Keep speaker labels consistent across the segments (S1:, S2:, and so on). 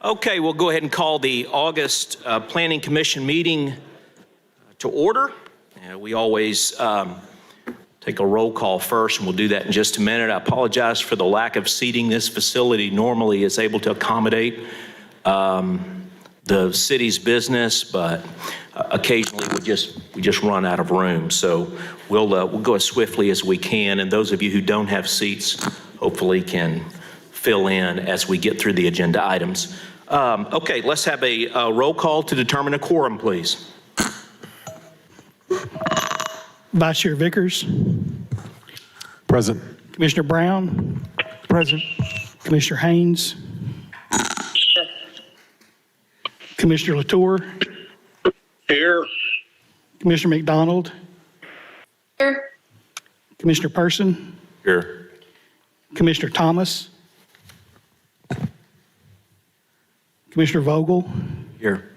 S1: Okay, we'll go ahead and call the August Planning Commission meeting to order. We always take a roll call first, and we'll do that in just a minute. I apologize for the lack of seating. This facility normally is able to accommodate the city's business, but occasionally we just run out of room. So we'll go as swiftly as we can, and those of you who don't have seats hopefully can fill in as we get through the agenda items. Okay, let's have a roll call to determine a quorum, please.
S2: Vice Chair Vickers.
S3: Present.
S2: Commissioner Brown. Present. Commissioner Haynes. Commissioner Latour.
S4: Here.
S2: Commissioner McDonald.
S5: Here.
S2: Commissioner Person.
S1: Here.
S2: Commissioner Thomas. Commissioner Vogel.
S1: Here.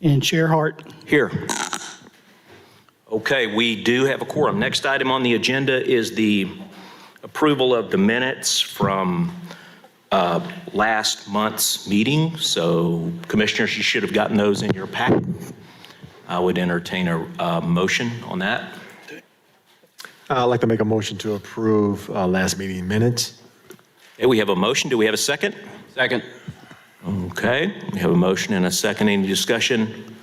S2: And Chair Hart.
S1: Here. Okay, we do have a quorum. Next item on the agenda is the approval of the minutes from last month's meeting. So, Commissioners, you should have gotten those in your packet. I would entertain a motion on that.
S3: I'd like to make a motion to approve last meeting minutes.
S1: Okay, we have a motion. Do we have a second?
S4: Second.
S1: Okay, we have a motion and a second. Any discussion?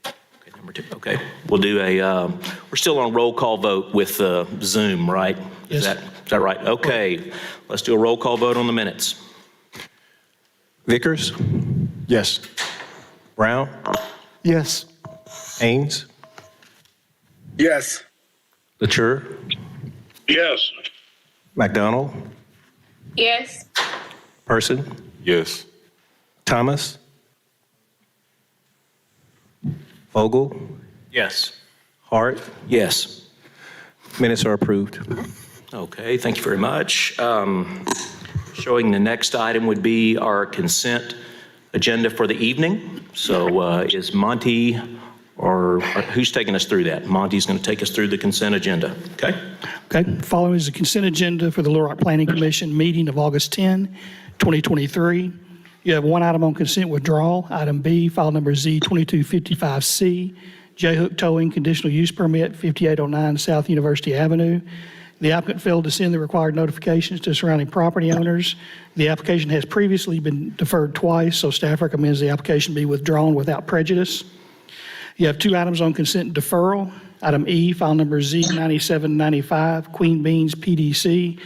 S1: Okay, number two. Okay, we'll do we're still on roll call vote with Zoom, right?
S2: Yes.
S1: Is that right? Okay, let's do a roll call vote on the minutes.
S6: Vickers,
S3: Yes.
S6: Brown,
S3: Yes.
S6: Haynes,
S4: Yes.
S6: Latour,
S4: Yes.
S6: McDonald,
S5: Yes.
S6: Person,
S4: Yes.
S6: Thomas, Vogel,
S1: Yes.
S6: Hart.
S1: Yes.
S6: Minutes are approved.
S1: Okay, thank you very much. Showing the next item would be our consent agenda for the evening. So is Monty or who's taking us through that? Monty's going to take us through the consent agenda. Okay?
S2: Okay, following is the consent agenda for the Little Rock Planning Commission meeting of August 10, 2023. You have one item on consent withdrawal, item B, file number Z2255C, J-Hook Towing Conditional Use Permit, 5809 South University Avenue. The applicant failed to send the required notifications to surrounding property owners. The application has previously been deferred twice, so staff recommends the application be withdrawn without prejudice. You have two items on consent deferral. Item E, file number Z9795, Queen Beans PDC,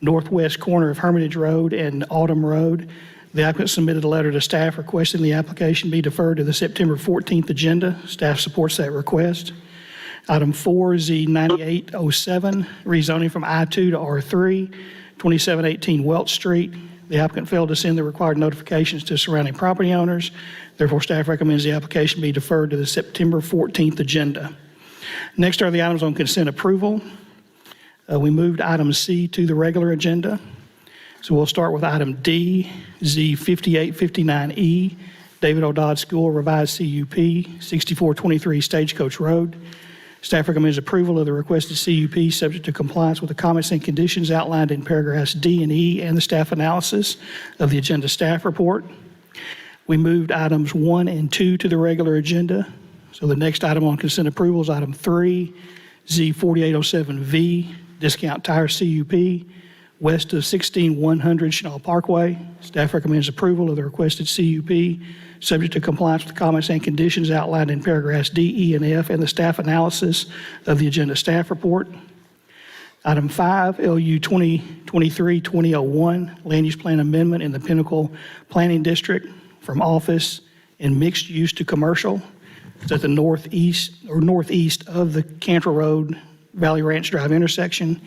S2: northwest corner of Hermitage Road and Autumn Road. The applicant submitted a letter to staff requesting the application be deferred to the September 14th agenda. Staff supports that request. Item 4, Z9807, rezoning from I-2 to R3, 2718 Welch Street. The applicant failed to send the required notifications to surrounding property owners. Therefore, staff recommends the application be deferred to the September 14th agenda. Next are the items on consent approval. We moved item C to the regular agenda. So we'll start with item D, Z5859E, David O. Dodd School Revised CUP, 6423 Stagecoach Road. Staff recommends approval of the requested CUP subject to compliance with the comments and conditions outlined in paragraphs D and E and the staff analysis of the agenda staff report. We moved items 1 and 2 to the regular agenda. So the next item on consent approval is item 3, Z4807V, Discount Tire CUP, west of 16100 Chenal Parkway. Staff recommends approval of the requested CUP subject to compliance with the comments and conditions outlined in paragraphs D, E, and F and the staff analysis of the agenda staff report. Item 5, LU 2023-2001, Land Use Plan Amendment in the Pinnacle Planning District from office and mixed use to commercial. It's at the northeast of the Cantrell Road, Valley Ranch Drive intersection.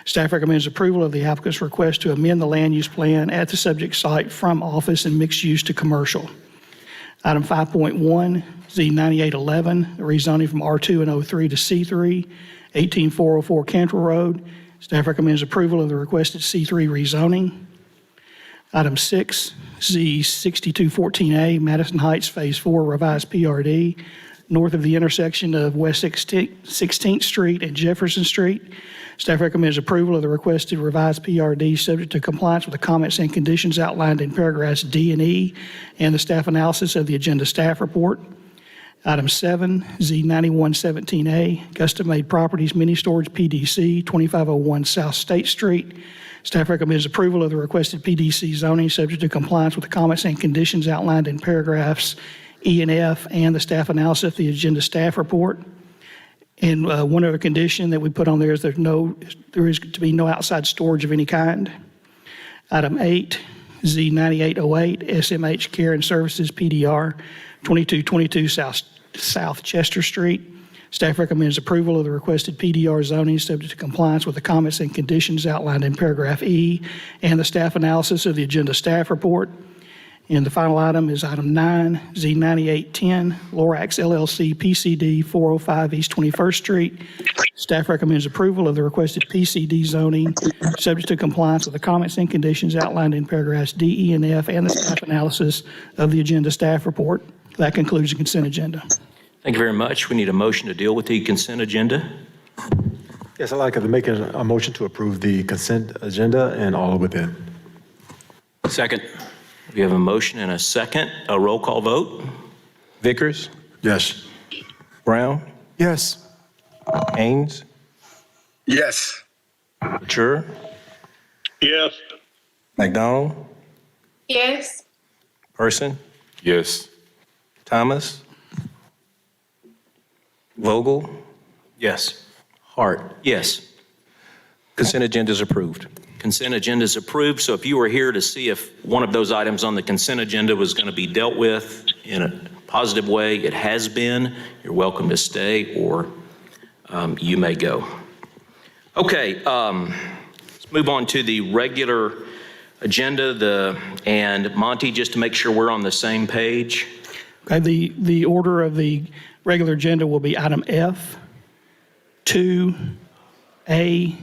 S2: Staff recommends approval of the applicant's request to amend the land use plan at the subject site from office and mixed use to commercial. Item 5.1, Z9811, rezoning from R2 and 03 to C3, 18404 Cantrell Road. Staff recommends approval of the requested C3 rezoning. Item 6, Z6214A, Madison Heights Phase 4 revised PRD, north of the intersection of West 16th Street and Jefferson Street. Staff recommends approval of the requested revised PRD subject to compliance with the comments and conditions outlined in paragraphs D and E and the staff analysis of the agenda staff report. Item 7, Z9117A, Custom-Made Properties Mini Storage PDC, 2501 South State Street. Staff recommends approval of the requested PDC zoning subject to compliance with the comments and conditions outlined in paragraphs E and F and the staff analysis of the agenda staff report. And one other condition that we put on there is there is to be no outside storage of any kind. Item 8, Z9808, SMH Care and Services PDR, 2222 South Chester Street. Staff recommends approval of the requested PDR zoning subject to compliance with the comments and conditions outlined in paragraph E and the staff analysis of the agenda staff report. And the final item is item 9, Z9810, Lorax LLC PCD 405 East 21st Street. Staff recommends approval of the requested PCD zoning subject to compliance with the comments and conditions outlined in paragraphs D, E, and F and the staff analysis of the agenda staff report. That concludes the consent agenda.
S1: Thank you very much. We need a motion to deal with the consent agenda.
S3: Yes, I'd like to make a motion to approve the consent agenda and all within.
S1: Second. We have a motion and a second. A roll call vote.
S6: Vickers,
S3: Yes.
S6: Brown,
S3: Yes.
S6: Haynes,
S4: Yes.
S6: Mature,
S4: Yes.
S6: McDonald,
S5: Yes.
S6: Person,
S4: Yes.
S6: Thomas, Vogel,
S1: Yes.
S6: Hart.
S1: Yes.
S6: Consent agenda is approved.
S1: Consent agenda is approved. So if you were here to see if one of those items on the consent agenda was going to be dealt with in a positive way, it has been. You're welcome to stay, or you may go. Okay, let's move on to the regular agenda. And Monty, just to make sure we're on the same page.
S2: Okay, the order of the regular agenda will be item F, 2A,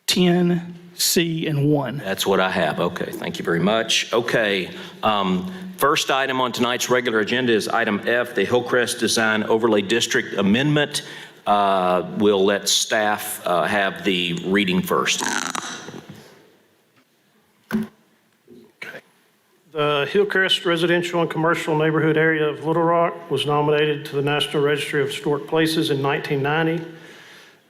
S2: 10, C, and 1.
S1: That's what I have. Okay, thank you very much. Okay, first item on tonight's regular agenda is item F, the Hillcrest Design Overlay District Amendment. We'll let staff have the reading first.
S7: The Hillcrest Residential and Commercial Neighborhood Area of Little Rock was nominated to the National Registry of Historic Places in 1990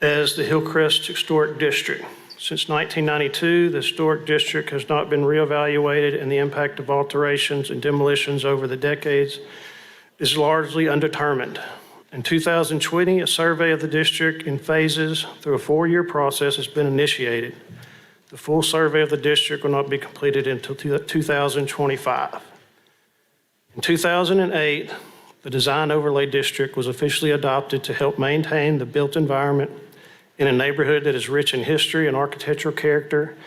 S7: as the Hillcrest Historic District. Since 1992, the Historic District has not been reevaluated, and the impact of alterations and demolitions over the decades is largely undetermined. In 2020, a survey of the district in phases through a 4-year process has been initiated. The full survey of the district will not be completed until 2025. In 2008, the Design Overlay District was officially adopted to help maintain the built environment in a neighborhood that is rich in history and architectural character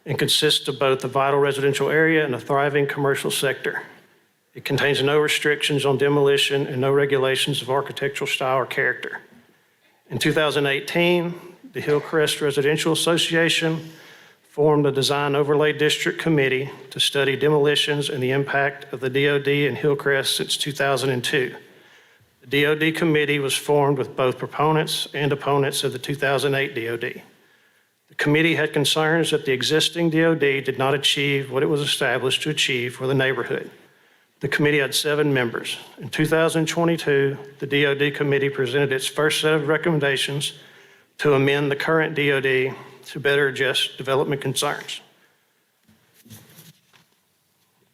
S7: and consists of both a vital residential area and a thriving commercial sector. It contains no restrictions on demolition and no regulations of architectural style or character. In 2018, the Hillcrest Residential Association formed a Design Overlay District Committee to study demolitions and the impact of the DOD in Hillcrest since 2002. The DOD committee was formed with both proponents and opponents of the 2008 DOD. The committee had concerns that the existing DOD did not achieve what it was established to achieve for the neighborhood. The committee had 7 members. In 2022, the DOD committee presented its first set of recommendations to amend the current DOD to better address development concerns.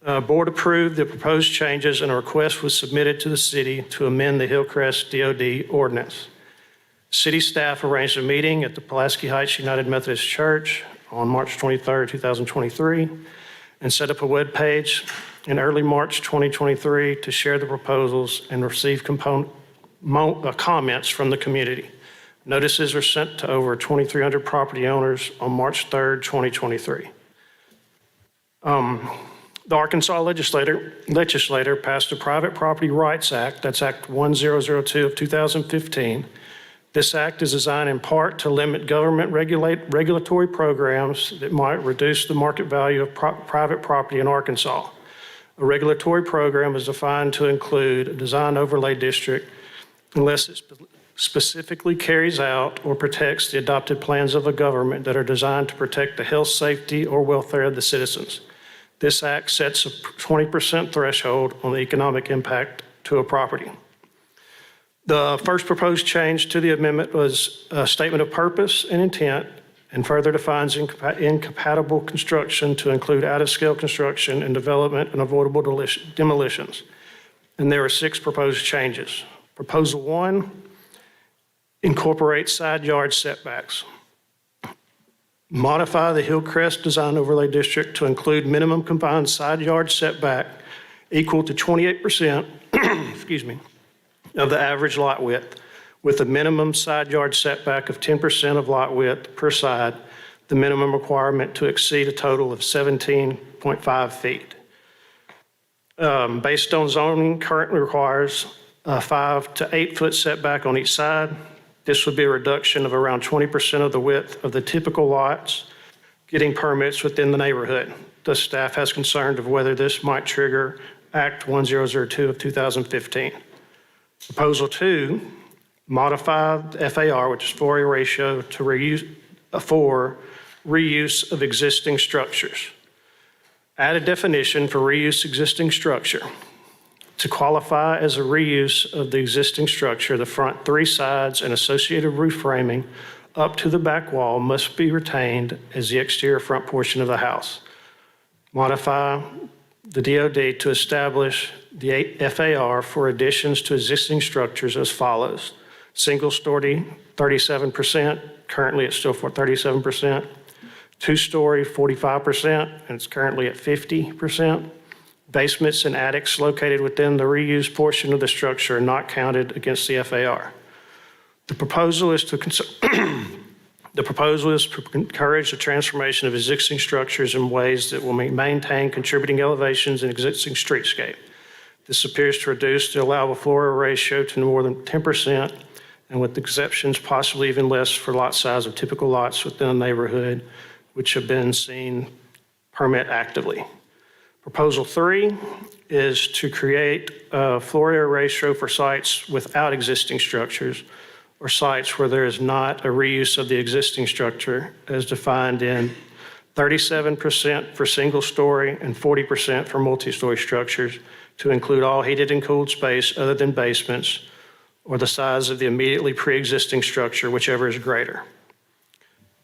S7: Board approved the proposed changes, and a request was submitted to the city to amend the Hillcrest DOD ordinance. City staff arranged a meeting at the Pulaski Heights United Methodist Church on March 23, 2023, and set up a web page in early March 2023 to share the proposals and receive comments from the community. Notices were sent to over 2,300 property owners on March 3rd, 2023. The Arkansas legislator passed a Private Property Rights Act, that's Act 1002 of 2015. This act is designed in part to limit government regulatory programs that might reduce the market value of private property in Arkansas. A regulatory program is defined to include a design overlay district unless it specifically carries out or protects the adopted plans of a government that are designed to protect the health, safety, or welfare of the citizens. This act sets a 20% threshold on the economic impact to a property. The first proposed change to the amendment was a statement of purpose and intent, and further defines incompatible construction to include out-of-scale construction and development and avoidable demolitions. And there are 6 proposed changes. Proposal 1 incorporates side yard setbacks. Modify the Hillcrest Design Overlay District to include minimum combined side yard setback equal to 28%, excuse me, of the average lot width, with a minimum side yard setback of 10% of lot width per side, the minimum requirement to exceed a total of 17.5 feet. Based on zoning, currently requires a 5 to 8 foot setback on each side. This would be a reduction of around 20% of the width of the typical lots getting permits within the neighborhood. The staff has concerns of whether this might trigger Act 1002 of 2015. Proposal 2, modify the FAR, which is floor area ratio, to reuse of existing structures. Add a definition for reuse existing structure. To qualify as a reuse of the existing structure, the front 3 sides and associated roof framing up to the back wall must be retained as the exterior front portion of the house. Modify the DOD to establish the FAR for additions to existing structures as follows. Single story, 37%, currently it's still for 37%. 2-story, 45%, and it's currently at 50%. Basements and attics located within the reused portion of the structure are not counted against the FAR. The proposal is to encourage the transformation of existing structures in ways that will maintain contributing elevations and existing streetscape. This appears to reduce the allowable floor area ratio to no more than 10%, and with exceptions possibly even less for lot size of typical lots within a neighborhood, which have been seen permit actively. Proposal 3 is to create a floor area ratio for sites without existing structures or sites where there is not a reuse of the existing structure as defined in 37% for single story and 40% for multi-story structures to include all heated and cooled space other than basements or the size of the immediately pre-existing structure, whichever is greater.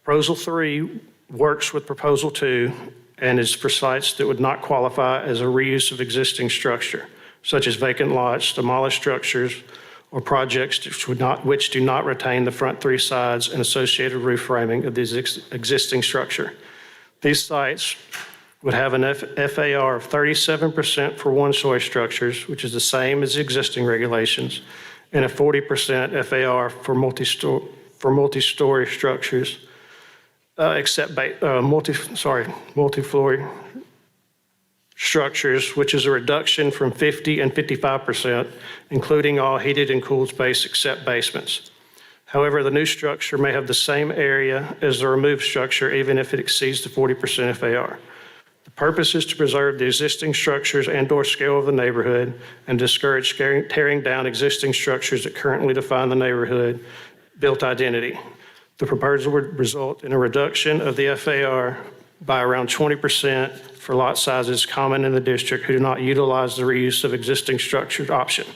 S7: Proposal 3 works with Proposal 2 and is for sites that would not qualify as a reuse of existing structure, such as vacant lots, demolished structures, or projects which do not retain the front 3 sides and associated roof framing of the existing structure. These sites would have an FAR of 37% for 1-story structures, which is the same as the existing regulations, and a 40% FAR for multi-story structures, except multi-floor structures, which is a reduction from 50 and 55%, including all heated and cooled space except basements. However, the new structure may have the same area as the removed structure, even if it exceeds the 40% FAR. The purpose is to preserve the existing structures and/or scale of the neighborhood and discourage tearing down existing structures that currently define the neighborhood built identity. The proposal would result in a reduction of the FAR by around 20% for lot sizes common in the district who do not utilize the reuse of existing structures option.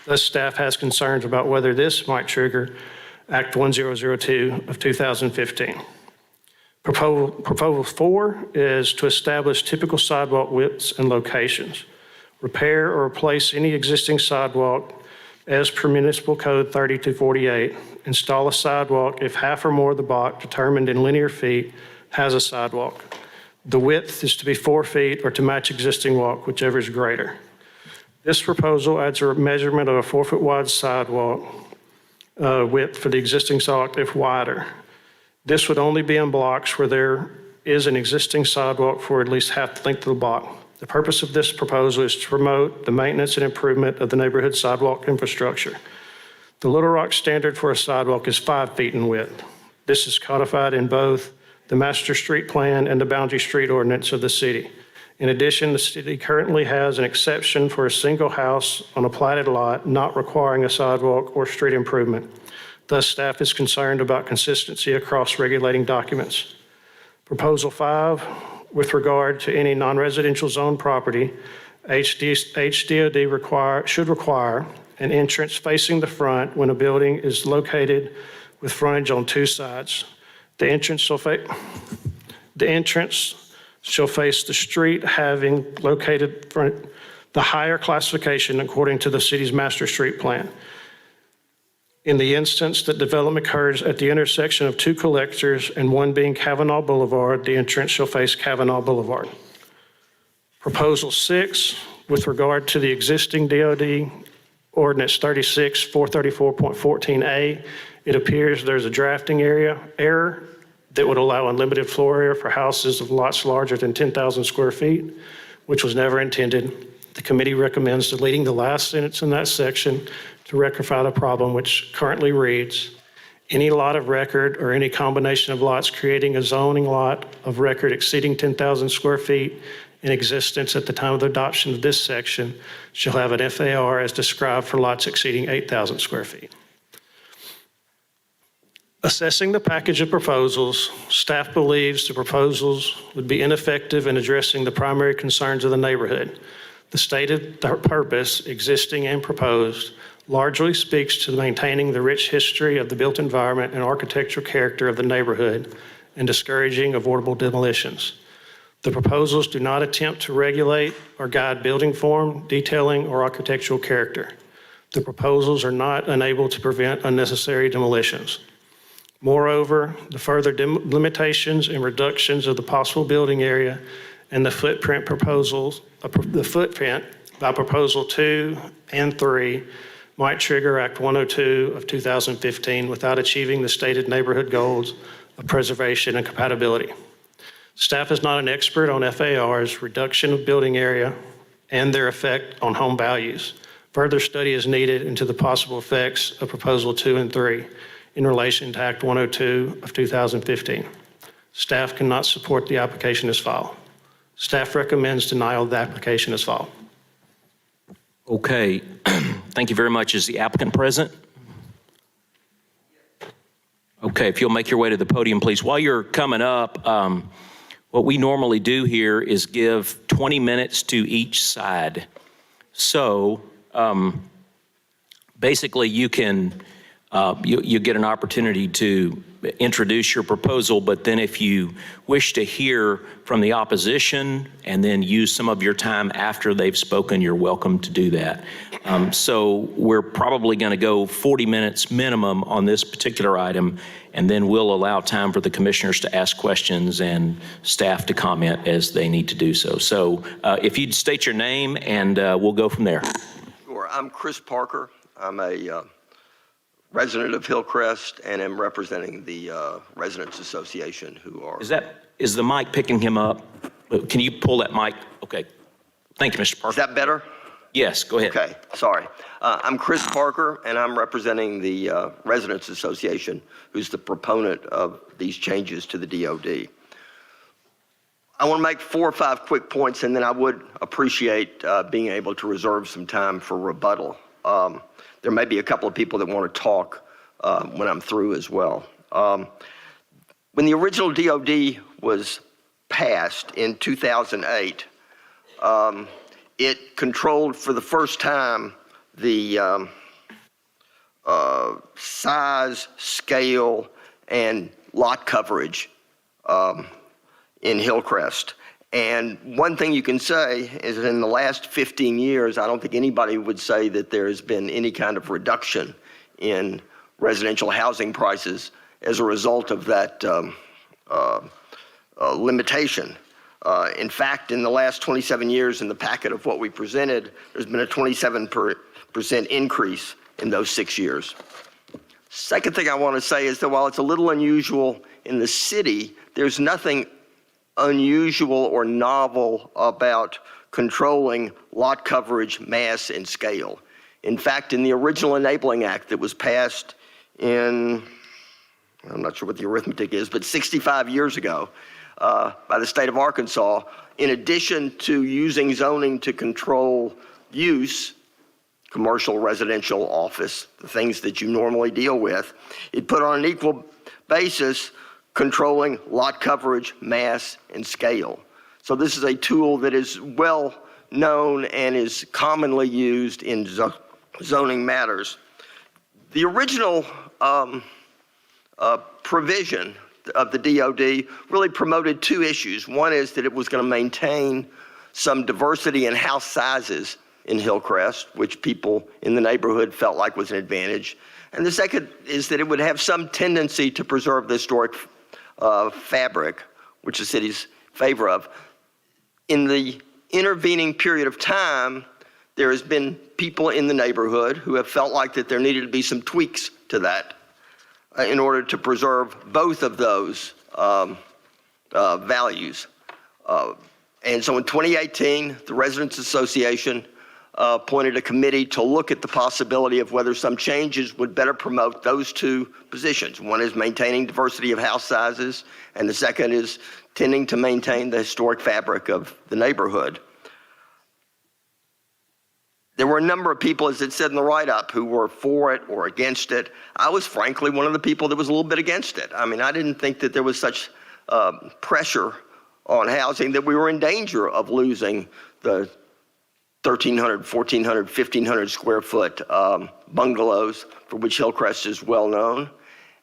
S7: Thus, staff has concerns about whether this might trigger Act 1002 of 2015. Proposal 4 is to establish typical sidewalk widths and locations. Repair or replace any existing sidewalk as per Municipal Code 3248. Install a sidewalk if half or more of the block determined in linear feet has a sidewalk. The width is to be 4 feet or to match existing walk, whichever is greater. This proposal adds a measurement of a 4-foot wide sidewalk width for the existing sidewalk if wider. This would only be in blocks where there is an existing sidewalk for at least half the length of the block. The purpose of this proposal is to promote the maintenance and improvement of the neighborhood sidewalk infrastructure. The Little Rock standard for a sidewalk is 5 feet in width. This is codified in both the Master Street Plan and the Boundary Street Ordinance of the city. In addition, the city currently has an exception for a single house on a platted lot not requiring a sidewalk or street improvement. Thus, staff is concerned about consistency across regulating documents. Proposal 5, with regard to any non-residential zone property, HDOD should require an entrance facing the front when a building is located with frontage on two sides. The entrance shall face the street having located the higher classification according to the city's master street plan. In the instance that development occurs at the intersection of two collectors and one being Kavanaugh Boulevard, the entrance shall face Kavanaugh Boulevard. Proposal 6, with regard to the existing DOD Ordinance 36-434.14A, it appears there's a drafting error that would allow unlimited floor area for houses of lots larger than 10,000 square feet, which was never intended. The committee recommends deleting the last sentence in that section to rectify the problem, which currently reads, any lot of record or any combination of lots creating a zoning lot of record exceeding 10,000 square feet in existence at the time of the adoption of this section shall have an FAR as described for lots exceeding 8,000 square feet. Assessing the package of proposals, staff believes the proposals would be ineffective in addressing the primary concerns of the neighborhood. The stated purpose, existing and proposed, largely speaks to maintaining the rich history of the built environment and architectural character of the neighborhood and discouraging avoidable demolitions. The proposals do not attempt to regulate or guide building form, detailing, or architectural character. The proposals are not unable to prevent unnecessary demolitions. Moreover, the further limitations and reductions of the possible building area and the footprint by Proposal 2 and 3 might trigger Act 102 of 2015 without achieving the stated neighborhood goals of preservation and compatibility. Staff is not an expert on FARs, reduction of building area, and their effect on home values. Further study is needed into the possible effects of Proposal 2 and 3 in relation to Act 102 of 2015. Staff cannot support the application as filed. Staff recommends denial of the application as filed.
S1: Okay, thank you very much. Is the applicant present? Okay, if you'll make your way to the podium, please. While you're coming up, what we normally do here is give 20 minutes to each side. So basically you can, you get an opportunity to introduce your proposal, but then if you wish to hear from the opposition and then use some of your time after they've spoken, you're welcome to do that. So we're probably going to go 40 minutes minimum on this particular item, and then we'll allow time for the commissioners to ask questions and staff to comment as they need to do so. So if you'd state your name and we'll go from there.
S8: Sure. I'm Chris Parker. I'm a resident of Hillcrest and am representing the Residents Association who are...
S1: Is the mic picking him up? Can you pull that mic? Okay. Thank you, Mr. Parker.
S8: Is that better?
S1: Yes, go ahead.
S8: Okay, sorry. I'm Chris Parker, and I'm representing the Residents Association, who's the proponent of these changes to the DOD. I want to make 4 or 5 quick points, and then I would appreciate being able to reserve some time for rebuttal. There may be a couple of people that want to talk when I'm through as well. When the original DOD was passed in 2008, it controlled for the first time the size, scale, and lot coverage in Hillcrest. And one thing you can say is that in the last 15 years, I don't think anybody would say that there has been any kind of reduction in residential housing prices as a result of that limitation. In fact, in the last 27 years in the packet of what we presented, there's been a 27% increase in those 6 years. Second thing I want to say is that while it's a little unusual in the city, there's nothing unusual or novel about controlling lot coverage, mass, and scale. In fact, in the original Enabling Act that was passed in, I'm not sure what the arithmetic is, but 65 years ago, by the state of Arkansas, in addition to using zoning to control use, commercial, residential, office, the things that you normally deal with, it put on an equal basis controlling lot coverage, mass, and scale. So this is a tool that is well known and is commonly used in zoning matters. The original provision of the DOD really promoted two issues. One is that it was going to maintain some diversity in house sizes in Hillcrest, which people in the neighborhood felt like was an advantage. And the second is that it would have some tendency to preserve the historic fabric, which the city's in favor of. In the intervening period of time, there has been people in the neighborhood who have felt like that there needed to be some tweaks to that in order to preserve both of those values. And so in 2018, the Residents Association appointed a committee to look at the possibility of whether some changes would better promote those two positions. One is maintaining diversity of house sizes, and the second is tending to maintain the historic fabric of the neighborhood. There were a number of people, as it said in the write-up, who were for it or against it. I was frankly one of the people that was a little bit against it. I mean, I didn't think that there was such pressure on housing that we were in danger of losing the 1,300, 1,400, 1,500 square foot bungalows for which Hillcrest is well known.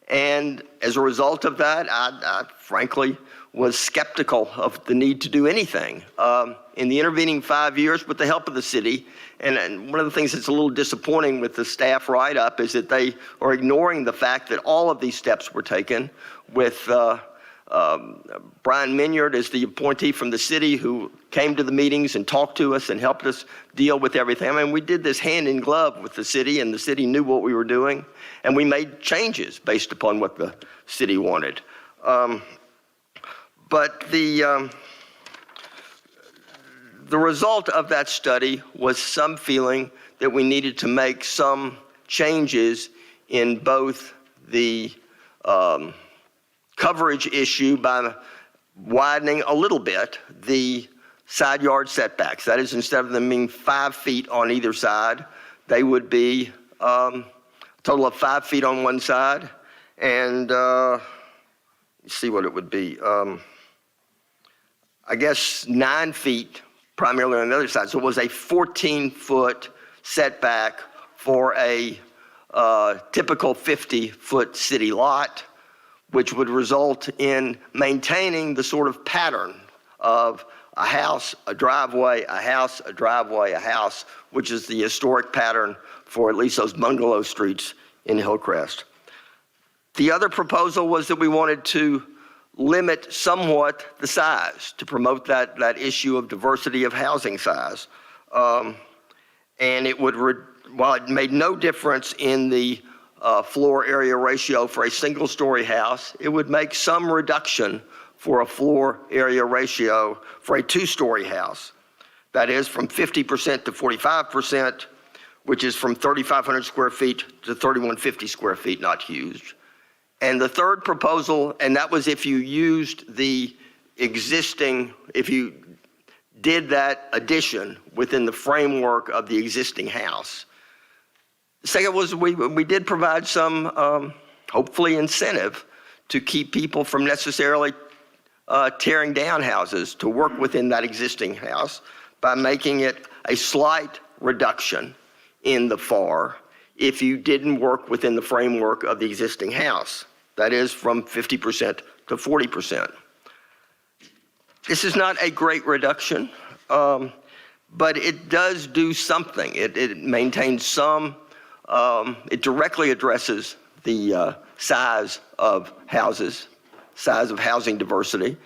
S8: And as a result of that, I frankly was skeptical of the need to do anything. In the intervening 5 years, with the help of the city, and one of the things that's a little disappointing with the staff write-up is that they are ignoring the fact that all of these steps were taken with Brian Minyard as the appointee from the city who came to the meetings and talked to us and helped us deal with everything. I mean, we did this hand in glove with the city, and the city knew what we were doing, and we made changes based upon what the city wanted. But the result of that study was some feeling that we needed to make some changes in both the coverage issue by widening a little bit the side yard setbacks. That is, instead of them being 5 feet on either side, they would be a total of 5 feet on one side, and let's see what it would be. I guess 9 feet primarily on the other side. So it was a 14-foot setback for a typical 50-foot city lot, which would result in maintaining the sort of pattern of a house, a driveway, a house, a driveway, a house, which is the historic pattern for at least those bungalow streets in Hillcrest. The other proposal was that we wanted to limit somewhat the size to promote that issue of diversity of housing size. And it would, while it made no difference in the floor area ratio for a single-story house, it would make some reduction for a floor area ratio for a two-story house. That is from 50% to 45%, which is from 3,500 square feet to 3,150 square feet, not huge. And the third proposal, and that was if you used the existing, if you did that addition within the framework of the existing house. The second was we did provide some, hopefully, incentive to keep people from necessarily tearing down houses to work within that existing house by making it a slight reduction in the FAR if you didn't work within the framework of the existing house. That is from 50% to 40%. This is not a great reduction, but it does do something. It maintains some, it directly addresses the size of houses, size of housing diversity,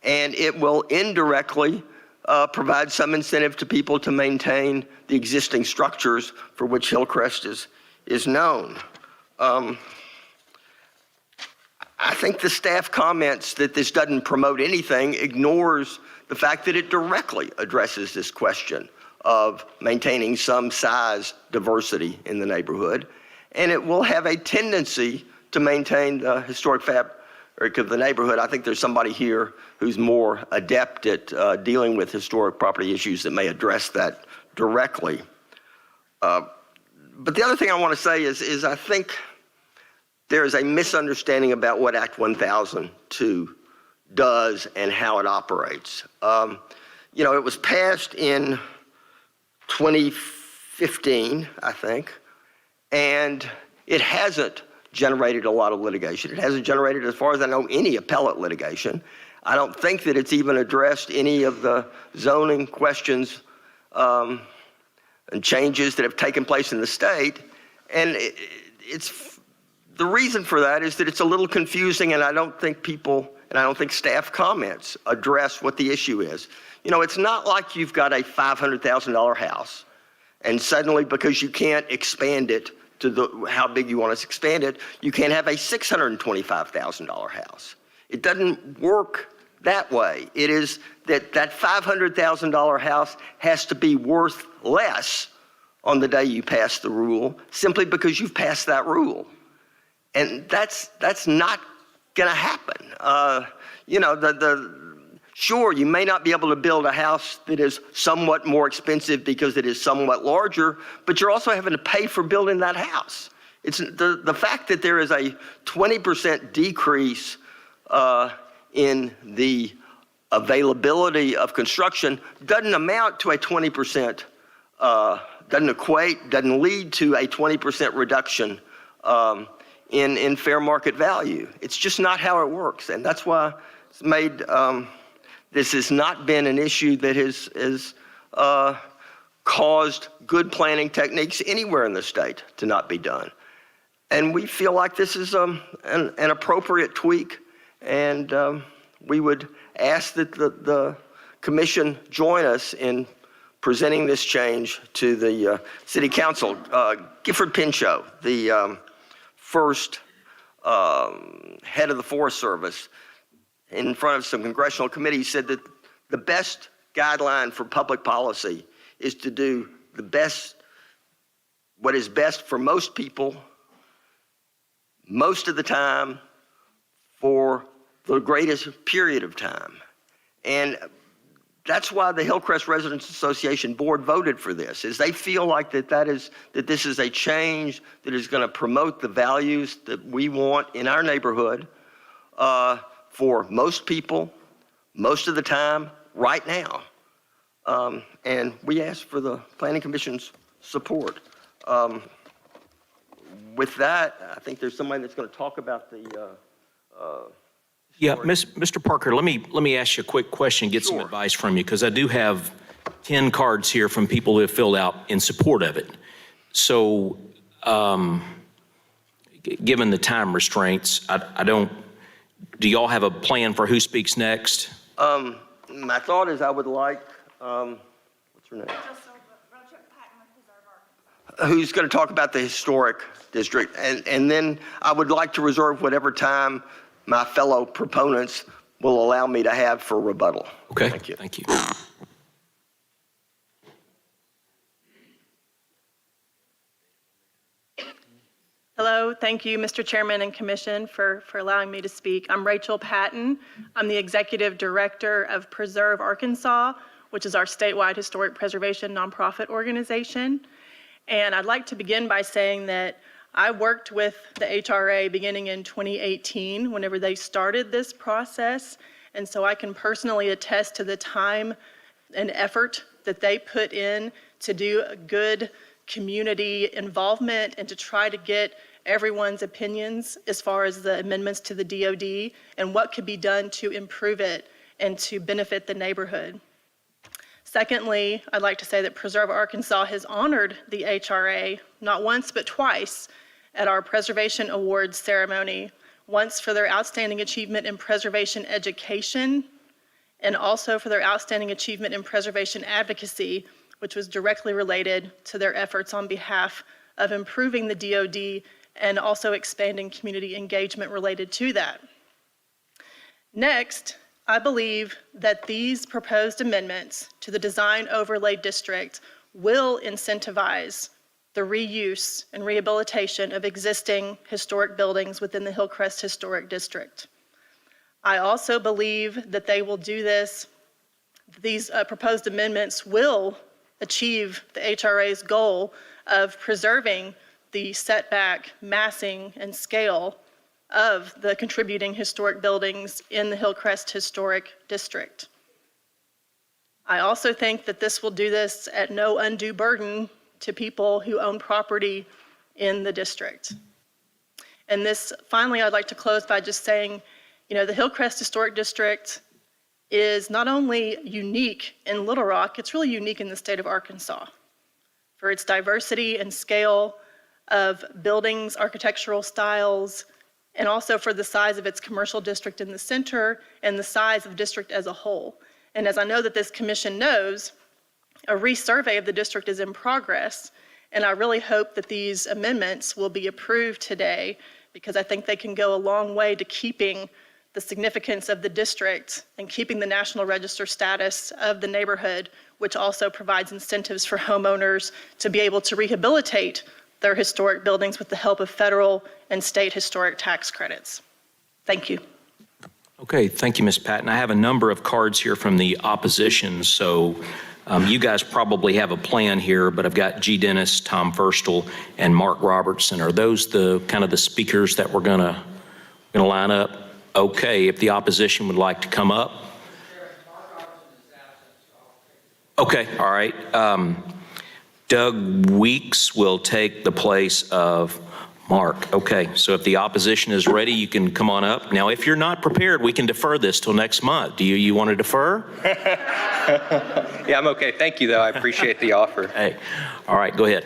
S8: and it will indirectly provide some incentive to people to maintain the existing structures for which Hillcrest is known. I think the staff comments that this doesn't promote anything ignores the fact that it directly addresses this question of maintaining some size diversity in the neighborhood, and it will have a tendency to maintain the historic or the neighborhood, I think there's somebody here who's more adept at dealing with historic property issues that may address that directly. But the other thing I want to say is I think there is a misunderstanding about what Act 1002 does and how it operates. You know, it was passed in 2015, I think, and it hasn't generated a lot of litigation. It hasn't generated, as far as I know, any appellate litigation. I don't think that it's even addressed any of the zoning questions and changes that have taken place in the state. And it's the reason for that is that it's a little confusing, and I don't think people, and I don't think staff comments address what the issue is. You know, it's not like you've got a $500,000 house, and suddenly, because you can't expand it to how big you want to expand it, you can't have a $625,000 house. It doesn't work that way. It is that $500,000 house has to be worth less on the day you pass the rule, simply because you've passed that rule. And that's not going to happen. You know, sure, you may not be able to build a house that is somewhat more expensive because it is somewhat larger, but you're also having to pay for building that house. It's the fact that there is a 20% decrease in the availability of construction doesn't amount to a 20%, doesn't lead to a 20% reduction in fair market value. It's just not how it works. And that's why it's made, this has not been an issue that has caused good planning techniques anywhere in the state to not be done. And we feel like this is an appropriate tweak, and we would ask that the commission join us in presenting this change to the city council. Gifford Pinchot, the first head of the Forest Service, in front of some congressional committees, said that the best guideline for public policy is to do what is best for most people, most of the time, for the greatest period of time. And that's why the Hillcrest Residents Association board voted for this, is they feel like that this is a change that is going to promote the values that we want in our neighborhood for most people, most of the time, right now. And we ask for the Planning Commission's support. With that, I think there's somebody that's going to talk about the
S1: Yeah, Mr. Parker, let me ask you a quick question, get some advice from you, because I do have 10 cards here from people who have filled out in support of it. So, given the time restraints, do y'all have a plan for who speaks next?
S8: My thought is I would like, what's her name? Who's going to talk about the historic district, and then I would like to reserve whatever time my fellow proponents will allow me to have for rebuttal.
S1: Okay,
S8: thank you.
S1: Thank you.
S9: Hello, thank you, Mr. Chairman and Commission, for allowing me to speak. I'm Rachel Patton. I'm the Executive Director of Preserve Arkansas, which is our statewide historic preservation nonprofit organization. And I'd like to begin by saying that I worked with the HRA beginning in 2018, whenever they started this process. And so I can personally attest to the time and effort that they put in to do a good community involvement and to try to get everyone's opinions as far as the amendments to the DOD and what could be done to improve it and to benefit the neighborhood. Secondly, I'd like to say that Preserve Arkansas has honored the HRA not once but twice at our Preservation Awards ceremony, once for their outstanding achievement in preservation education and also for their outstanding achievement in preservation advocacy, which was directly related to their efforts on behalf of improving the DOD and also expanding community engagement related to that. Next, I believe that these proposed amendments to the Design Overlay District will incentivize the reuse and rehabilitation of existing historic buildings within the Hillcrest Historic District. I also believe that they will do this. These proposed amendments will achieve the HRA's goal of preserving the setback, massing, and scale of the contributing historic buildings in the Hillcrest Historic District. I also think that this will do this at no undue burden to people who own property in the district. And this, finally, I'd like to close by just saying, the Hillcrest Historic District is not only unique in Little Rock, it's really unique in the state of Arkansas for its diversity and scale of buildings, architectural styles, and also for the size of its commercial district in the center and the size of the district as a whole. And as I know that this commission knows, a resurvey of the district is in progress, and I really hope that these amendments will be approved today because I think they can go a long way to keeping the significance of the district and keeping the National Register status of the neighborhood, which also provides incentives for homeowners to be able to rehabilitate their historic buildings with the help of federal and state historic tax credits. Thank you.
S1: Okay, thank you, Ms. Patton. I have a number of cards here from the opposition, so you guys probably have a plan here, but I've got G. Dennis, Tom Firstel, and Mark Robertson. Are those the kind of the speakers that we're gonna line up? Okay, if the opposition would like to come up. Okay, all right. Doug Weeks will take the place of Mark. Okay, so if the opposition is ready, you can come on up. Now, if you're not prepared, we can defer this till next month. Do you want to defer?
S6: Yeah, I'm okay. Thank you, though. I appreciate the offer.
S1: Hey, all right, go ahead.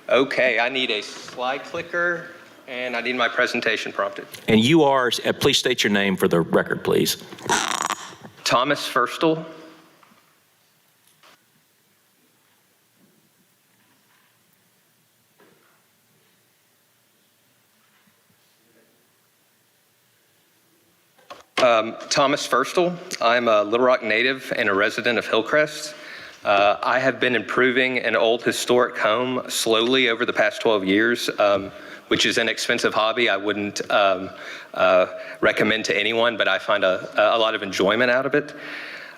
S6: Okay, I need a slide clicker, and I need my presentation prompted.
S1: And you are, please state your name for the record, please.
S6: Thomas Firstel. Thomas Firstel. I'm a Little Rock native and a resident of Hillcrest. I have been improving an old historic home slowly over the past 12 years, which is an expensive hobby I wouldn't recommend to anyone, but I find a lot of enjoyment out of it.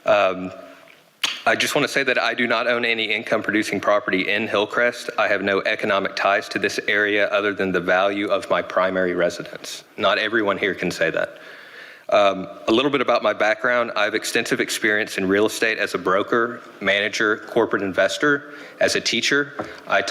S6: I just want to say that I do not own any income-producing property in Hillcrest. I have no economic ties to this area other than the value of my primary residence. Not everyone here can say that. A little bit about my background. I have extensive experience in real estate as a broker, manager, corporate investor, as a teacher. I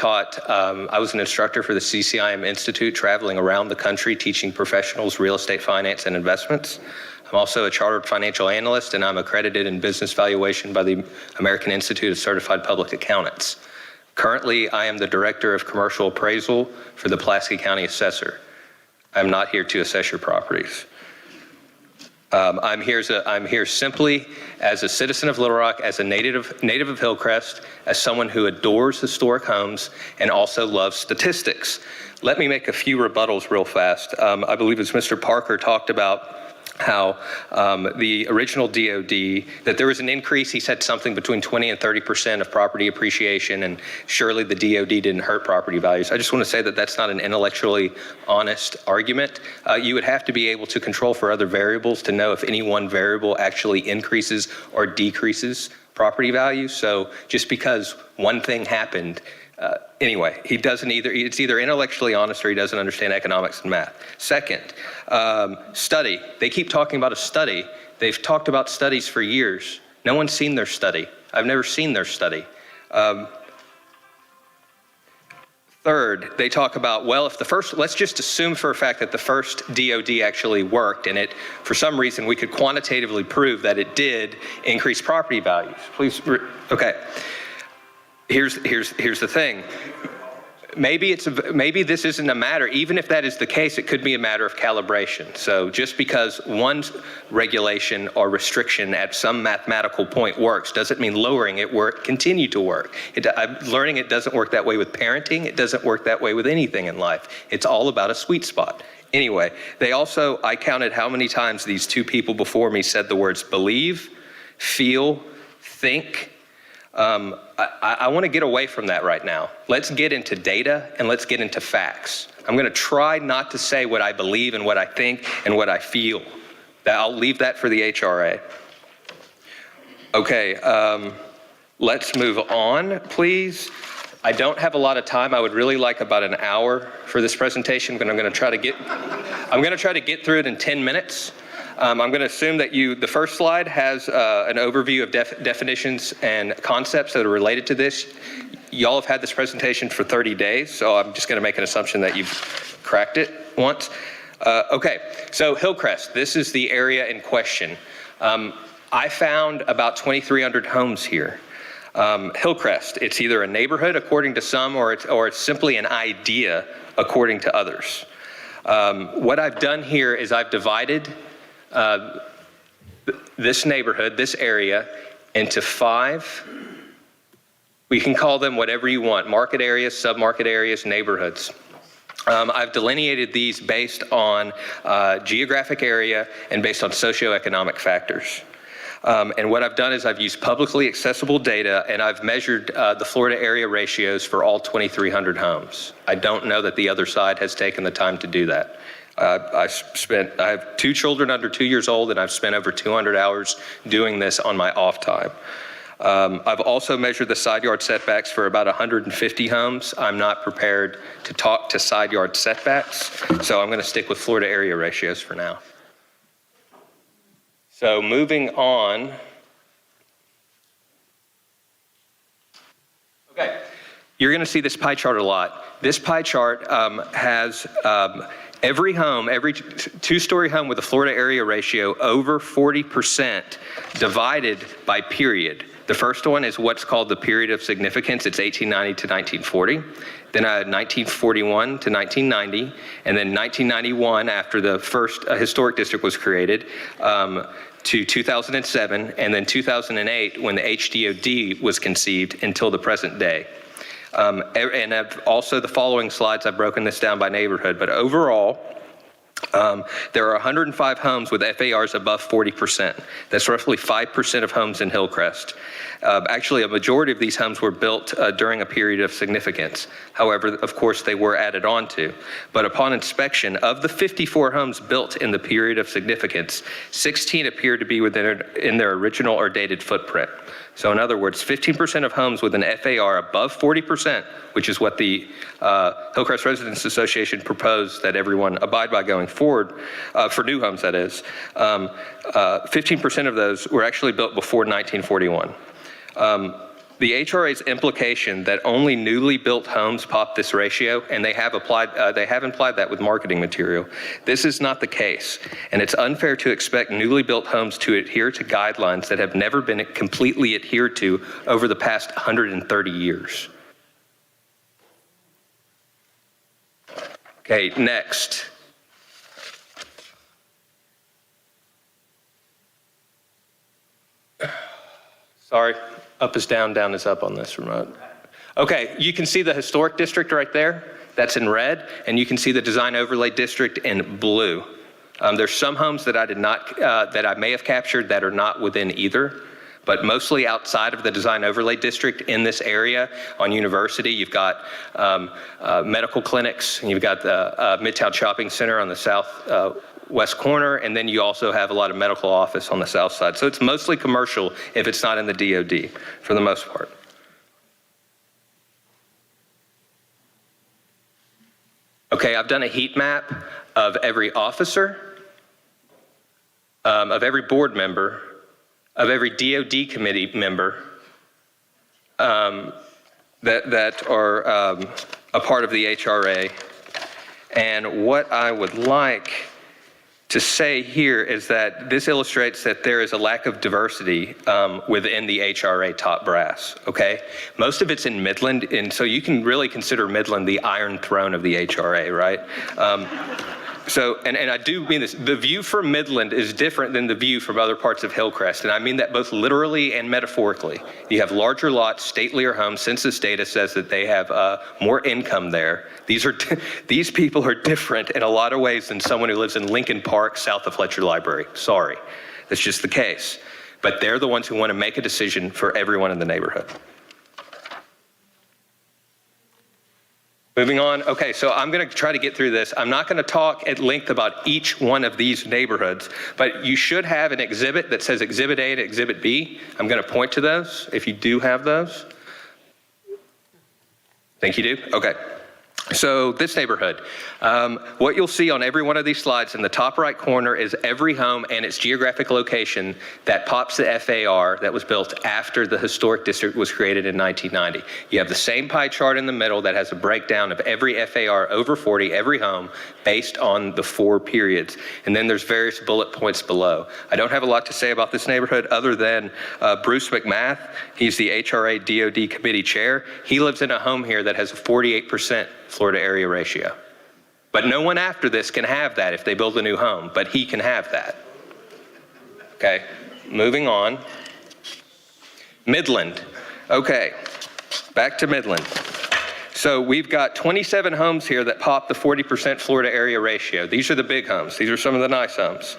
S6: was an instructor for the CCIM Institute, traveling around the country teaching professionals real estate finance and investments. I'm also a chartered financial analyst, and I'm accredited in business valuation by the American Institute of Certified Public Accountants. Currently, I am the Director of Commercial Appraisal for the Pulaski County Assessor. I'm not here to assess your properties. I'm here simply as a citizen of Little Rock, as a native of Hillcrest, as someone who adores historic homes and also loves statistics. Let me make a few rebuttals real fast. I believe as Mr. Parker talked about how the original DOD, that there was an increase, he said something between 20 and 30% of property appreciation, and surely the DOD didn't hurt property values. I just want to say that that's not an intellectually honest argument. You would have to be able to control for other variables to know if any one variable actually increases or decreases property value. So just because one thing happened, anyway, it's either intellectually honest or he doesn't understand economics and math. Second, study. They keep talking about a study. They've talked about studies for years. No one's seen their study. I've never seen their study. Third, they talk about, well, let's just assume for a fact that the first DOD actually worked, and for some reason, we could quantitatively prove that it did increase property values. Okay. Here's the thing. Maybe this isn't a matter, even if that is the case, it could be a matter of calibration. So just because one regulation or restriction at some mathematical point works, doesn't mean lowering it continue to work. I'm learning it doesn't work that way with parenting. It doesn't work that way with anything in life. It's all about a sweet spot. Anyway, I counted how many times these two people before me said the words believe, feel, think. I want to get away from that right now. Let's get into data and let's get into facts. I'm going to try not to say what I believe and what I think and what I feel. I'll leave that for the HRA. Okay, let's move on, please. I don't have a lot of time. I would really like about an hour for this presentation, but I'm going to try to get through it in 10 minutes. I'm going to assume that the first slide has an overview of definitions and concepts that are related to this. Y'all have had this presentation for 30 days, so I'm just going to make an assumption that you've cracked it once. Okay, so Hillcrest, this is the area in question. I found about 2,300 homes here. Hillcrest, it's either a neighborhood according to some, or it's simply an idea according to others. What I've done here is I've divided this neighborhood, this area, into 5. We can call them whatever you want: market areas, sub-market areas, neighborhoods. I've delineated these based on geographic area and based on socioeconomic factors. And what I've done is I've used publicly accessible data, and I've measured the Florida area ratios for all 2,300 homes. I don't know that the other side has taken the time to do that. I have 2 children under 2 years old, and I've spent over 200 hours doing this on my off time. I've also measured the side yard setbacks for about 150 homes. I'm not prepared to talk to side yard setbacks, so I'm going to stick with Florida area ratios for now. So moving on. Okay, you're going to see this pie chart a lot. This pie chart has every home, every 2-story home with a Florida area ratio over 40% divided by period. The first one is what's called the period of significance. It's 1890 to 1940. Then 1941 to 1990, and then 1991 after the first historic district was created, to 2007, and then 2008 when the HDOD was conceived until the present day. And also the following slides, I've broken this down by neighborhood, but overall, there are 105 homes with FARs above 40%. That's roughly 5% of homes in Hillcrest. Actually, a majority of these homes were built during a period of significance. However, of course, they were added on to. But upon inspection, of the 54 homes built in the period of significance, 16 appear to be in their original or dated footprint. So in other words, 15% of homes with an FAR above 40%, which is what the Hillcrest Residents Association proposed that everyone abide by going forward, for new homes that is, 15% of those were actually built before 1941. The HRA's implication that only newly built homes pop this ratio, and they have implied that with marketing material. This is not the case, and it's unfair to expect newly built homes to adhere to guidelines that have never been completely adhered to over the past 130 years. Okay, next. Sorry. Up is down, down is up on this remote. Okay, you can see the historic district right there. That's in red, and you can see the design overlay district in blue. There's some homes that I did not, that I may have captured that are not within either, but mostly outside of the design overlay district in this area. On University, you've got medical clinics, and you've got the Midtown Shopping Center on the southwest corner, and then you also have a lot of medical office on the south side. So it's mostly commercial if it's not in the DOD for the most part. Okay, I've done a heat map of every officer, of every board member, of every DOD committee member that are a part of the HRA. And what I would like to say here is that this illustrates that there is a lack of diversity within the HRA top brass, okay? Most of it's in Midland, and so you can really consider Midland the iron throne of the HRA, right? And I do mean this, the view from Midland is different than the view from other parts of Hillcrest, and I mean that both literally and metaphorically. You have larger lots, statelier homes. Census data says that they have more income there. These people are different in a lot of ways than someone who lives in Lincoln Park, south of Fletcher Library. Sorry, that's just the case. But they're the ones who want to make a decision for everyone in the neighborhood. Moving on. Okay, so I'm going to try to get through this. I'm not going to talk at length about each one of these neighborhoods, but you should have an exhibit that says Exhibit A to Exhibit B. I'm going to point to those if you do have those. Think you do? Okay. So this neighborhood, what you'll see on every one of these slides in the top right corner is every home and its geographic location that pops the FAR that was built after the historic district was created in 1990. You have the same pie chart in the middle that has a breakdown of every FAR over 40, every home, based on the 4 periods. And then there's various bullet points below. I don't have a lot to say about this neighborhood other than Bruce McMath. He's the HRA DOD committee chair. He lives in a home here that has a 48% Florida area ratio. But no one after this can have that if they build a new home, but he can have that. Okay, moving on. Midland. Okay, back to Midland. So we've got 27 homes here that pop the 40% Florida area ratio. These are the big homes. These are some of the nice homes.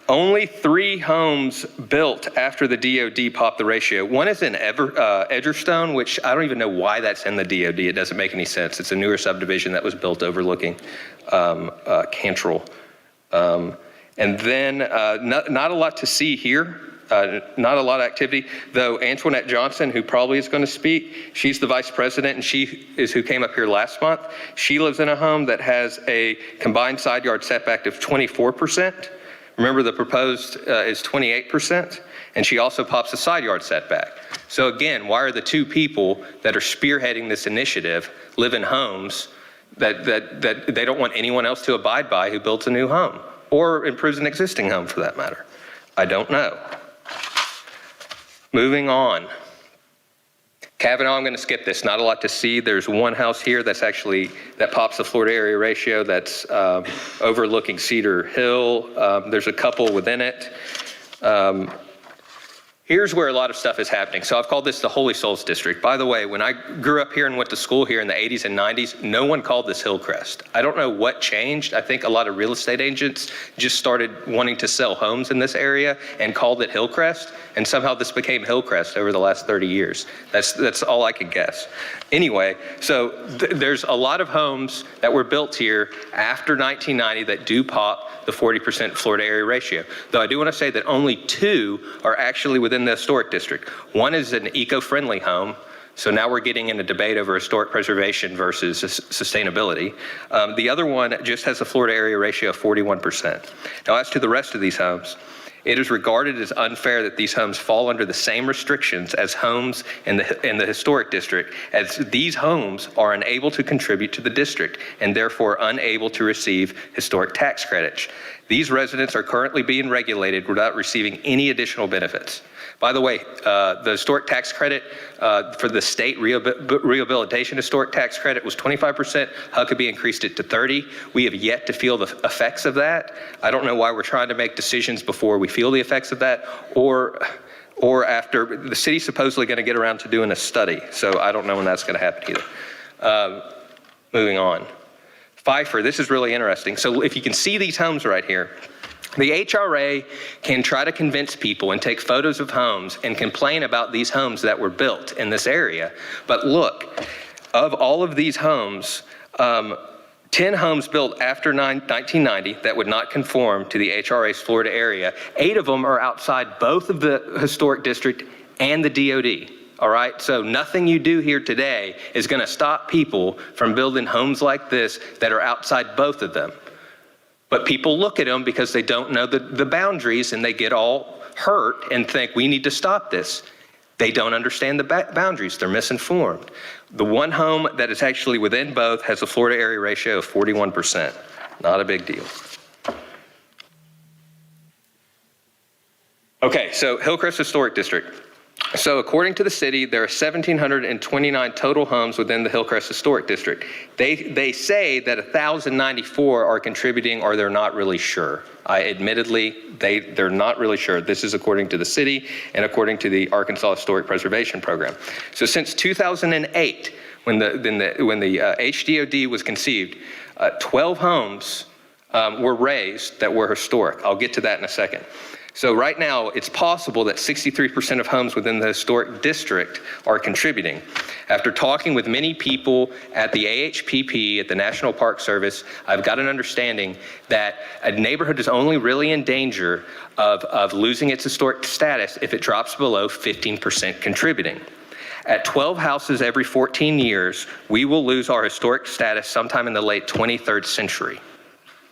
S6: Only 3 homes built after the DOD popped the ratio. One is in Edgerstone, which I don't even know why that's in the DOD. It doesn't make any sense. It's a newer subdivision that was built overlooking Cantrell. And then not a lot to see here. Not a lot of activity, though Antoinette Johnson, who probably is going to speak, she's the vice president and she is who came up here last month. She lives in a home that has a combined side yard setback of 24%. Remember, the proposed is 28%, and she also pops a side yard setback. So again, why are the 2 people that are spearheading this initiative live in homes that they don't want anyone else to abide by who builds a new home or improves an existing home for that matter? I don't know. Moving on. Kavanaugh, I'm going to skip this. Not a lot to see. There's one house here that pops the Florida area ratio that's overlooking Cedar Hill. There's a couple within it. Here's where a lot of stuff is happening. So I've called this the Holy Souls District. By the way, when I grew up here and went to school here in the 80s and 90s, no one called this Hillcrest. I don't know what changed. I think a lot of real estate agents just started wanting to sell homes in this area and called it Hillcrest. And somehow this became Hillcrest over the last 30 years. That's all I could guess. Anyway, so there's a lot of homes that were built here after 1990 that do pop the 40% Florida area ratio. Though I do want to say that only 2 are actually within the historic district. One is an eco-friendly home. So now we're getting in a debate over historic preservation versus sustainability. The other one just has a Florida area ratio of 41%. Now, as to the rest of these homes, it is regarded as unfair that these homes fall under the same restrictions as homes in the historic district, as these homes are unable to contribute to the district and therefore unable to receive historic tax credits. These residents are currently being regulated without receiving any additional benefits. By the way, the historic tax credit for the state rehabilitation historic tax credit was 25%. Huckabee increased it to 30%. We have yet to feel the effects of that. I don't know why we're trying to make decisions before we feel the effects of that, or after. The city's supposedly going to get around to doing a study, so I don't know when that's going to happen either. Moving on. Pfeiffer, this is really interesting. So if you can see these homes right here, the HRA can try to convince people and take photos of homes and complain about these homes that were built in this area. But look, of all of these homes, 10 homes built after 1990 that would not conform to the HRA's Florida area, 8 of them are outside both of the historic district and the DOD. All right, so nothing you do here today is going to stop people from building homes like this that are outside both of them. But people look at them because they don't know the boundaries and they get all hurt and think we need to stop this. They don't understand the boundaries. They're misinformed. The one home that is actually within both has a Florida area ratio of 41%. Not a big deal. Okay, so Hillcrest Historic District. So according to the city, there are 1,729 total homes within the Hillcrest Historic District. They say that 1,094 are contributing or they're not really sure. Admittedly, they're not really sure. This is according to the city and according to the Arkansas Historic Preservation Program. So since 2008, when the HDOD was conceived, 12 homes were raised that were historic. I'll get to that in a second. So right now, it's possible that 63% of homes within the historic district are contributing. After talking with many people at the AHPP, at the National Park Service, I've got an understanding that a neighborhood is only really in danger of losing its historic status if it drops below 15% contributing. At 12 houses every 14 years, we will lose our historic status sometime in the late 23rd century.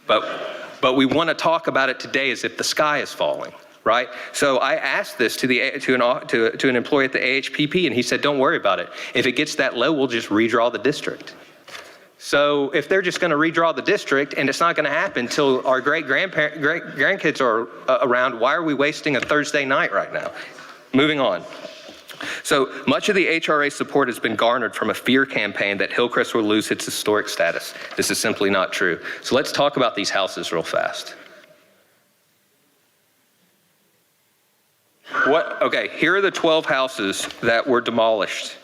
S6: But we want to talk about it today as if the sky is falling, right? So I asked this to an employee at the AHPP, and he said, don't worry about it. If it gets that low, we'll just redraw the district. So if they're just going to redraw the district and it's not going to happen until our grandkids are around, why are we wasting a Thursday night right now? Moving on. So much of the HRA support has been garnered from a fear campaign that Hillcrest will lose its historic status. This is simply not true. So let's talk about these houses real fast. Okay, here are the 12 houses that were demolished.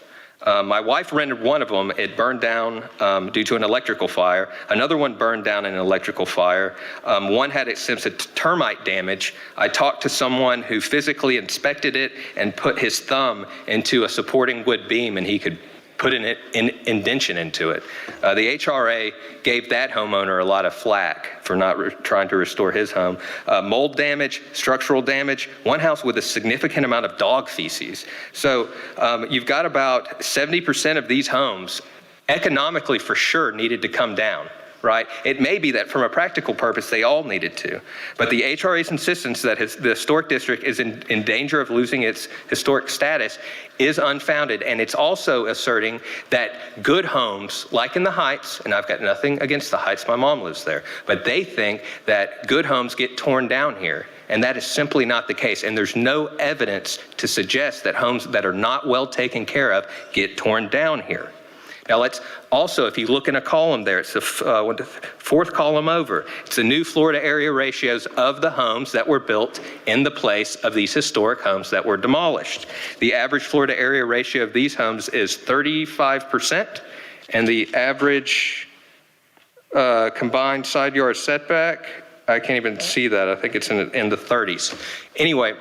S6: My wife rented one of them. It burned down due to an electrical fire. Another one burned down in an electrical fire. One had extensive termite damage. I talked to someone who physically inspected it and put his thumb into a supporting wood beam, and he could put an indention into it. The HRA gave that homeowner a lot of flack for not trying to restore his home. Mold damage, structural damage, one house with a significant amount of dog feces. So you've got about 70% of these homes economically for sure needed to come down. Right? It may be that from a practical purpose, they all needed to. But the HRA's insistence that the historic district is in danger of losing its historic status is unfounded. And it's also asserting that good homes, like in the Heights, and I've got nothing against the Heights, my mom lives there, but they think that good homes get torn down here. And that is simply not the case. And there's no evidence to suggest that homes that are not well taken care of get torn down here. Now let's also, if you look in a column there, it's the fourth column over. It's the new Florida area ratios of the homes that were built in the place of these historic homes that were demolished. The average Florida area ratio of these homes is 35%, and the average combined side yard setback, I can't even see that. I think it's in the 30s. Anyway,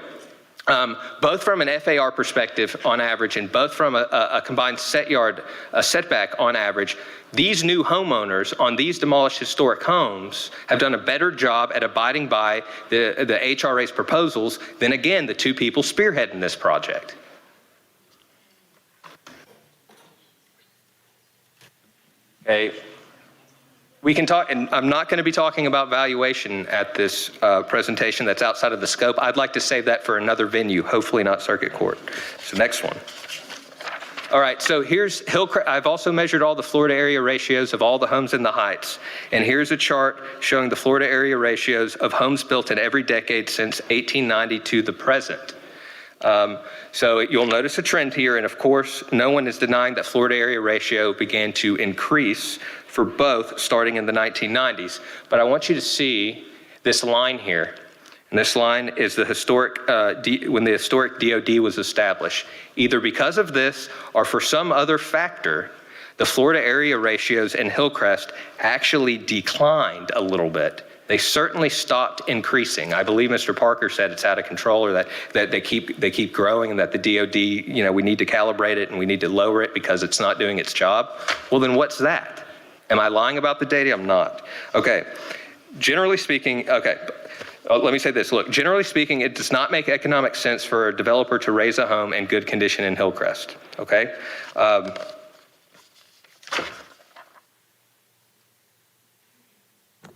S6: both from an FAR perspective on average and both from a combined setback on average, these new homeowners on these demolished historic homes have done a better job at abiding by the HRA's proposals than, again, the two people spearheading this project. Okay. We can talk, and I'm not going to be talking about valuation at this presentation. That's outside of the scope. I'd like to save that for another venue, hopefully not circuit court. So next one. All right, so here's Hillcrest. I've also measured all the Florida area ratios of all the homes in the Heights. And here's a chart showing the Florida area ratios of homes built in every decade since 1890 to the present. So you'll notice a trend here, and of course, no one is denying that Florida area ratio began to increase for both starting in the 1990s. But I want you to see this line here. And this line is the historic, when the historic DOD was established. Either because of this or for some other factor, the Florida area ratios in Hillcrest actually declined a little bit. They certainly stopped increasing. I believe Mr. Parker said it's out of control, or that they keep growing, and that the DOD, we need to calibrate it and we need to lower it because it's not doing its job. Well, then what's that? Am I lying about the data? I'm not. Okay. Generally speaking, let me say this. Look, generally speaking, it does not make economic sense for a developer to raise a home in good condition in Hillcrest. Okay.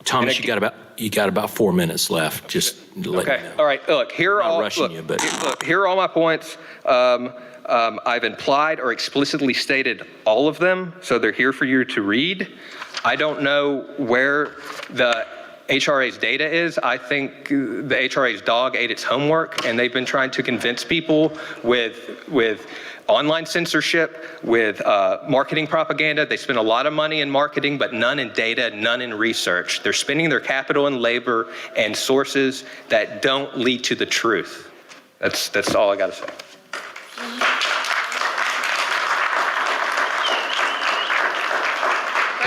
S1: Thomas, you got about 4 minutes left. Just let me know.
S6: All right. Look, here are all. Here are all my points. I've implied or explicitly stated all of them, so they're here for you to read. I don't know where the HRA's data is. I think the HRA's dog ate its homework, and they've been trying to convince people with online censorship, with marketing propaganda. They spend a lot of money in marketing, but none in data, none in research. They're spending their capital and labor and sources that don't lead to the truth. That's all I got to say.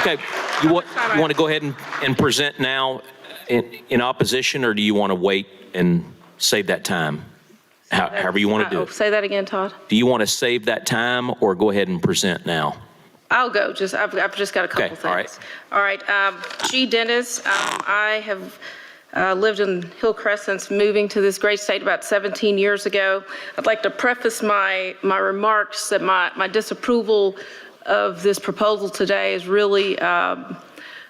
S1: Okay, you want to go ahead and present now in opposition, or do you want to wait and save that time? However you want to do it.
S10: Say that again, Todd.
S1: Do you want to save that time or go ahead and present now?
S10: I'll go. I've just got a couple
S1: Okay,
S10: things.
S1: all right.
S10: All right. G. Dennis, I have lived in Hillcrest since moving to this great state about 17 years ago. I'd like to preface my remarks that my disapproval of this proposal today is really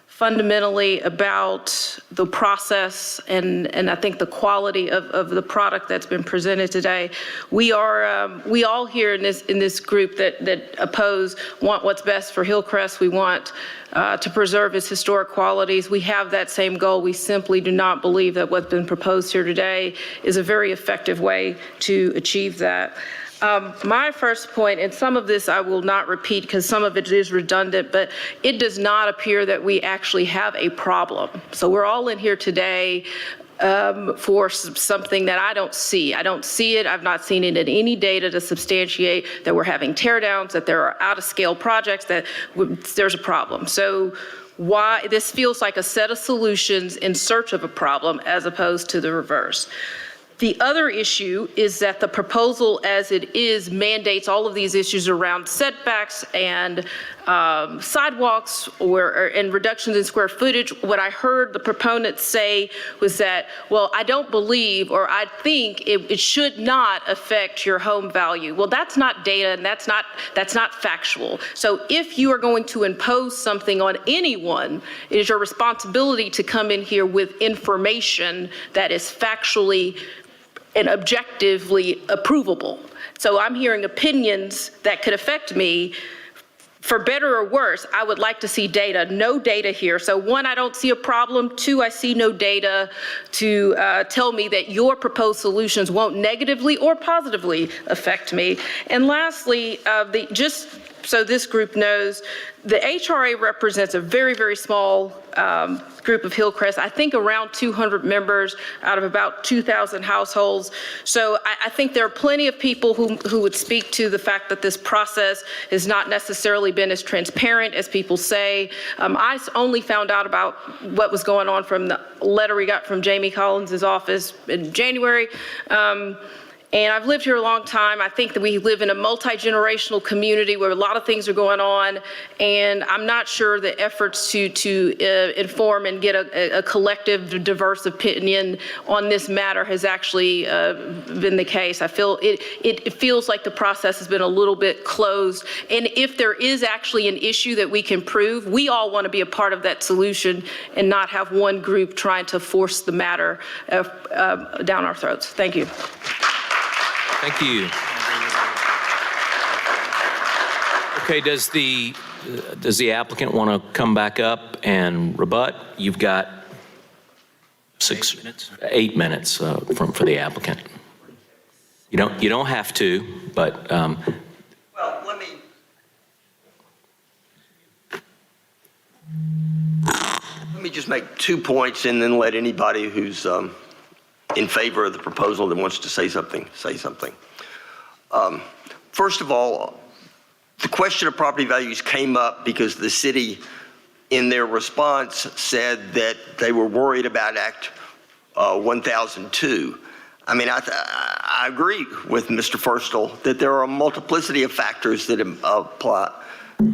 S10: fundamentally about the process and I think the quality of the product that's been presented today. We all here in this group that oppose want what's best for Hillcrest. We want to preserve its historic qualities. We have that same goal. We simply do not believe that what's been proposed here today is a very effective way to achieve that. My first point, and some of this I will not repeat because some of it is redundant, but it does not appear that we actually have a problem. So we're all in here today for something that I don't see. I don't see it. I've not seen it in any data to substantiate that we're having teardowns, that there are out-of-scale projects, that there's a problem. So why this feels like a set of solutions in search of a problem as opposed to the reverse. The other issue is that the proposal as it is mandates all of these issues around setbacks and sidewalks and reductions in square footage. What I heard the proponents say was that, well, I don't believe or I think it should not affect your home value. Well, that's not data and that's not factual. So if you are going to impose something on anyone, it is your responsibility to come in here with information that is factually and objectively approvable. So I'm hearing opinions that could affect me. For better or worse, I would like to see data. No data here. So one, I don't see a problem. Two, I see no data to tell me that your proposed solutions won't negatively or positively affect me. And lastly, just so this group knows, the HRA represents a very, very small group of Hillcrest, I think around 200 members out of about 2,000 households. So I think there are plenty of people who would speak to the fact that this process has not necessarily been as transparent as people say. I only found out about what was going on from the letter we got from Jamie Collins's office in January. And I've lived here a long time. I think that we live in a multi-generational community where a lot of things are going on, and I'm not sure the efforts to inform and get a collective, diverse opinion on this matter has actually been the case. I feel it feels like the process has been a little bit closed, and if there is actually an issue that we can prove, we all want to be a part of that solution and not have one group trying to force the matter down our throats. Thank you.
S1: Thank you. Okay, does the applicant want to come back up and rebut? You've got 8 minutes for the applicant. You don't have to, but
S8: Well, let me just make 2 points and then let anybody who's in favor of the proposal that wants to say something, say something. First of all, the question of property values came up because the city, in their response, said that they were worried about Act 1002. I mean, I agree with Mr. Firstel that there are a multiplicity of factors that apply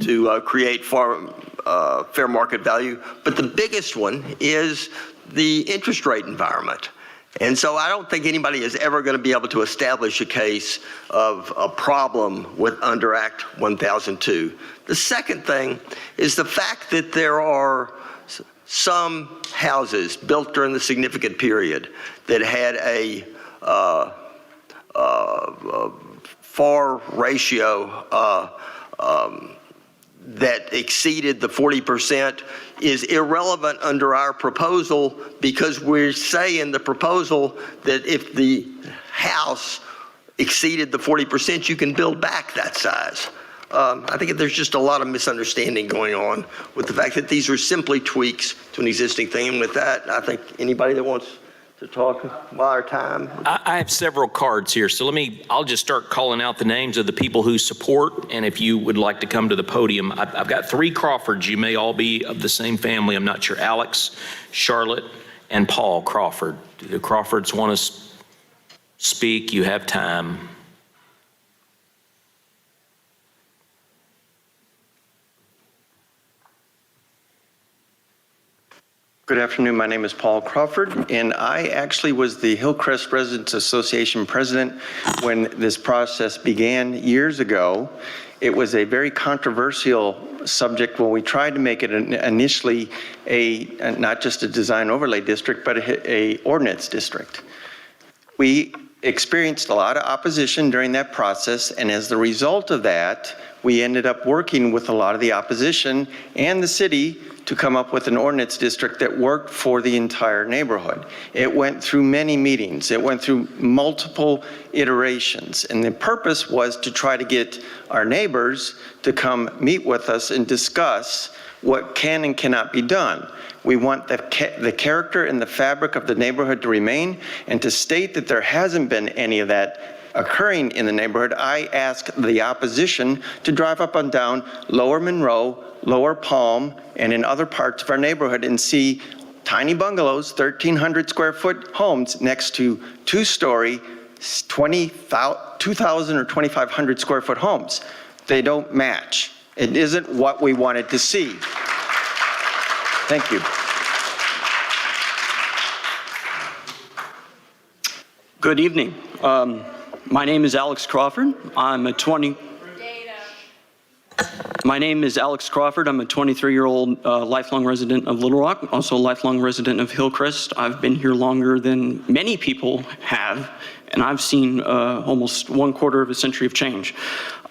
S8: to create fair market value, but the biggest one is the interest rate environment. And so I don't think anybody is ever going to be able to establish a case of a problem under Act 1002. The second thing is the fact that there are some houses built during the significant period that had a FAR ratio that exceeded the 40% is irrelevant under our proposal because we say in the proposal that if the house exceeded the 40%, you can build back that size. I think there's just a lot of misunderstanding going on with the fact that these are simply tweaks to an existing thing. And with that, I think anybody that wants to talk while our time.
S1: I have several cards here, so I'll just start calling out the names of the people who support, and if you would like to come to the podium, I've got 3 Crawfords. You may all be of the same family. I'm not sure. Alex, Charlotte, and Paul Crawford. Do the Crawfords want to speak, you have time.
S11: Good afternoon. My name is Paul Crawford, and I actually was the Hillcrest Residents Association president when this process began years ago. It was a very controversial subject when we tried to make it initially not just a design overlay district, but a ordinance district. We experienced a lot of opposition during that process, and as the result of that, we ended up working with a lot of the opposition and the city to come up with an ordinance district that worked for the entire neighborhood. It went through many meetings. It went through multiple iterations. And the purpose was to try to get our neighbors to come meet with us and discuss what can and cannot be done. We want the character and the fabric of the neighborhood to remain, and to state that there hasn't been any of that occurring in the neighborhood. I asked the opposition to drive up and down Lower Monroe, Lower Palm, and in other parts of our neighborhood and see tiny bungalows, 1,300 square foot homes next to two-story, 2,000 or 2,500 square foot homes. They don't match. It isn't what we wanted to see. Thank you.
S12: Good evening. My name is Alex Crawford. My name is Alex Crawford. I'm a 23-year-old lifelong resident of Little Rock, also a lifelong resident of Hillcrest. I've been here longer than many people have, and I've seen almost 1/4 of a century of change.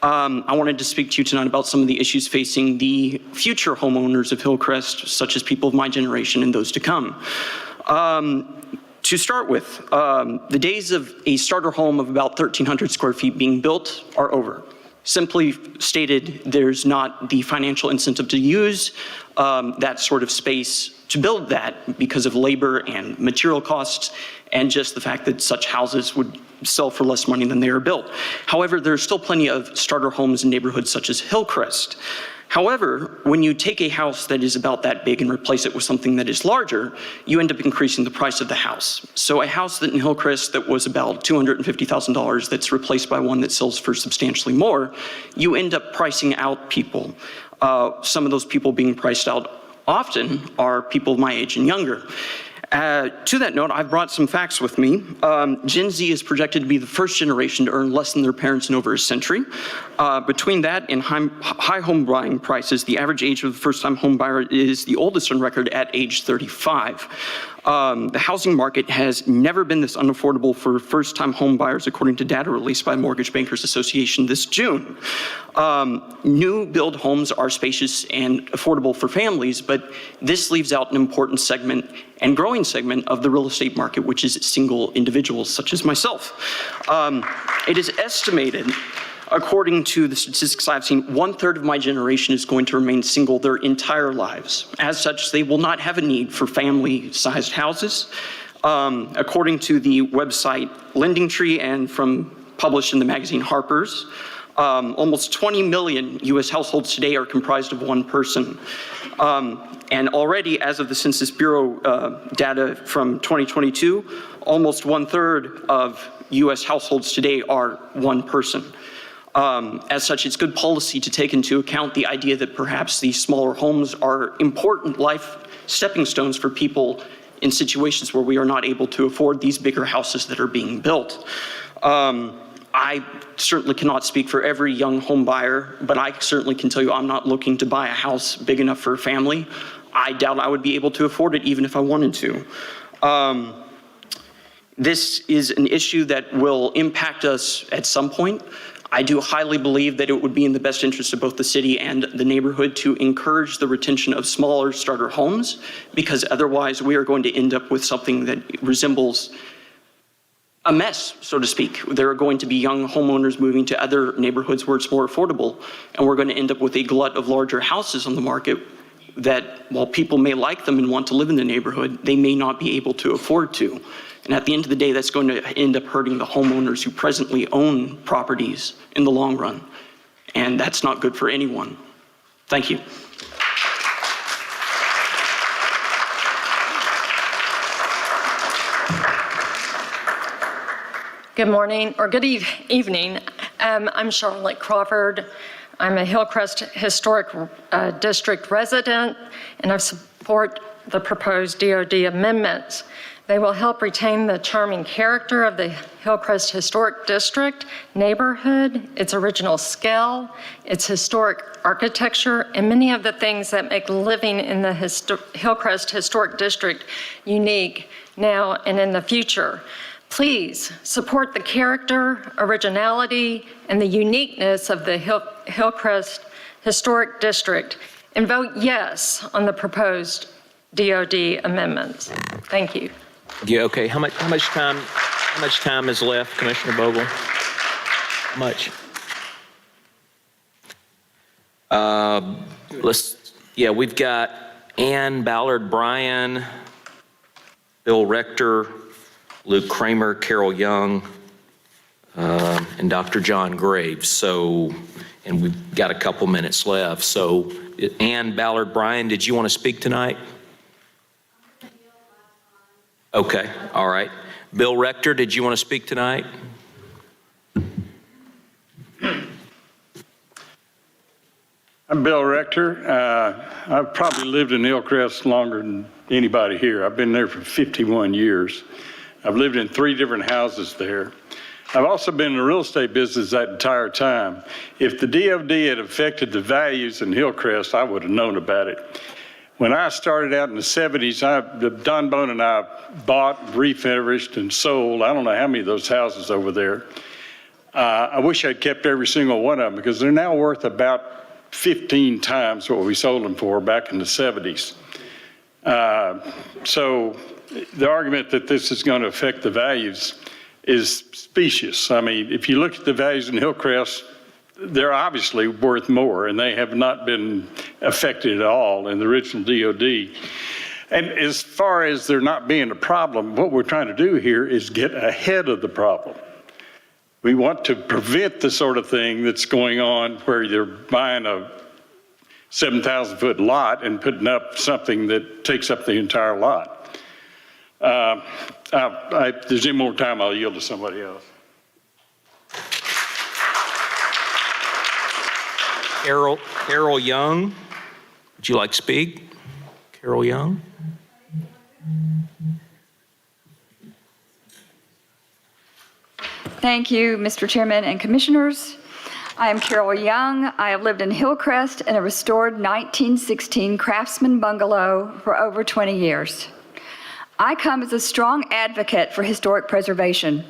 S12: I wanted to speak to you tonight about some of the issues facing the future homeowners of Hillcrest, such as people of my generation and those to come. To start with, the days of a starter home of about 1,300 square feet being built are over. Simply stated, there's not the financial incentive to use that sort of space to build that because of labor and material costs, and just the fact that such houses would sell for less money than they are built. However, there's still plenty of starter homes in neighborhoods such as Hillcrest. However, when you take a house that is about that big and replace it with something that is larger, you end up increasing the price of the house. So a house that in Hillcrest that was about $250,000 that's replaced by one that sells for substantially more, you end up pricing out people. Some of those people being priced out often are people my age and younger. To that note, I've brought some facts with me. Gen Z is projected to be the first generation to earn less than their parents in over a century. Between that and high home buying prices, the average age of the first-time home buyer is the oldest on record at age 35. The housing market has never been this unaffordable for first-time home buyers, according to data released by Mortgage Bankers Association this June. New build homes are spacious and affordable for families, but this leaves out an important segment and growing segment of the real estate market, which is single individuals such as myself. It is estimated, according to the statistics I've seen, 1/3 of my generation is going to remain single their entire lives. As such, they will not have a need for family-sized houses. According to the website Lending Tree and published in the magazine Harper's, almost 20 million U.S. households today are comprised of one person. And already, as of the Census Bureau data from 2022, almost 1/3 of U.S. households today are one person. As such, it's good policy to take into account the idea that perhaps these smaller homes are important life stepping stones for people in situations where we are not able to afford these bigger houses that are being built. I certainly cannot speak for every young home buyer, but I certainly can tell you I'm not looking to buy a house big enough for a family. I doubt I would be able to afford it even if I wanted to. This is an issue that will impact us at some point. I do highly believe that it would be in the best interest of both the city and the neighborhood to encourage the retention of smaller starter homes, because otherwise we are going to end up with something that resembles a mess, so to speak. There are going to be young homeowners moving to other neighborhoods where it's more affordable, and we're going to end up with a glut of larger houses on the market that, while people may like them and want to live in the neighborhood, they may not be able to afford to. And at the end of the day, that's going to end up hurting the homeowners who presently own properties in the long run. And that's not good for anyone. Thank you.
S5: Good morning, or good evening. I'm Charlotte Crawford. I'm a Hillcrest Historic District resident, and I support the proposed DOD amendments. They will help retain the charming character of the Hillcrest Historic District neighborhood, its original scale, its historic architecture, and many of the things that make living in the Hillcrest Historic District unique now and in the future. Please support the character, originality, and the uniqueness of the Hillcrest Historic District and vote yes on the proposed DOD amendments. Thank you.
S1: Yeah, okay, how much time is left, Commissioner Bogle? How much? We've got Ann Ballard Bryan, Bill Rector, Luke Kramer, Carol Young, and Dr. John Graves. So, and we've got a couple minutes left. So, Ann Ballard Bryan, did you want to speak tonight? Okay, all right. Bill Rector, did you want to speak tonight?
S13: I'm Bill Rector. I've probably lived in Hillcrest longer than anybody here. I've been there for 51 years. I've lived in 3 different houses there. I've also been in the real estate business that entire time. If the DOD had affected the values in Hillcrest, I would have known about it. When I started out in the 70s, Don Bone and I bought, refurbished, and sold, I don't know how many of those houses over there. I wish I'd kept every single one of them because they're now worth about 15 times what we sold them for back in the 70s. So the argument that this is going to affect the values is specious. I mean, if you look at the values in Hillcrest, they're obviously worth more, and they have not been affected at all in the original DOD. And as far as there not being a problem, what we're trying to do here is get ahead of the problem. We want to prevent the sort of thing that's going on where you're buying a 7,000-foot lot and putting up something that takes up the entire lot. If there's any more time, I'll yield to somebody else.
S1: Carol Young, would you like to speak? Carol Young?
S14: Thank you, Mr. Chairman and Commissioners. I am Carol Young. I have lived in Hillcrest in a restored 1916 Craftsman bungalow for over 20 years. I come as a strong advocate for historic preservation.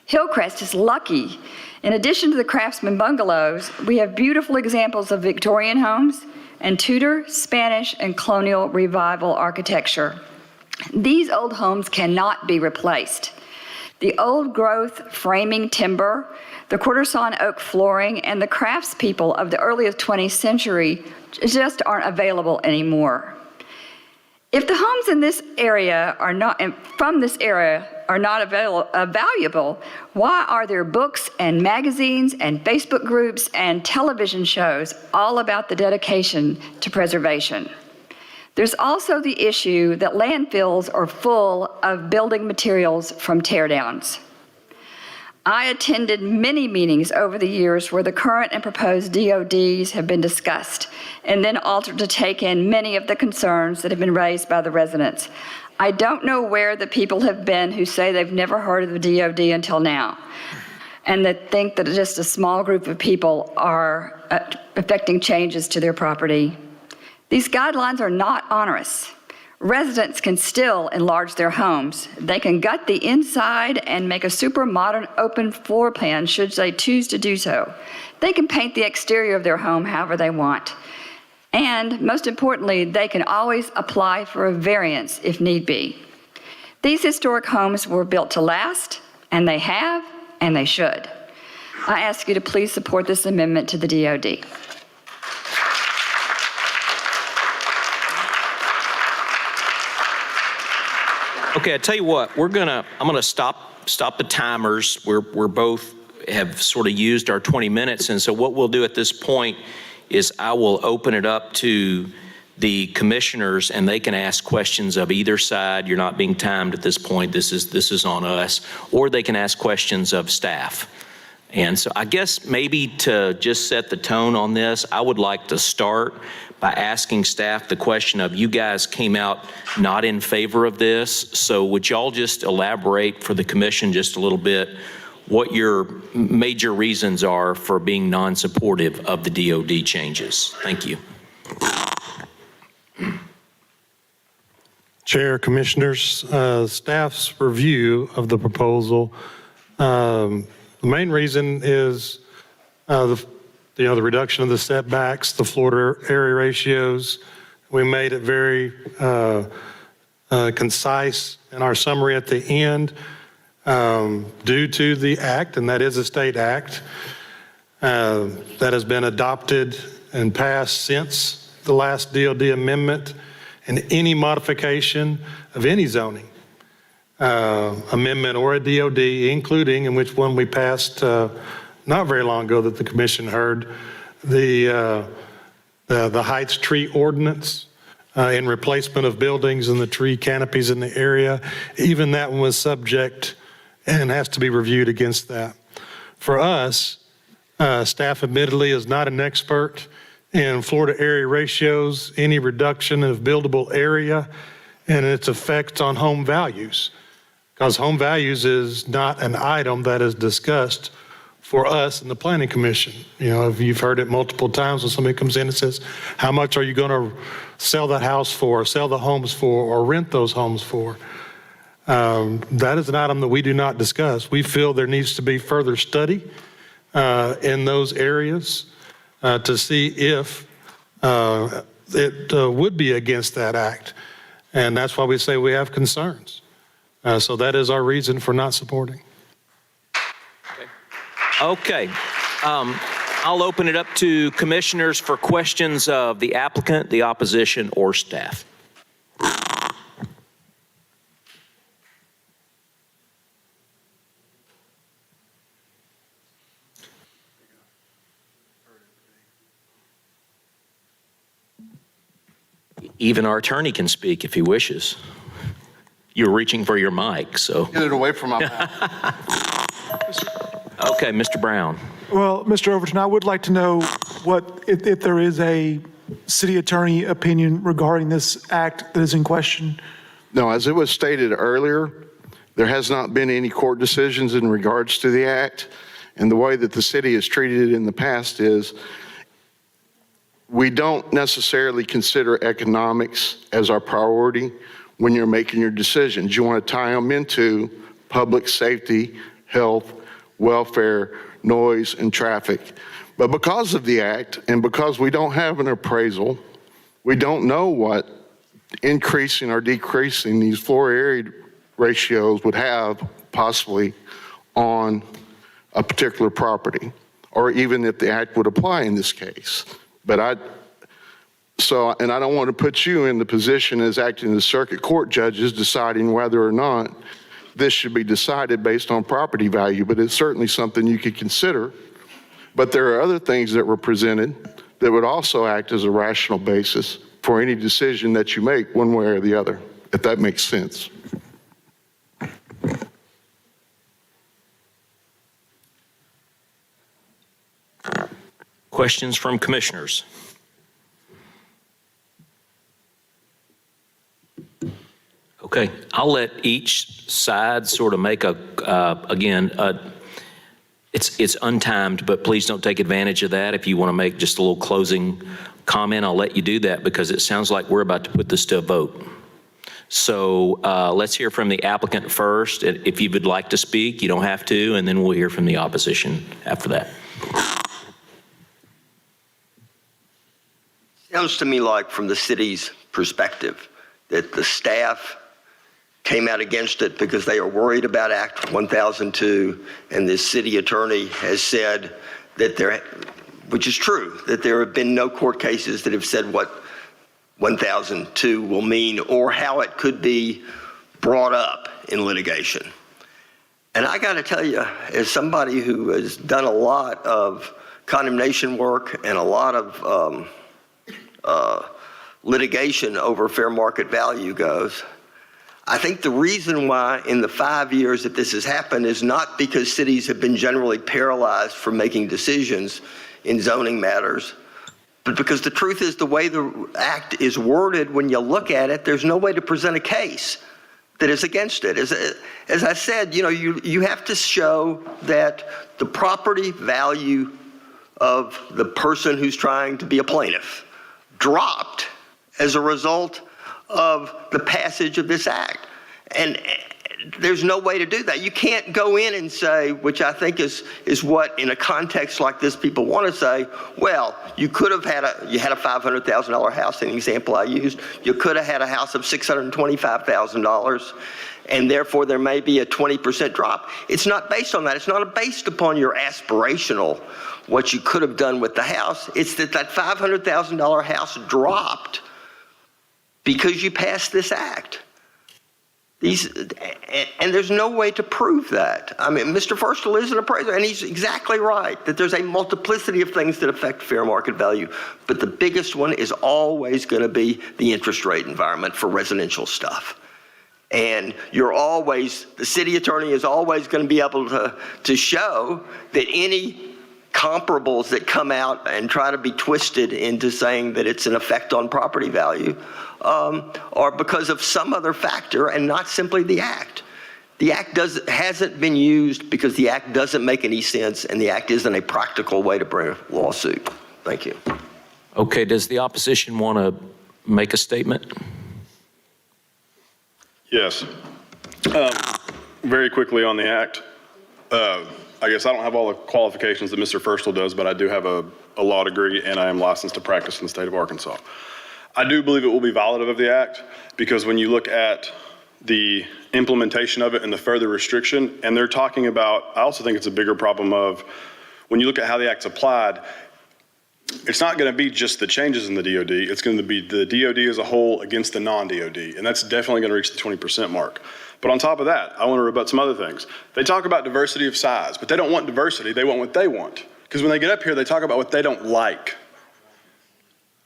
S14: Hillcrest is lucky. In addition to the Craftsman bungalows, we have beautiful examples of Victorian homes and Tudor, Spanish, and colonial revival architecture. These old homes cannot be replaced. The old growth framing timber, the quarter-sawn oak flooring, and the craftspeople of the earliest 20th century just aren't available anymore. If the homes in this area are not, from this area are not valuable, why are there books and magazines and Facebook groups and television shows all about the dedication to preservation? There's also the issue that landfills are full of building materials from teardowns. I attended many meetings over the years where the current and proposed DODs have been discussed and then altered to take in many of the concerns that have been raised by the residents. I don't know where the people have been who say they've never heard of the DOD until now, and that think that just a small group of people are affecting changes to their property. These guidelines are not onerous. Residents can still enlarge their homes. They can gut the inside and make a super modern open floor plan should they choose to do so. They can paint the exterior of their home however they want. And most importantly, they can always apply for a variance if need be. These historic homes were built to last, and they have, and they should. I ask you to please support this amendment to the DOD.
S1: Okay, I tell you what, I'm gonna stop the timers. We're both have sort of used our 20 minutes, and so what we'll do at this point is I will open it up to the commissioners, and they can ask questions of either side. You're not being timed at this point. This is on us. Or they can ask questions of staff. And so I guess maybe to just set the tone on this, I would like to start by asking staff the question of, you guys came out not in favor of this, so would y'all just elaborate for the commission just a little bit what your major reasons are for being non-supportive of the DOD changes? Thank you.
S15: Chair, Commissioners, staff's review of the proposal, the main reason is the reduction of the setbacks, the floor to area ratios. We made it very concise in our summary at the end due to the act, and that is a state act that has been adopted and passed since the last DOD amendment, and any modification of any zoning amendment or a DOD, including, in which one we passed not very long ago that the commission heard, the Heights tree ordinance in replacement of buildings and the tree canopies in the area. Even that one was subject and has to be reviewed against that. For us, staff admittedly is not an expert in floor to area ratios, any reduction of buildable area, and its effects on home values. Because home values is not an item that is discussed for us in the Planning Commission. You know, if you've heard it multiple times when somebody comes in and says, how much are you going to sell that house for, sell the homes for, or rent those homes for? That is an item that we do not discuss. We feel there needs to be further study in those areas to see if it would be against that act. And that's why we say we have concerns. So that is our reason for not supporting.
S1: Okay. I'll open it up to commissioners for questions of the applicant, the opposition, or staff. Even our attorney can speak if he wishes. You're reaching for your mic, so.
S16: Get it away from my mouth.
S1: Okay, Mr. Brown.
S17: Well, Mr. Overton, I would like to know what, if there is a city attorney opinion regarding this act that is in question.
S16: No, as it was stated earlier, there has not been any court decisions in regards to the act. And the way that the city has treated it in the past is we don't necessarily consider economics as our priority when you're making your decisions. You want to tie them into public safety, health, welfare, noise, and traffic. But because of the act, and because we don't have an appraisal, we don't know what increasing or decreasing these floor area ratios would have possibly on a particular property, or even if the act would apply in this case. But I don't want to put you in the position as acting as circuit court judges deciding whether or not this should be decided based on property value, but it's certainly something you could consider. But there are other things that were presented that would also act as a rational basis for any decision that you make one way or the other, if that makes sense.
S1: Questions from commissioners? Okay, I'll let each side sort of make it's untimed, but please don't take advantage of that. If you want to make just a little closing comment, I'll let you do that because it sounds like we're about to put this to a vote. So let's hear from the applicant first. If you would like to speak, you don't have to, and then we'll hear from the opposition after that.
S8: Sounds to me like from the city's perspective that the staff came out against it because they are worried about Act 1002, and the city attorney has said that which is true, that there have been no court cases that have said what 1002 will mean or how it could be brought up in litigation. And I got to tell you, as somebody who has done a lot of condemnation work and a lot of litigation over fair market value goes, I think the reason why in the 5 years that this has happened is not because cities have been generally paralyzed from making decisions in zoning matters, but because the truth is the way the act is worded, when you look at it, there's no way to present a case that is against it. As I said, you have to show that the property value of the person who's trying to be a plaintiff dropped as a result of the passage of this act. And there's no way to do that. You can't go in and say, which I think is what in a context like this people want to say, well, you could have had a $500,000 house, an example I used. You could have had a house of $625,000, and therefore there may be a 20% drop. It's not based on that. It's not based upon your aspirational, what you could have done with the house. It's that $500,000 house dropped because you passed this act. And there's no way to prove that. I mean, Mr. Forstall is an appraiser, and he's exactly right that there's a multiplicity of things that affect fair market value. But the biggest one is always going to be the interest rate environment for residential stuff. And the city attorney is always going to be able to show that any comparables that come out and try to be twisted into saying that it's an effect on property value are because of some other factor and not simply the act. The act hasn't been used because the act doesn't make any sense, and the act isn't a practical way to bring a lawsuit. Thank you.
S1: Okay, does the opposition want to make a statement?
S18: Yes. Very quickly on the act. I guess I don't have all the qualifications that Mr. Forstall does, but I do have a law degree and I am licensed to practice in the state of Arkansas. I do believe it will be violative of the act because when you look at the implementation of it and the further restriction, and they're talking about, I also think it's a bigger problem of when you look at how the act's applied, it's not going to be just the changes in the DOD, it's going to be the DOD as a whole against the non-DOD, and that's definitely going to reach the 20% mark. But on top of that, I want to rebut some other things. They talk about diversity of size, but they don't want diversity, they want what they want. Because when they get up here, they talk about what they don't like.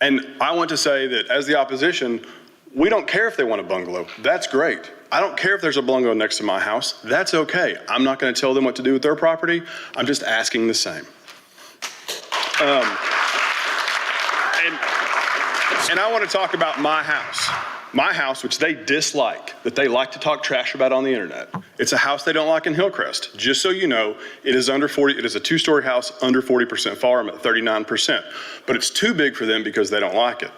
S18: And I want to say that as the opposition, we don't care if they want a bungalow. That's great. I don't care if there's a bungalow next to my house. That's okay. I'm not going to tell them what to do with their property. I'm just asking the same. And I want to talk about my house. My house, which they dislike, that they like to talk trash about on the internet. It's a house they don't like in Hillcrest. Just so you know, it is under 40, it is a 2-story house under 40% FAR. I'm at 39%. But it's too big for them because they don't like it.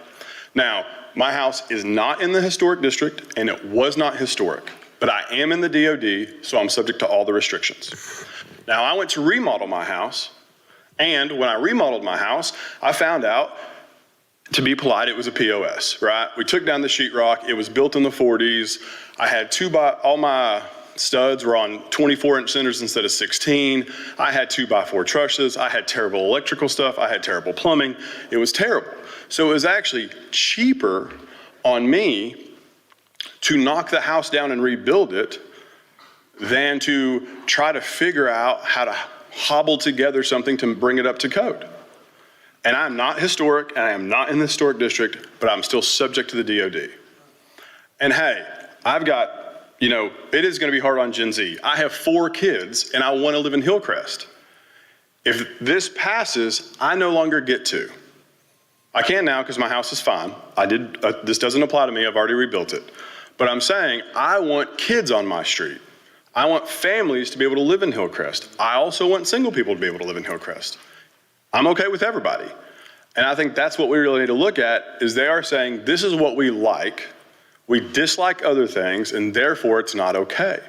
S18: Now, my house is not in the historic district and it was not historic, but I am in the DOD, so I'm subject to all the restrictions. Now, I went to remodel my house, and when I remodeled my house, I found out, to be polite, it was a POS, right? We took down the sheetrock. It was built in the 40s. I had all my studs were on 24-inch centers instead of 16. I had 2x4 trusses. I had terrible electrical stuff. I had terrible plumbing. It was terrible. So it was actually cheaper on me to knock the house down and rebuild it than to try to figure out how to hobble together something to bring it up to code. And I'm not historic, and I am not in the historic district, but I'm still subject to the DOD. And hey, I've got, it is going to be hard on Gen Z. I have 4 kids, and I want to live in Hillcrest. If this passes, I no longer get to. I can now because my house is fine. This doesn't apply to me. I've already rebuilt it. But I'm saying I want kids on my street. I want families to be able to live in Hillcrest. I also want single people to be able to live in Hillcrest. I'm okay with everybody. And I think that's what we really need to look at, is they are saying this is what we like, we dislike other things, and therefore it's not okay.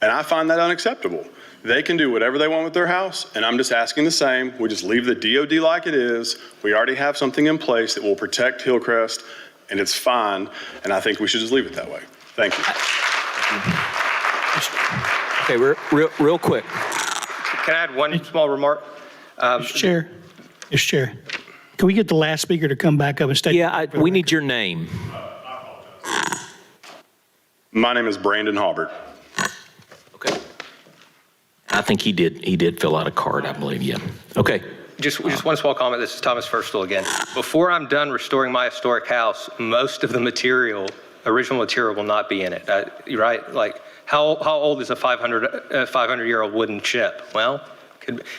S18: And I find that unacceptable. They can do whatever they want with their house, and I'm just asking the same. We just leave the DOD like it is. We already have something in place that will protect Hillcrest, and it's fine, and I think we should just leave it that way. Thank you.
S1: Okay, real quick.
S6: Can I add one small remark?
S2: Mr. Chair, can we get the last speaker to come back up and state?
S1: Yeah, we need your name.
S18: My name is Brandon Halbert.
S1: Okay. I think he did fill out a card, I believe, yeah. Okay,
S6: just one small comment. This is Thomas Firstall again. Before I'm done restoring my historic house, most of the original material will not be in it. Right? Like, how old is a 500-year-old wooden ship? Well,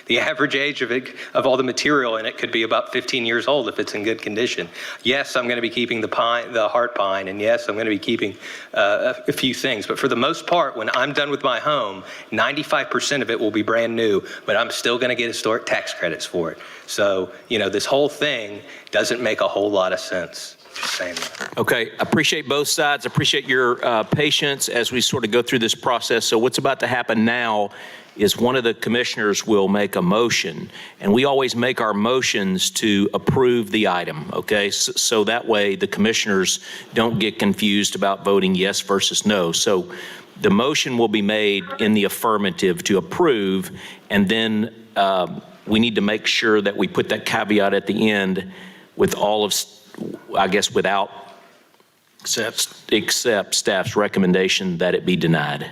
S6: the average age of all the material in it could be about 15 years old if it's in good condition. Yes, I'm going to be keeping the heart pine, and yes, I'm going to be keeping a few things. But for the most part, when I'm done with my home, 95% of it will be brand new, but I'm still going to get historic tax credits for it. So, this whole thing doesn't make a whole lot of sense. Just saying that.
S1: Okay, I appreciate both sides. I appreciate your patience as we sort of go through this process. So what's about to happen now is one of the commissioners will make a motion, and we always make our motions to approve the item, okay? So that way the commissioners don't get confused about voting yes versus no. So the motion will be made in the affirmative to approve, and then we need to make sure that we put that caveat at the end with all of, I guess, without except staff's recommendation that it be denied.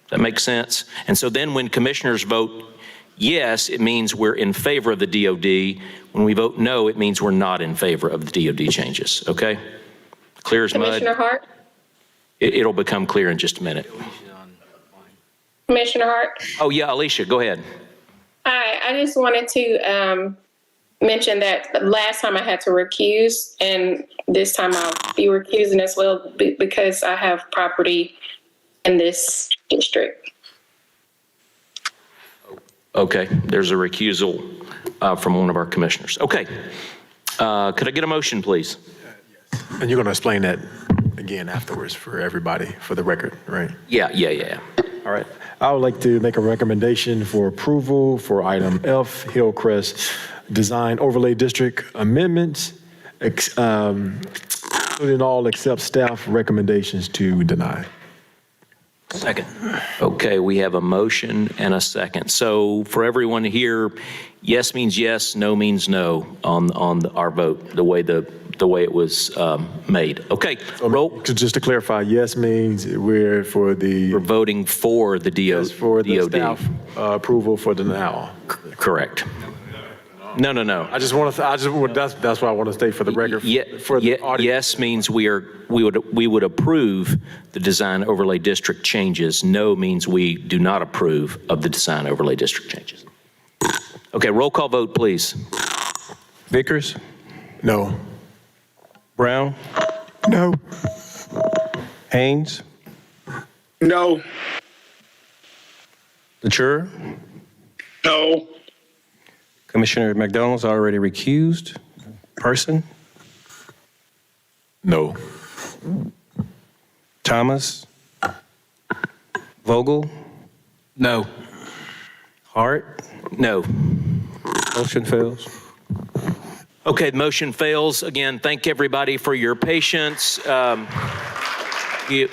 S1: That makes sense? And so then when commissioners vote yes, it means we're in favor of the DOD. When we vote no, it means we're not in favor of the DOD changes, okay? Clear as mud?
S19: Commissioner Hart?
S1: It'll become clear in just a minute.
S19: Commissioner Hart?
S1: Oh yeah, Alicia, go ahead.
S19: Hi, I just wanted to mention that last time I had to recuse, and this time I'll be recusing as well because I have property in this district.
S1: Okay, there's a recusal from one of our commissioners. Okay, could I get a motion, please?
S3: And you're going to explain that again afterwards for everybody, for the record, right?
S1: Yeah.
S3: All right. I would like to make a recommendation for approval for item F, Hillcrest Design Overlay District Amendments, including all except staff recommendations to deny.
S1: Second. Okay, we have a motion and a second. So for everyone here, yes means yes, no means no on our vote, the way it was made. Okay, roll.
S3: Just to clarify, yes means we're
S1: voting for the DOD.
S3: Yes, for the staff approval for denial.
S1: Correct. No.
S3: That's why I want to state for the record. For the audience.
S1: Yes means we would approve the design overlay district changes. No means we do not approve of the design overlay district changes. Okay, roll call vote, please.
S20: Vickers?
S3: No.
S20: Brown?
S17: No.
S20: Haynes?
S4: No.
S20: LaTure?
S4: No.
S20: Commissioner McDonald's already recused. Person?
S3: No.
S20: Thomas? Vogel?
S1: No.
S20: Hart?
S1: No.
S20: Motion fails.
S1: Okay, the motion fails. Again, thank everybody for your patience.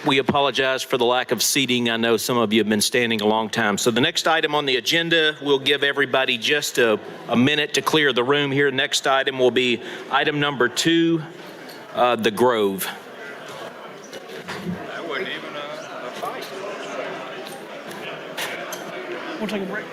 S1: We apologize for the lack of seating. I know some of you have been standing a long time. So the next item on the agenda, we'll give everybody just a minute to clear the room here. Next item will be item number 2, the Grove.
S2: That wasn't even a fight. We'll take a break.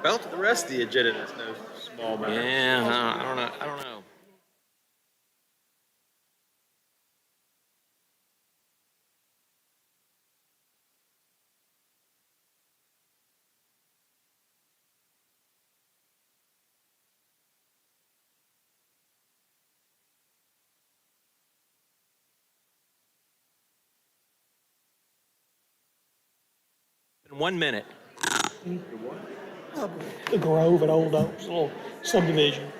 S21: Well, to the rest of the agenda, that's no small matter.
S1: Yeah, I don't know. In 1 minute.
S2: The Grove at Old Oaks, a little subdivision.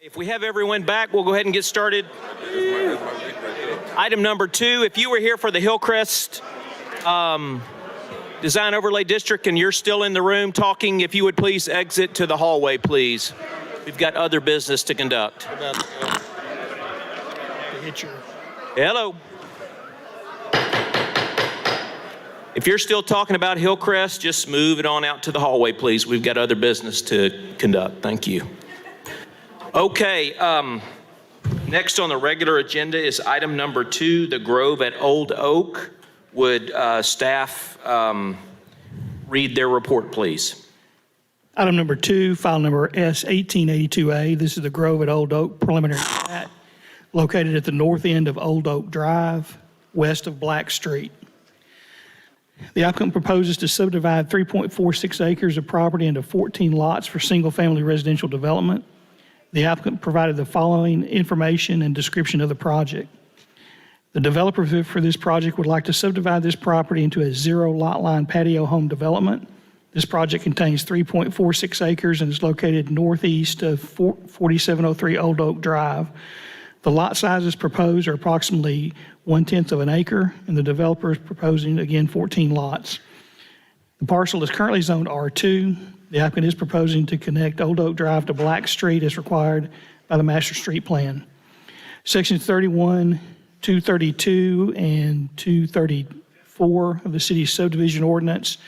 S1: If we have everyone back, we'll go ahead and get started. Item number 2, if you were here for the Hillcrest Design Overlay District and you're still in the room talking, if you would please exit to the hallway, please. We've got other business to conduct. Hello. If you're still talking about Hillcrest, just move it on out to the hallway, please. We've got other business to conduct. Thank you. Okay, next on the regular agenda is item number 2, the Grove at Old Oak. Would staff read their report, please?
S2: Item number 2, file number S1882A. This is the Grove at Old Oak preliminary plat located at the north end of Old Oak Drive, west of Black Street. The applicant proposes to subdivide 3.46 acres of property into 14 lots for single-family residential development. The applicant provided the following information and description of the project. The developer for this project would like to subdivide this property into a 0 lot line patio home development. This project contains 3.46 acres and is located northeast of 4703 Old Oak Drive. The lot sizes proposed are approximately 1/10 of an acre, and the developer is proposing, again, 14 lots. The parcel is currently zoned R2. The applicant is proposing to connect Old Oak Drive to Black Street as required by the master street plan. Sections 31, 232, and 234 of the city's subdivision ordinance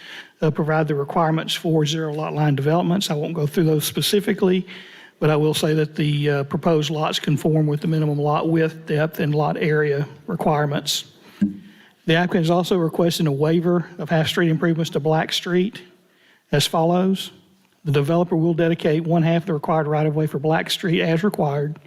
S2: provide the requirements for 0 lot line developments. I won't go through those specifically, but I will say that the proposed lots conform with the minimum lot width, depth, and lot area requirements. The applicant is also requesting a waiver of half-street improvements to Black Street as follows. The developer will dedicate 1/2 of the required right-of-way for Black Street as required.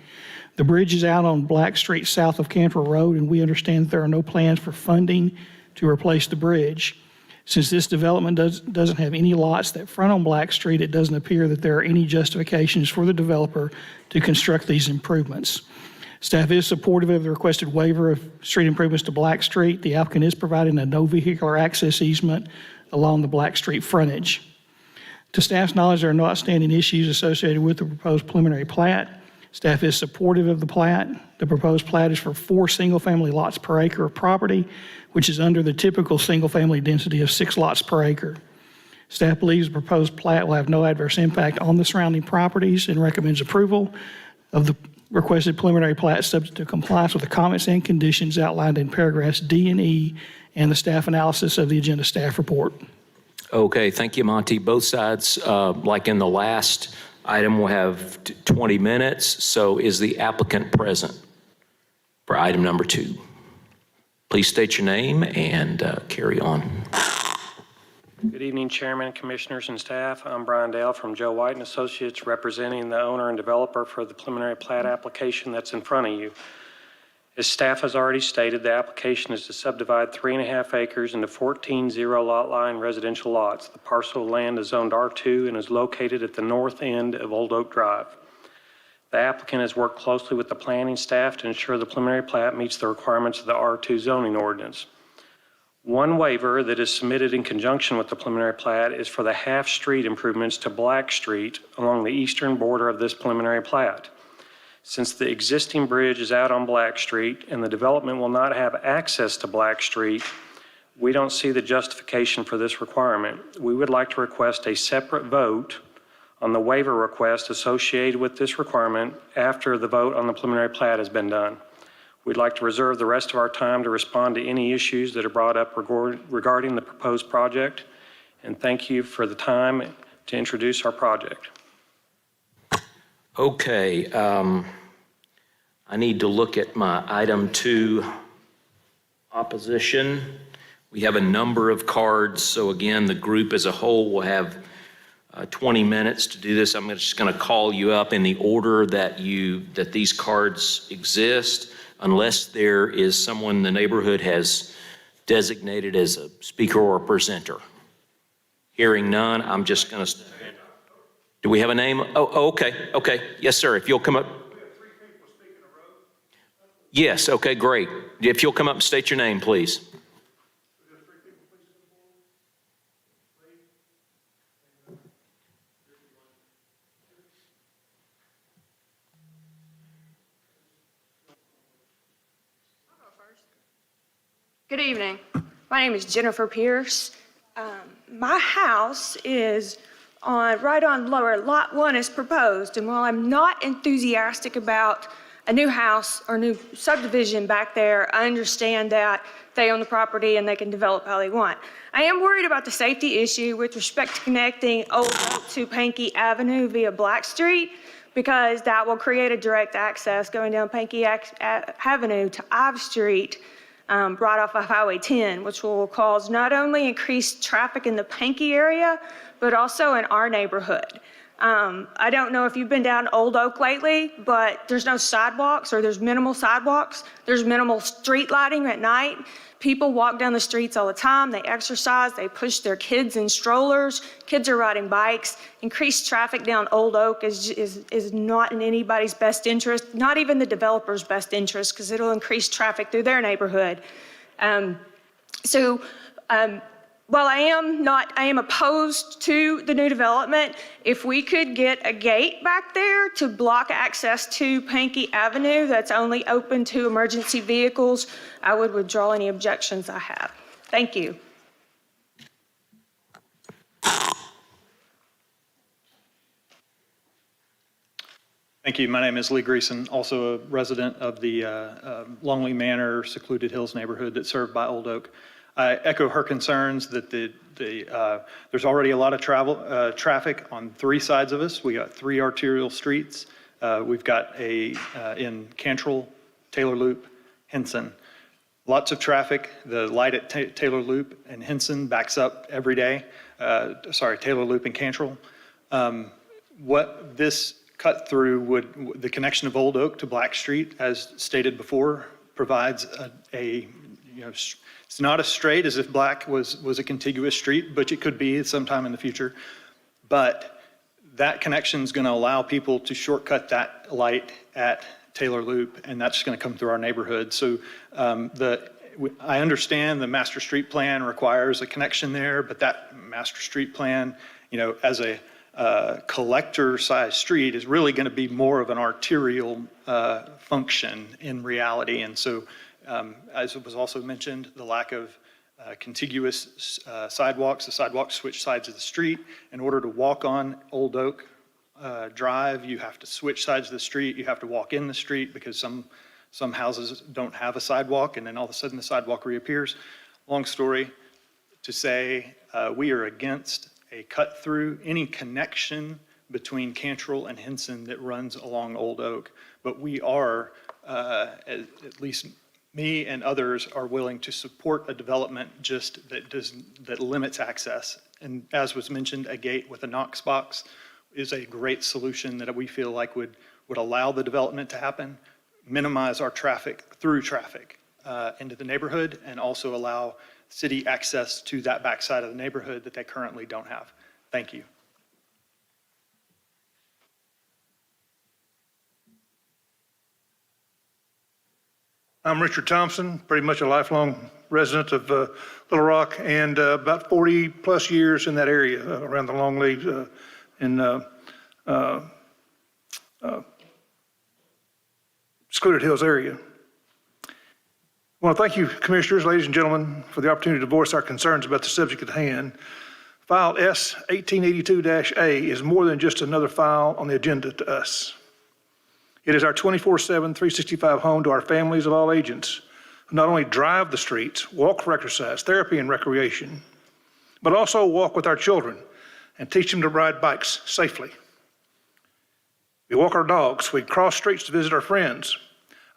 S2: The bridge is out on Black Street south of Cantor Road, and we understand that there are no plans for funding to replace the bridge. Since this development doesn't have any lots that front on Black Street, it doesn't appear that there are any justifications for the developer to construct these improvements. Staff is supportive of the requested waiver of street improvements to Black Street. The applicant is providing a no vehicular access easement along the Black Street frontage. To staff's knowledge, there are no outstanding issues associated with the proposed preliminary plat. Staff is supportive of the plat. The proposed plat is for 4 single-family lots per acre of property, which is under the typical single-family density of 6 lots per acre. Staff believes the proposed plat will have no adverse impact on the surrounding properties and recommends approval of the requested preliminary plat subject to compliance with the comments and conditions outlined in paragraphs D and E and the staff analysis of the agenda staff report.
S1: Okay, thank you, Monty. Both sides, like in the last item, will have 20 minutes. So is the applicant present for item number 2? Please state your name and carry on.
S22: Good evening, Chairman, Commissioners, and staff. I'm Brian Dale from Joe White and Associates, representing the owner and developer for the preliminary plat application that's in front of you. As staff has already stated, the application is to subdivide 3.5 acres into 14 zero-lot line residential lots. The parcel of land is zoned R2 and is located at the north end of Old Oak Drive. The applicant has worked closely with the planning staff to ensure the preliminary plat meets the requirements of the R2 zoning ordinance. One waiver that is submitted in conjunction with the preliminary plat is for the half-street improvements to Black Street along the eastern border of this preliminary plat. Since the existing bridge is out on Black Street and the development will not have access to Black Street, we don't see the justification for this requirement. We would like to request a separate vote on the waiver request associated with this requirement after the vote on the preliminary plat has been done. We'd like to reserve the rest of our time to respond to any issues that are brought up regarding the proposed project, and thank you for the time to introduce our project.
S1: Okay, I need to look at my item 2 opposition. We have a number of cards, so again, the group as a whole will have 20 minutes to do this. I'm just going to call you up in the order that these cards exist, unless there is someone the neighborhood has designated as a speaker or a presenter. Hearing none, I'm just going to. Do we have a name? Oh, okay. Yes, sir. If you'll come up. Yes, okay, great. If you'll come up and state your name, please.
S7: Good evening. My name is Jennifer Pierce. My house is right on lower lot 1 is proposed, and while I'm not enthusiastic about a new house or new subdivision back there, I understand that they own the property and they can develop how they want. I am worried about the safety issue with respect to connecting Old Oak to Pankey Avenue via Black Street, because that will create a direct access going down Pankey Avenue to Ive Street, right off of Highway 10, which will cause not only increased traffic in the Pankey area, but also in our neighborhood. I don't know if you've been down Old Oak lately, but there's no sidewalks, or there's minimal sidewalks. There's minimal street lighting at night. People walk down the streets all the time. They exercise. They push their kids in strollers. Kids are riding bikes. Increased traffic down Old Oak is not in anybody's best interest, not even the developer's best interest, because it'll increase traffic through their neighborhood. While I am opposed to the new development, if we could get a gate back there to block access to Pankey Avenue that's only open to emergency vehicles, I would withdraw any objections I have. Thank you.
S9: Thank you. My name is Lee Greason, also a resident of the Longley Manor Secluded Hills neighborhood that's served by Old Oak. I echo her concerns that there's already a lot of traffic on 3 sides of us. We got 3 arterial streets. We've got in Cantrell, Taylor Loop, Henson. Lots of traffic. The light at Taylor Loop and Henson backs up every day. Taylor Loop and Cantrell. What this cut through the connection of Old Oak to Black Street, as stated before, provides it's not as straight as if Black was a contiguous street, but it could be sometime in the future. But that connection is going to allow people to shortcut that light at Taylor Loop, and that's going to come through our neighborhood. So I understand the master street plan requires a connection there, but that master street plan, as a collector-sized street, is really going to be more of an arterial function in reality. And so, as it was also mentioned, the lack of contiguous sidewalks. The sidewalks switch sides of the street. In order to walk on Old Oak Drive, you have to switch sides of the street. You have to walk in the street because some houses don't have a sidewalk, and then all of a sudden the sidewalk reappears. Long story to say, we are against a cut through, any connection between Cantrell and Henson that runs along Old Oak. But we are, at least me and others, are willing to support a development that limits access. And as was mentioned, a gate with a Knox box is a great solution that we feel like would allow the development to happen, minimize our through traffic into the neighborhood, and also allow city access to that backside of the neighborhood that they currently don't have. Thank you.
S10: I'm Richard Thompson, pretty much a lifelong resident of Little Rock, and about 40 plus years in that area around the Longleaf in Secluded Hills area. I want to thank you, commissioners, ladies and gentlemen, for the opportunity to voice our concerns about the subject at hand. File S 1882-A is more than just another file on the agenda to us. It is our 24/7, 365 home to our families of all ages, who not only drive the streets, walk for exercise, therapy, and recreation, but also walk with our children and teach them to ride bikes safely. We walk our dogs, we cross streets to visit our friends.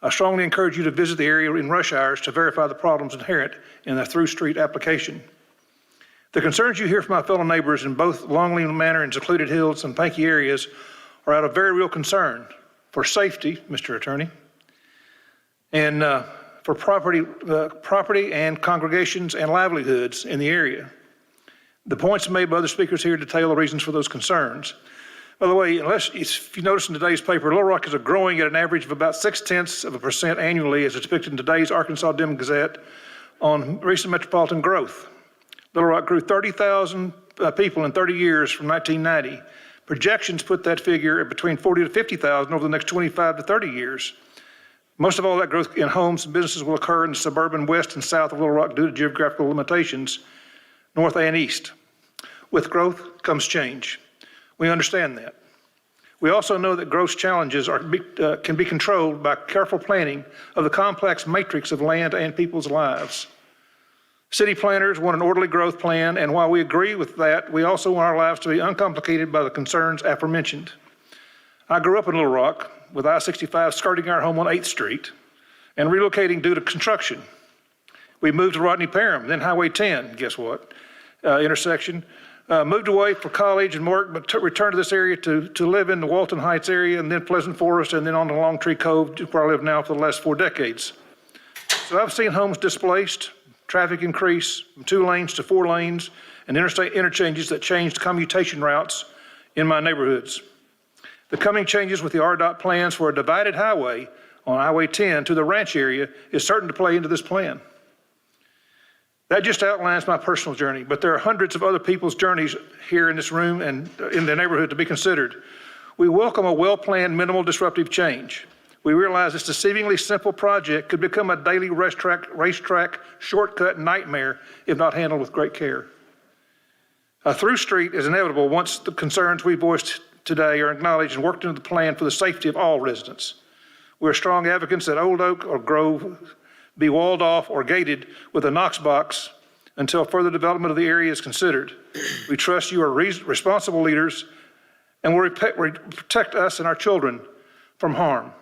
S10: I strongly encourage you to visit the area in rush hours to verify the problems inherent in the through street application. The concerns you hear from my fellow neighbors in both Longleaf Manor and Secluded Hills and Pankey areas are out of very real concern for safety, Mr. Attorney, and for property and congregations and livelihoods in the area. The points made by other speakers here detail the reasons for those concerns. By the way, if you notice in today's paper, Little Rock is growing at an average of about 0.6% annually, as depicted in today's Arkansas Dem Gazette on recent metropolitan growth. Little Rock grew 30,000 people in 30 years from 1990. Projections put that figure at between 40 to 50,000 over the next 25 to 30 years. Most of all that growth in homes and businesses will occur in the suburban west and south of Little Rock due to geographical limitations, north and east. With growth comes change. We understand that. We also know that growth challenges can be controlled by careful planning of the complex matrix of land and people's lives. City planners want an orderly growth plan, and while we agree with that, we also want our lives to be uncomplicated by the concerns aforementioned. I grew up in Little Rock with I-65 skirting our home on 8th Street and relocating due to construction. We moved to Rodney Parham, then Highway 10, guess what, intersection. Moved away for college and work, but returned to this area to live in the Walton Heights area, and then Pleasant Forest, and then on to Longtree Cove, where I live now for the last 4 decades. So I've seen homes displaced, traffic increase from 2 lanes to 4 lanes, and interstate interchanges that changed commutation routes in my neighborhoods. The coming changes with the RDOT plans for a divided highway on Highway 10 to the ranch area is certain to play into this plan. That just outlines my personal journey, but there are hundreds of other people's journeys here in this room and in the neighborhood to be considered. We welcome a well-planned, minimal disruptive change. We realize this deceivingly simple project could become a daily racetrack shortcut nightmare if not handled with great care. A through street is inevitable once the concerns we voiced today are acknowledged and worked into the plan for the safety of all residents. We're strong advocates that Old Oak or Grove be walled off or gated with a Knox box until further development of the area is considered. We trust you are responsible leaders and will protect us and our children from harm.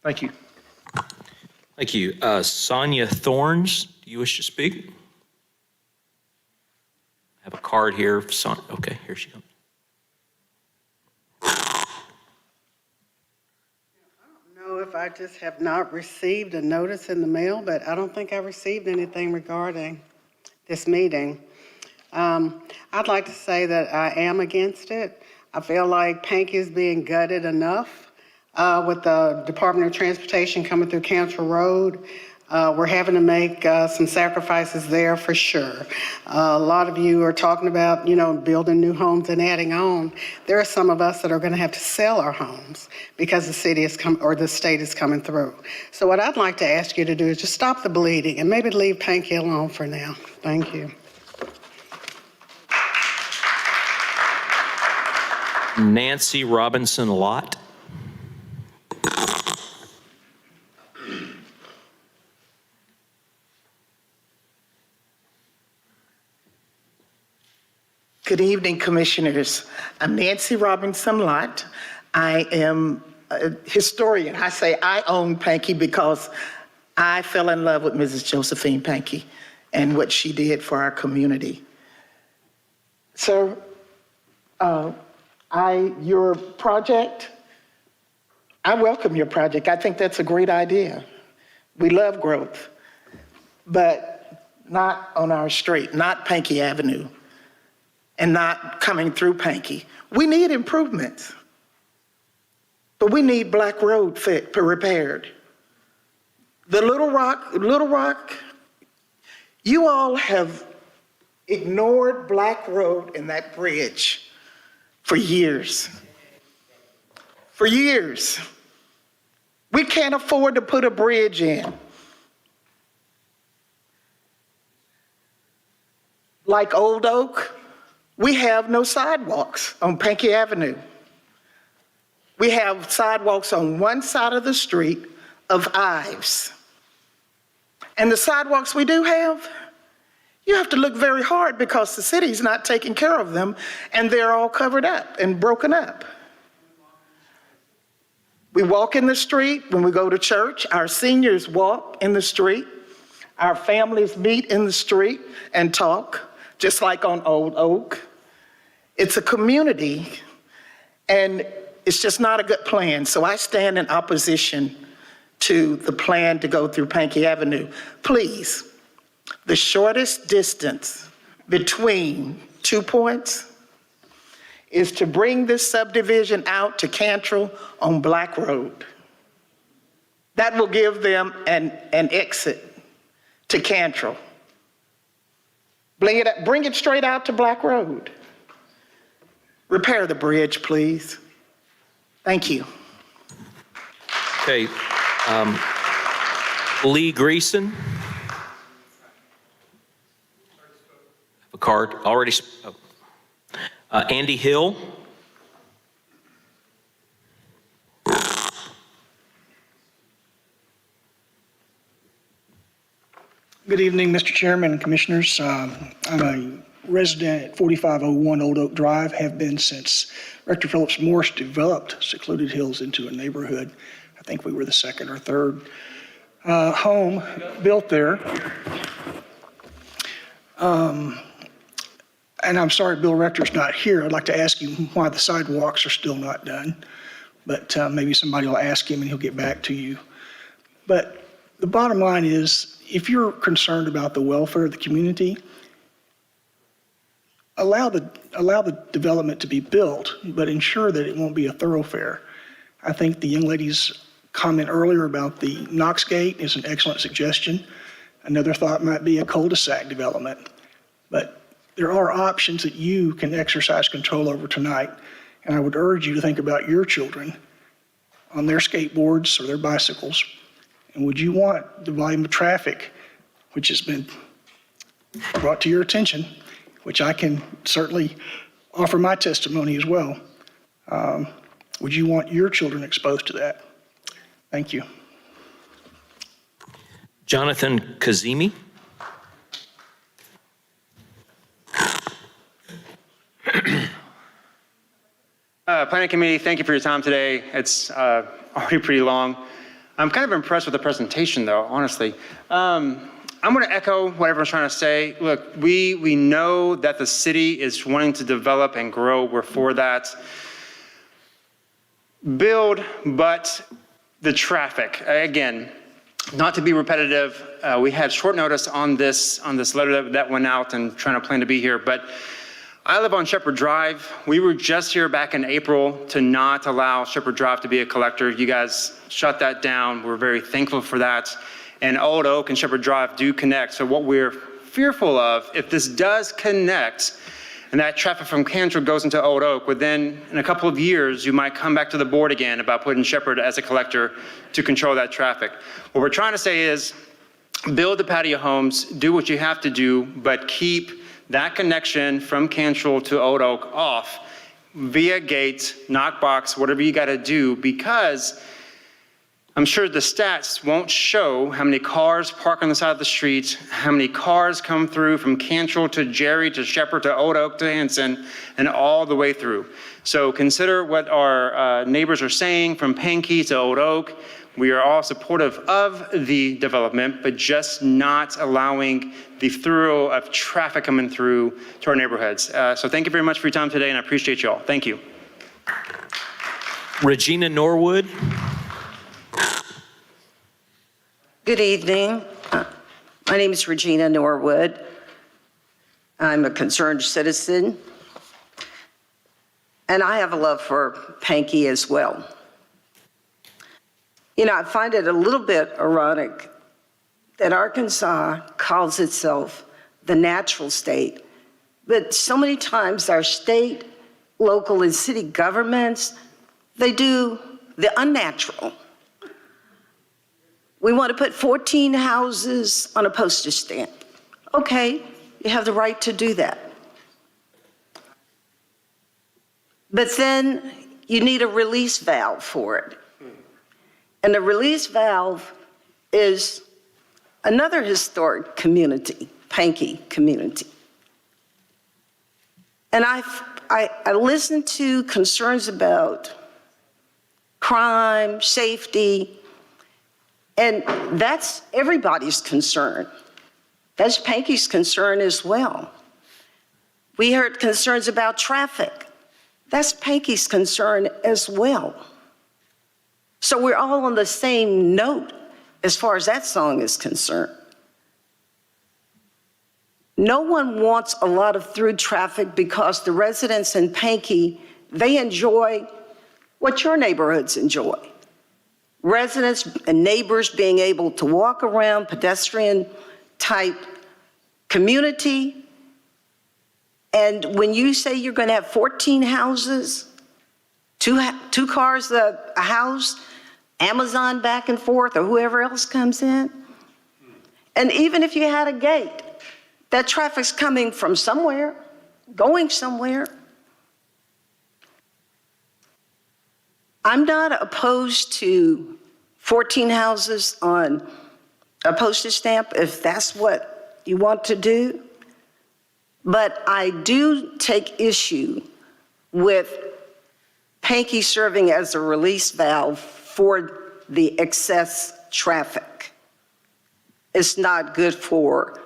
S10: Thank you.
S1: Thank you. Sonia Thorns, do you wish to speak? I have a card here. Okay, here she comes.
S11: If I just have not received a notice in the mail, but I don't think I received anything regarding this meeting. I'd like to say that I am against it. I feel like Pankey is being gutted enough with the Department of Transportation coming through Council Road. We're having to make some sacrifices there for sure. A lot of you are talking about, building new homes and adding on. There are some of us that are going to have to sell our homes because the city is the state is coming through. So what I'd like to ask you to do is just stop the bleeding and maybe leave Pankey alone for now. Thank you.
S1: Nancy Robinson Lott.
S23: Good evening, Commissioners. I'm Nancy Robinson Lott. I am a historian. I say I own Pankey because I fell in love with Mrs. Josephine Pankey and what she did for our community. So, your project I welcome your project. I think that's a great idea. We love growth, but not on our street, not Pankey Avenue, and not coming through Pankey. We need improvements, but we need Black Road repaired. The Little Rock, you all have ignored Black Road and that bridge for years. For years. We can't afford to put a bridge in. Like Old Oak, we have no sidewalks on Pankey Avenue. We have sidewalks on one side of the street of Ives. And the sidewalks we do have, you have to look very hard because the city's not taking care of them and they're all covered up and broken up. We walk in the street when we go to church. Our seniors walk in the street. Our families meet in the street and talk, just like on Old Oak. It's a community, and it's just not a good plan. So I stand in opposition to the plan to go through Pankey Avenue. Please, the shortest distance between 2 points is to bring this subdivision out to Cantrell on Black Road. That will give them an exit to Cantrell. Bring it straight out to Black Road. Repair the bridge, please. Thank you.
S1: Okay. Lee Greason. A card already. Andy Hill.
S2: Good evening, Mr. Chairman and Commissioners. I'm a resident at 4501 Old Oak Drive, have been since Rector Phillips Morris developed Secluded Hills into a neighborhood. I think we were the second or third home built there. And I'm sorry Bill Rector's not here. I'd like to ask you why the sidewalks are still not done, but maybe somebody will ask him and he'll get back to you. But the bottom line is, if you're concerned about the welfare of the community, allow the development to be built, but ensure that it won't be a thoroughfare. I think the young lady's comment earlier about the Knox Gate is an excellent suggestion. Another thought might be a cul-de-sac development. But there are options that you can exercise control over tonight. And I would urge you to think about your children on their skateboards or their bicycles. And would you want the volume of traffic, which has been brought to your attention, which I can certainly offer my testimony as well. Would you want your children exposed to that? Thank you.
S1: Jonathan Kazemi.
S5: Planning Committee, thank you for your time today. It's already pretty long. I'm kind of impressed with the presentation, though, honestly. I'm going to echo what everyone's trying to say. Look, we know that the city is wanting to develop and grow. We're for that. Build, but the traffic, again, not to be repetitive, we had short notice on this letter that went out and trying to plan to be here, but I live on Shepherd Drive. We were just here back in April to not allow Shepherd Drive to be a collector. You guys shut that down. We're very thankful for that. And Old Oak and Shepherd Drive do connect. So what we're fearful of, if this does connect and that traffic from Cantrell goes into Old Oak, within in a couple of years, you might come back to the board again about putting Shepherd as a collector to control that traffic. What we're trying to say is build the patio homes, do what you have to do, but keep that connection from Cantrell to Old Oak off via gate, knockbox, whatever you got to do, because I'm sure the stats won't show how many cars park on the side of the street, how many cars come through from Cantrell to Jerry to Shepherd to Old Oak to Hanson and all the way through. So consider what our neighbors are saying from Pankey to Old Oak. We are all supportive of the development, but just not allowing the through of traffic coming through to our neighborhoods. So thank you very much for your time today, and I appreciate you all. Thank you.
S1: Regina Norwood.
S12: Good evening. My name is Regina Norwood. I'm a concerned citizen, and I have a love for Pankey as well. You know, I find it a little bit ironic that Arkansas calls itself the natural state, but so many times our state, local, and city governments, they do the unnatural. We want to put 14 houses on a postage stamp. Okay, you have the right to do that. But then you need a release valve for it. And the release valve is another historic community, Pankey community. And I listened to concerns about crime, safety, and that's everybody's concern. That's Pankey's concern as well. We heard concerns about traffic. That's Pankey's concern as well. So we're all on the same note as far as that song is concerned. No one wants a lot of through traffic because the residents in Pankey, they enjoy what your neighborhoods enjoy. Residents and neighbors being able to walk around, pedestrian type community. And when you say you're going to have 14 houses, two cars a house, Amazon back and forth, or whoever else comes in, and even if you had a gate, that traffic's coming from somewhere, going somewhere. I'm not opposed to 14 houses on a postage stamp if that's what you want to do. But I do take issue with Pankey serving as a release valve for the excess traffic. It's not good for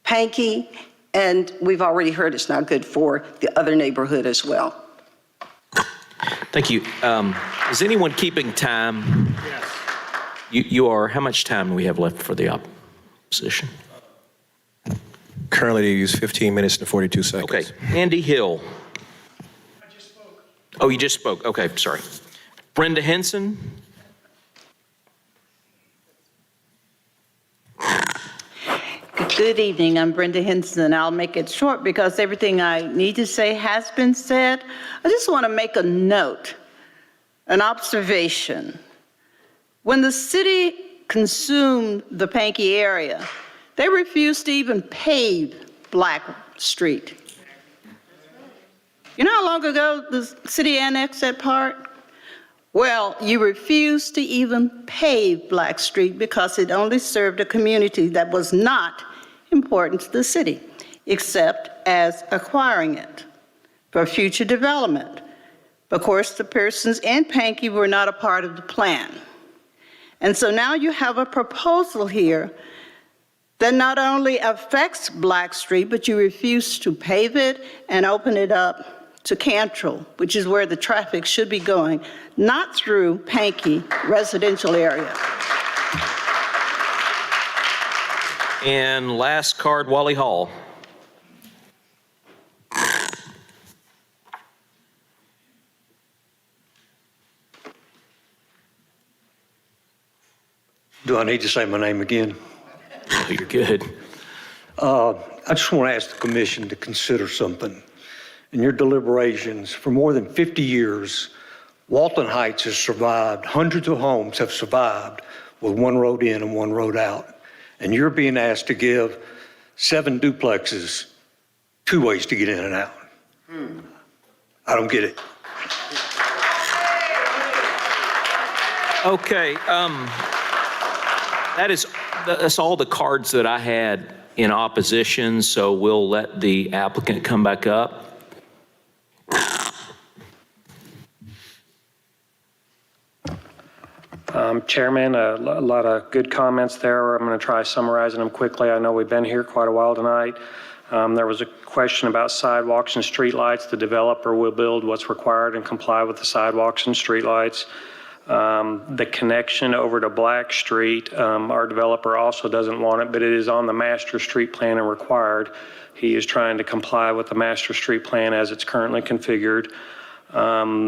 S12: Pankey, and we've already heard it's not good for the other neighborhood as well.
S1: Thank you. Is anyone keeping time? Yes. You are. How much time do we have left for the opposition?
S20: Currently, they use 15 minutes and 42 seconds.
S1: Okay. Andy Hill. I just spoke. Oh, you just spoke. Okay, sorry. Brenda Henson.
S13: Good evening. I'm Brenda Henson. I'll make it short because everything I need to say has been said. I just want to make a note, an observation. When the city consumed the Pankey area, they refused to even pave Black Street. You know how long ago the city annexed that part? Well, you refused to even pave Black Street because it only served a community that was not important to the city, except as acquiring it for future development. Of course, the persons in Pankey were not a part of the plan. And so now you have a proposal here that not only affects Black Street, but you refuse to pave it and open it up to Cantrell, which is where the traffic should be going, not through Pankey residential area.
S1: And last card, Wally Hall.
S14: Do I need to say my name again?
S1: Oh, you're good.
S14: I just want to ask the commission to consider something. In your deliberations, for more than 50 years, Walton Heights has survived, hundreds of homes have survived with one road in and one road out. And you're being asked to give 7 duplexes 2 ways to get in and out. I don't get it.
S1: Okay, that's all the cards that I had in opposition, so we'll let the applicant come back up.
S22: Chairman, a lot of good comments there. I'm going to try summarizing them quickly. I know we've been here quite a while tonight. There was a question about sidewalks and streetlights. The developer will build what's required and comply with the sidewalks and streetlights. The connection over to Black Street, our developer also doesn't want it, but it is on the master street plan and required. He is trying to comply with the master street plan as it's currently configured.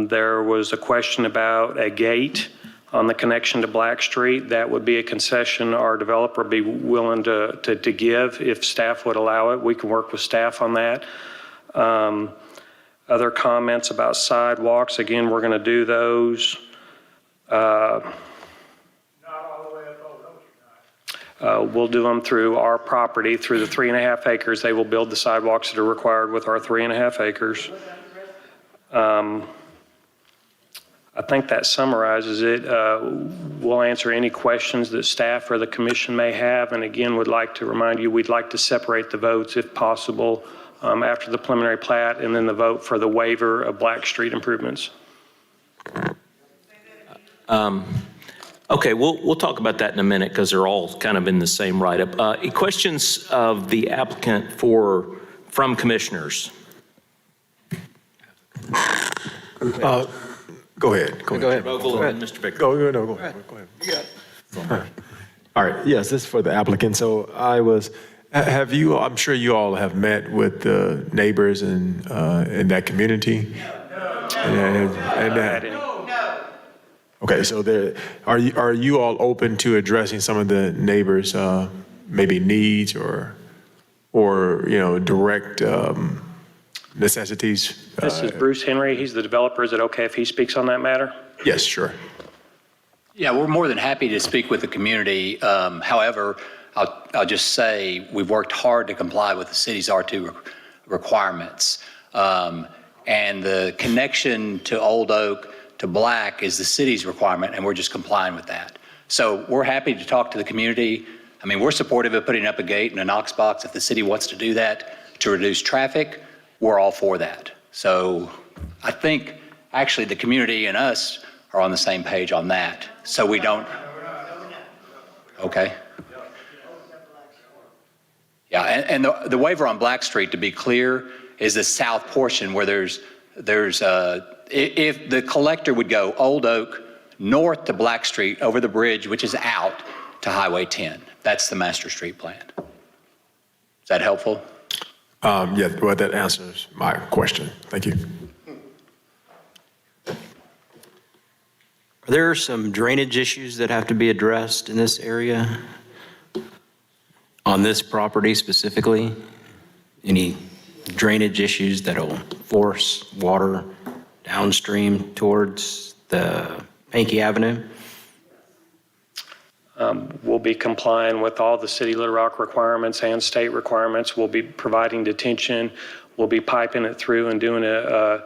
S22: There was a question about a gate on the connection to Black Street. That would be a concession our developer would be willing to give if staff would allow it. We can work with staff on that. Other comments about sidewalks, again, we're going to do those. We'll do them through our property, through the 3.5 acres. They will build the sidewalks that are required with our 3.5 acres. I think that summarizes it. We'll answer any questions that staff or the commission may have. And again, would like to remind you, we'd like to separate the votes if possible after the preliminary plat and then the vote for the waiver of Black Street improvements.
S1: Okay, we'll talk about that in a minute because they're all kind of in the same write-up. Questions of the applicant from commissioners?
S3: Go ahead.
S1: Go ahead. Vogel and Mr. Vickers.
S3: Go ahead. You got it. All right, yes, this is for the applicant. So I'm sure you all have met with the neighbors in that community? Okay, so are you all open to addressing some of the neighbors' maybe needs or direct necessities?
S22: This is Bruce Henry. He's the developer. Is it okay if he speaks on that matter?
S3: Yes, sure.
S8: Yeah, we're more than happy to speak with the community. However, I'll just say we've worked hard to comply with the city's R2 requirements. And the connection to Old Oak to Black is the city's requirement, and we're just complying with that. So we're happy to talk to the community. I mean, we're supportive of putting up a gate and a Knox box if the city wants to do that to reduce traffic. We're all for that. So I think actually the community and us are on the same page on that. So we don't. Okay. Yeah, and the waiver on Black Street, to be clear, is the south portion where there's if the collector would go Old Oak north to Black Street over the bridge, which is out to Highway 10. That's the master street plan. Is that helpful?
S3: Yeah, well, that answers my question. Thank you.
S15: Are there some drainage issues that have to be addressed in this area? On this property specifically? Any drainage issues that'll force water downstream towards the Pankey Avenue?
S22: We'll be complying with all the city Little Rock requirements and state requirements. We'll be providing detention. We'll be piping it through and doing a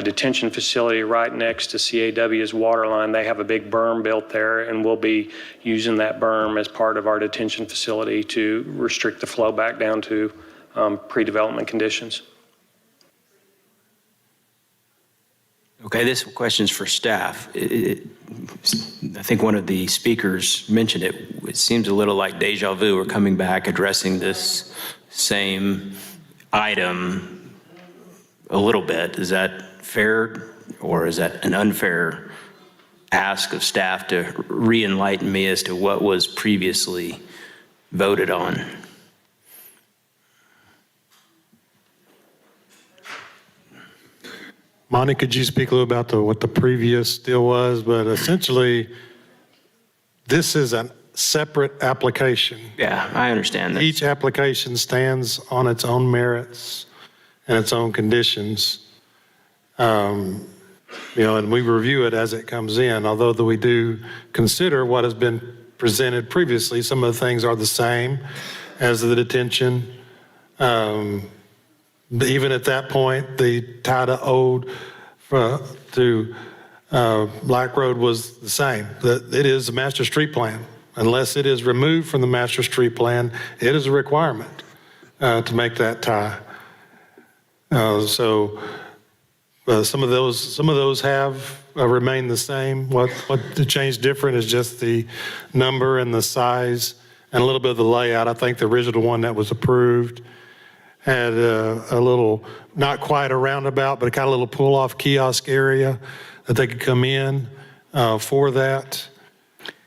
S22: detention facility right next to CAW's water line. They have a big berm built there, and we'll be using that berm as part of our detention facility to restrict the flow back down to pre-development conditions.
S15: Okay, this question's for staff. I think one of the speakers mentioned it. It seems a little like deja vu. We're coming back addressing this same item a little bit. Is that fair, or is that an unfair ask of staff to re-enlighten me as to what was previously voted on?
S16: Monty, could you speak a little about what the previous deal was? But essentially, this is a separate application.
S15: Yeah, I understand that.
S16: Each application stands on its own merits and its own conditions. And we review it as it comes in, although we do consider what has been presented previously. Some of the things are the same as the detention. Even at that point, the tie to Ode to Black Road was the same. It is a master street plan. Unless it is removed from the master street plan, it is a requirement to make that tie. So some of those have remained the same. What the change different is just the number and the size and a little bit of the layout. I think the original one that was approved had a little, not quite a roundabout, but a kind of little pull-off kiosk area that they could come in for that.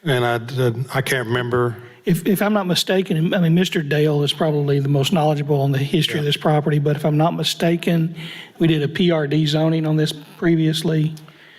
S16: And I can't remember.
S2: If I'm not mistaken, I mean, Mr. Dale is probably the most knowledgeable on the history of this property, but if I'm not mistaken, we did a PRD zoning on this previously.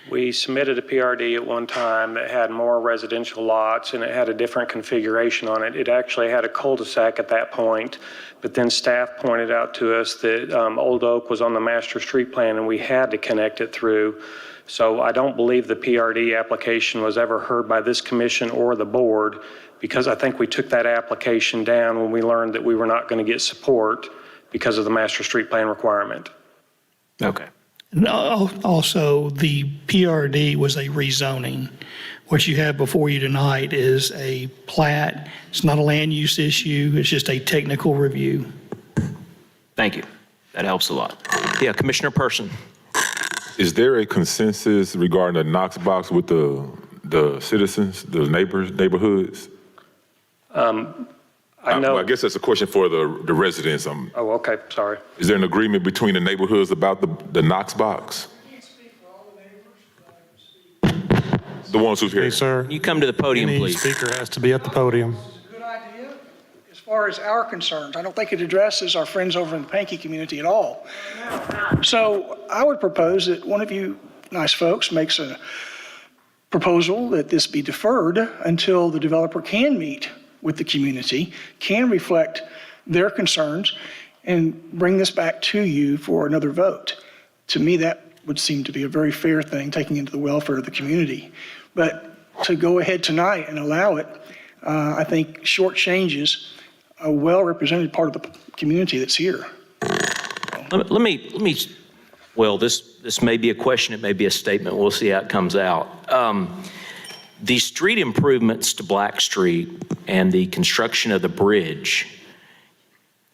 S22: We submitted a PRD at one time that had more residential lots, and it had a different configuration on it. It actually had a cul-de-sac at that point, but then staff pointed out to us that Old Oak was on the master street plan, and we had to connect it through. So I don't believe the PRD application was ever heard by this commission or the board, because I think we took that application down when we learned that we were not going to get support because of the master street plan requirement.
S15: Okay.
S2: And also, the PRD was a rezoning. What you have before you tonight is a plat. It's not a land use issue. It's just a technical review.
S15: Thank you. That helps a lot.
S1: Yeah, Commissioner Person.
S6: Is there a consensus regarding the Knox box with the citizens, the neighborhoods?
S22: I know.
S6: I guess that's a question for the residents.
S22: Oh, okay, sorry.
S6: Is there an agreement between the neighborhoods about the Knox box? The ones who's here.
S16: Hey, sir.
S1: You come to the podium,
S16: Any
S1: please.
S16: speaker has to be at the podium.
S10: Good idea. As far as our concerns, I don't think it addresses our friends over in the Pankey community at all. So I would propose that one of you nice folks makes a proposal that this be deferred until the developer can meet with the community, can reflect their concerns, and bring this back to you for another vote. To me, that would seem to be a very fair thing, taking into the welfare of the community. But to go ahead tonight and allow it, I think shortchanges a well-represented part of the community that's here.
S1: Let me, well, this may be a question, it may be a statement, we'll see how it comes out. The street improvements to Black Street and the construction of the bridge,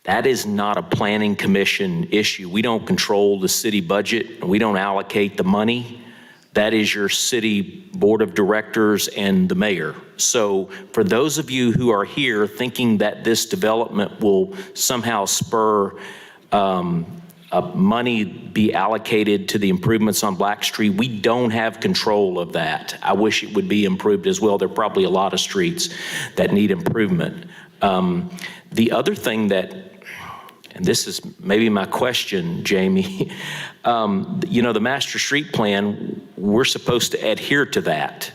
S1: that is not a planning commission issue. We don't control the city budget, we don't allocate the money. That is your city board of directors and the mayor. So for those of you who are here thinking that this development will somehow spur money be allocated to the improvements on Black Street, we don't have control of that. I wish it would be improved as well. There are probably a lot of streets that need improvement. The other thing that, and this is maybe my question, Jamie, you know, the master street plan, we're supposed to adhere to that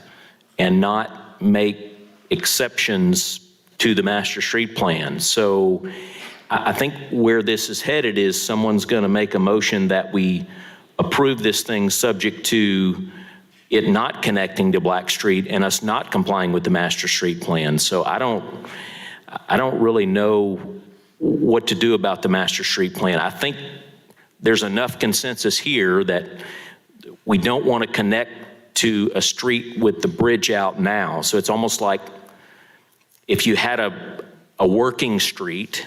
S1: and not make exceptions to the master street plan. So I think where this is headed is someone's going to make a motion that we approve this thing subject to it not connecting to Black Street and us not complying with the master street plan. So I don't really know what to do about the master street plan. I think there's enough consensus here that we don't want to connect to a street with the bridge out now. So it's almost like if you had a working street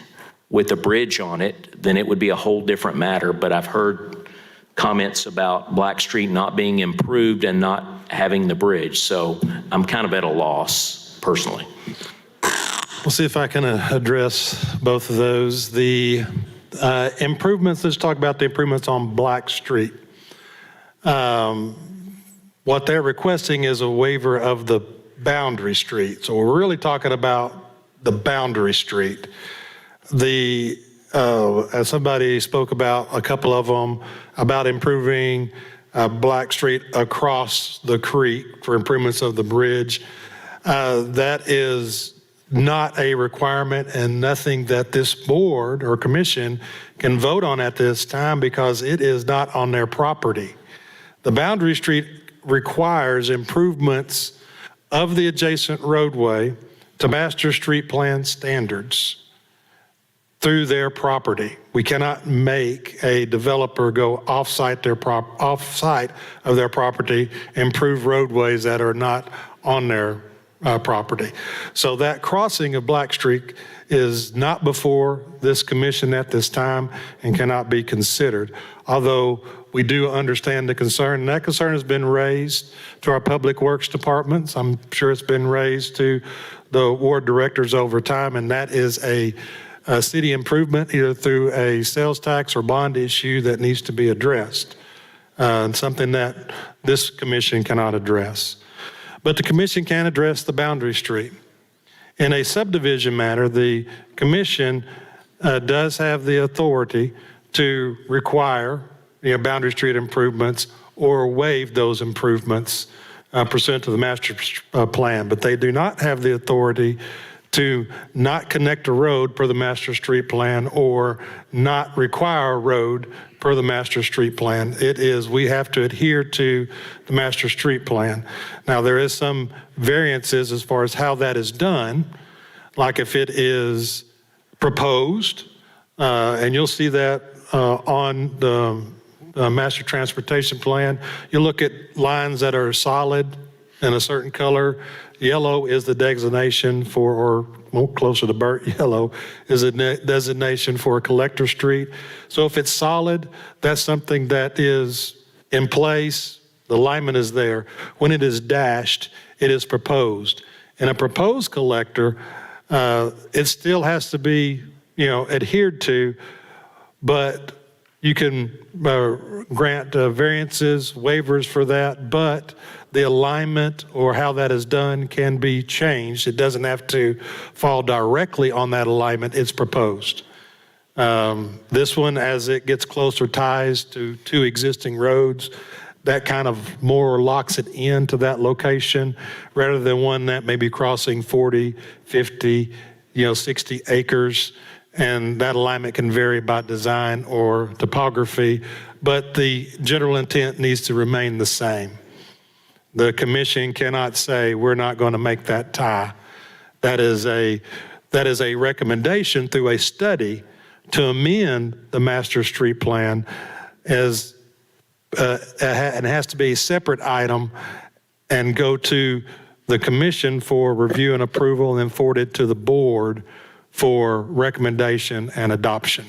S1: with a bridge on it, then it would be a whole different matter. But I've heard comments about Black Street not being improved and not having the bridge. So I'm kind of at a loss personally.
S16: We'll see if I can address both of those. The improvements, let's talk about the improvements on Black Street. What they're requesting is a waiver of the boundary street. So we're really talking about the boundary street. As somebody spoke about, a couple of them, about improving Black Street across the creek for improvements of the bridge. That is not a requirement and nothing that this board or commission can vote on at this time because it is not on their property. The boundary street requires improvements of the adjacent roadway to master street plan standards through their property. We cannot make a developer go off-site of their property, improve roadways that are not on their property. So that crossing of Black Street is not before this commission at this time and cannot be considered. Although we do understand the concern, and that concern has been raised to our public works departments. I'm sure it's been raised to the ward directors over time, and that is a city improvement, either through a sales tax or bond issue that needs to be addressed, something that this commission cannot address. But the commission can address the boundary street. In a subdivision matter, the commission does have the authority to require boundary street improvements or waive those improvements pursuant to the master plan, but they do not have the authority to not connect a road per the master street plan or not require a road per the master street plan. It is, we have to adhere to the master street plan. Now, there is some variances as far as how that is done, like if it is proposed, and you'll see that on the master transportation plan. You look at lines that are solid in a certain color. Yellow is the designation for, or more closer to burnt yellow, is a designation for a collector street. So if it's solid, that's something that is in place, the alignment is there. When it is dashed, it is proposed. In a proposed collector, it still has to be, adhered to, but you can grant variances, waivers for that, but the alignment or how that is done can be changed. It doesn't have to fall directly on that alignment. It's proposed. This one, as it gets closer ties to two existing roads, that kind of more locks it into that location rather than one that may be crossing 40, 50, 60 acres. And that alignment can vary by design or topography, but the general intent needs to remain the same. The commission cannot say, we're not going to make that tie. That is a recommendation through a study to amend the master street plan as, and it has to be a separate item and go to the commission for review and approval and then forward it to the board for recommendation and adoption.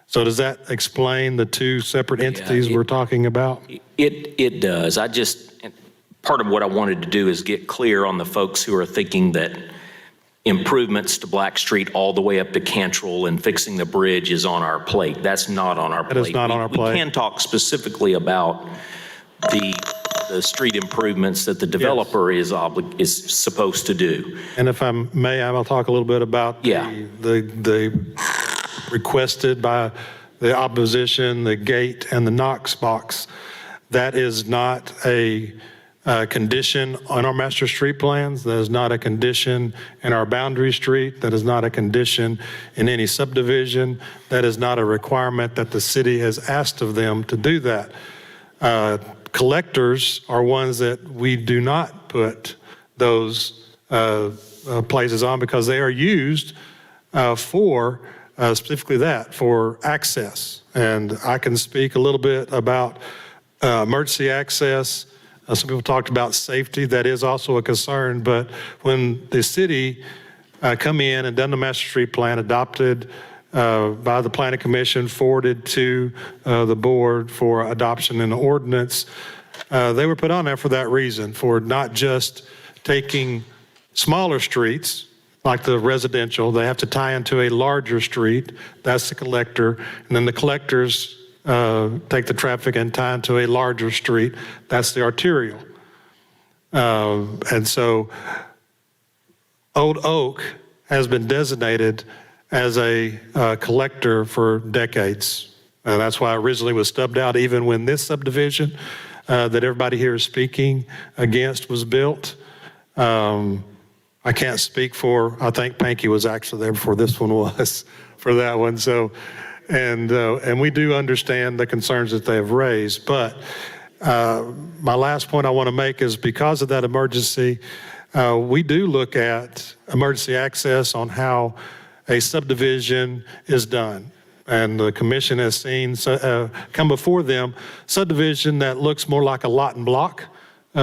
S16: So does that explain the two separate entities we're talking about?
S1: It does. Part of what I wanted to do is get clear on the folks who are thinking that improvements to Black Street all the way up to Cantrell and fixing the bridge is on our plate. That's not on our plate.
S16: That is not on our plate.
S1: We can talk specifically about the street improvements that the developer is supposed to do.
S16: And if I may, I will talk a little bit about the requested by the opposition, the gate and the Knox box. That is not a condition on our master street plans. That is not a condition in our boundary street. That is not a condition in any subdivision. That is not a requirement that the city has asked of them to do that. Collectors are ones that we do not put those places on because they are used for specifically that, for access. And I can speak a little bit about emergency access. Some people talked about safety. That is also a concern. But when the city come in and done the master street plan, adopted by the Planning Commission, forwarded to the board for adoption in the ordinance. They were put on there for that reason, for not just taking smaller streets like the residential. They have to tie into a larger street. That's the collector. And then the collectors take the traffic and tie into a larger street. That's the arterial. And so Old Oak has been designated as a collector for decades. That's why originally it was stubbed out, even when this subdivision that everybody here is speaking against was built. I can't speak for, I think Pankey was actually there before this one was for that one. So, and we do understand the concerns that they have raised. But my last point I want to make is because of that emergency, we do look at emergency access on how a subdivision is done. And the commission has seen come before them subdivision that looks more like a lot and block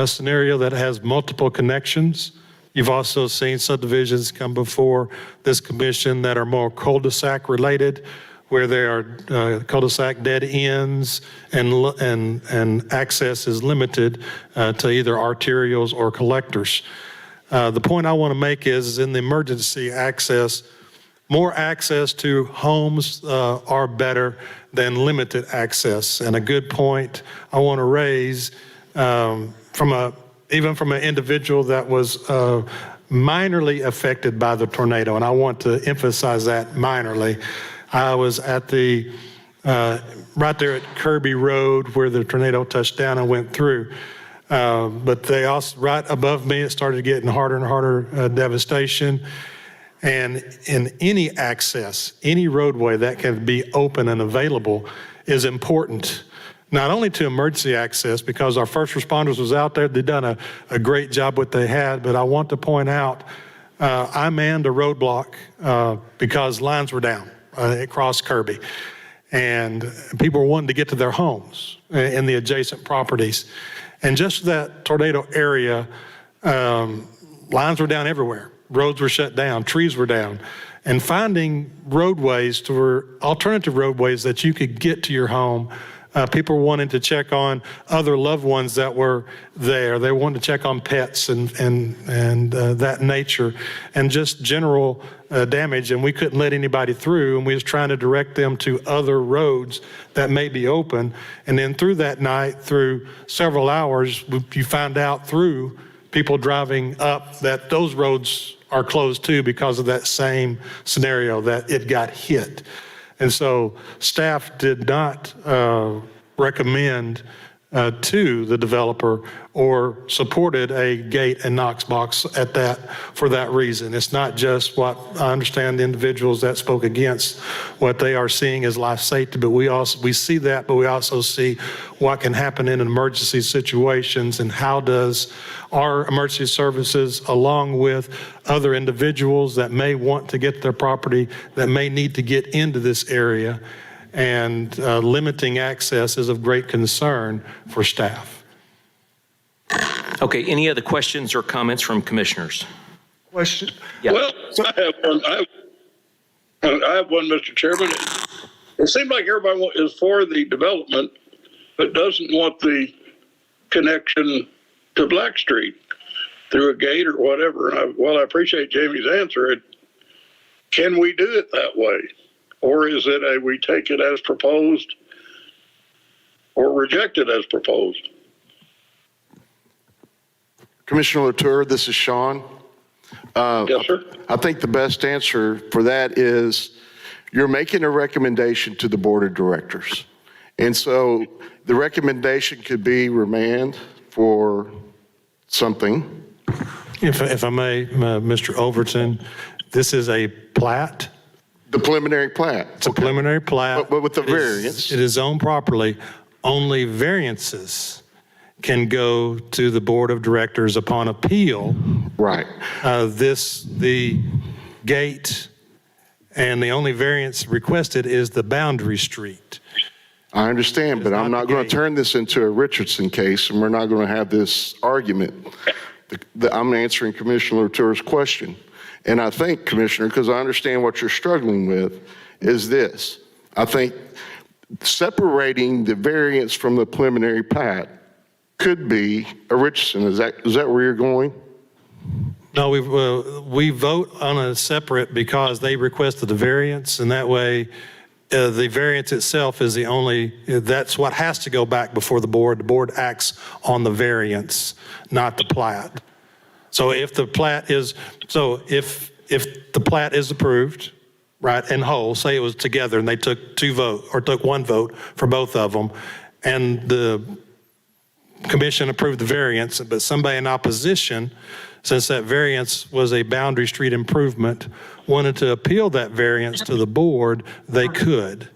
S16: scenario that has multiple connections. You've also seen subdivisions come before this commission that are more cul-de-sac related, where there are cul-de-sac dead ends and access is limited to either arterials or collectors. The point I want to make is in the emergency access, more access to homes are better than limited access. And a good point I want to raise even from an individual that was minorly affected by the tornado, and I want to emphasize that minorly. I was at the right there at Kirby Road where the tornado touched down and went through. But they also, right above me, it started getting harder and harder devastation. And in any access, any roadway that can be open and available is important, not only to emergency access, because our first responders was out there, they've done a great job what they had, but I want to point out, I manned a roadblock because lines were down across Kirby. And people were wanting to get to their homes in the adjacent properties. And just that tornado area, lines were down everywhere. Roads were shut down, trees were down. And finding roadways alternative roadways that you could get to your home. People were wanting to check on other loved ones that were there. They wanted to check on pets and that nature, and just general damage. And we couldn't let anybody through, and we was trying to direct them to other roads that may be open. And then through that night, through several hours, you find out through people driving up that those roads are closed too because of that same scenario that it got hit. And so staff did not recommend to the developer or supported a gate and Knox box for that reason. It's not just what I understand the individuals that spoke against what they are seeing as life safety, but we see that, but we also see what can happen in emergency situations and how does our emergency services, along with other individuals that may want to get to their property, that may need to get into this area, and limiting access is of great concern for staff.
S1: Okay, any other questions or comments from commissioners?
S10: Question.
S1: Yeah.
S4: Well, I have one, Mr. Chairman. It seems like everybody is for the development, but doesn't want the connection to Black Street through a gate or whatever. I appreciate Jamie's answer. Can we do it that way? Or is it we take it as proposed or reject it as proposed?
S17: Commissioner Latour, this is Sean.
S4: Yes, sir.
S17: I think the best answer for that is you're making a recommendation to the board of directors. And so the recommendation could be remand for something.
S16: If I may, Mr. Overton, this is a plat.
S17: The preliminary plat.
S16: It's a preliminary plat.
S17: But with the variance.
S16: It is zoned properly. Only variances can go to the board of directors upon appeal.
S17: Right.
S16: The gate and the only variance requested is the boundary street.
S17: I understand, but I'm not going to turn this into a Richardson case, and we're not going to have this argument. I'm answering Commissioner Latour's question. And I think, Commissioner, because I understand what you're struggling with, is this. I think separating the variance from the preliminary plat could be a Richardson. Is that where you're going?
S16: No, we vote on a separate because they requested the variance, and that way the variance itself is the only, that's what has to go back before the board. The board acts on the variance, not the plat. So if the plat is, if the plat is approved, right, in whole, say it was together and they took one vote for both of them, and the commission approved the variance, but somebody in opposition, since that variance was a boundary street improvement, wanted to appeal that variance to the board, they could.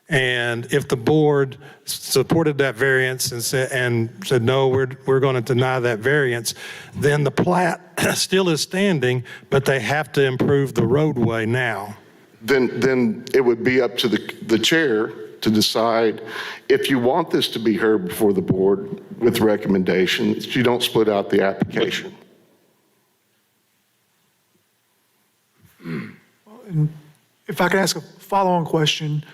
S16: And if the board supported that variance and said no, we're going to deny that variance, then the plat still is standing, but they have to improve the roadway now.
S17: Then it would be up to the chair to decide if you want this to be heard before the board with recommendations. You don't split out the application.
S10: If I could ask a follow-on question,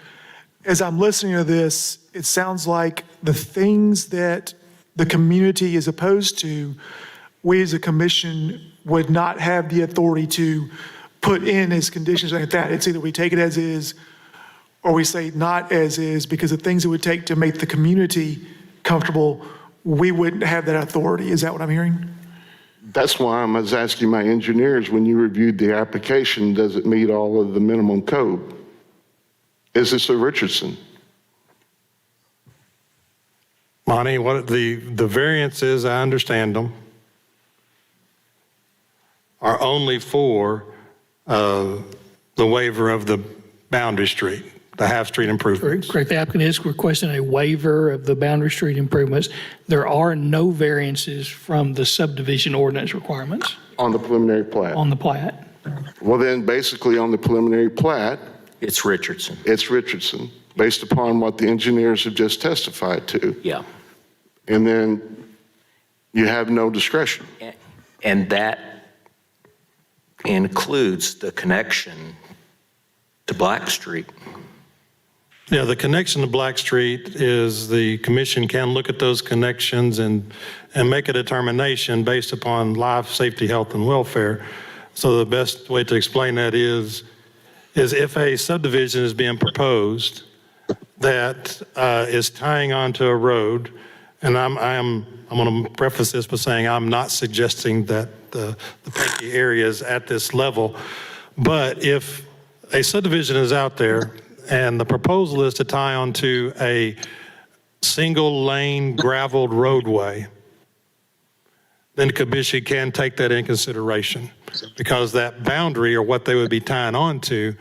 S10: as I'm listening to this, it sounds like the things that the community is opposed to, we as a commission would not have the authority to
S18: put in as conditions like that. It's either we take it as is or we say not as is, because the things it would take to make the community comfortable, we wouldn't have that authority. Is that what I'm hearing?
S17: That's why I was asking my engineers, when you reviewed the application, does it meet all of the minimum code? Is this a Richardson?
S16: Monty, what the variances, I understand them, are only for the waiver of the boundary street, the half-street improvements.
S2: Correct. The applicant is requesting a waiver of the boundary street improvements. There are no variances from the subdivision ordinance requirements.
S17: On the preliminary plat?
S2: On the plat.
S17: Well, then, basically, on the preliminary plat,
S1: It's Richardson.
S17: it's Richardson, based upon what the engineers have just testified to.
S1: Yeah.
S17: And then you have no discretion.
S1: And that includes the connection to Black Street.
S16: Yeah, the connection to Black Street is the commission can look at those connections and make a determination based upon life, safety, health, and welfare. So the best way to explain that is if a subdivision is being proposed that is tying onto a road, and I'm going to preface this by saying I'm not suggesting that the Pinky area is at this level, but if a subdivision is out there and the proposal is to tie onto a single lane graveled roadway, then the commission can take that in consideration, because that boundary, or what they would be tying onto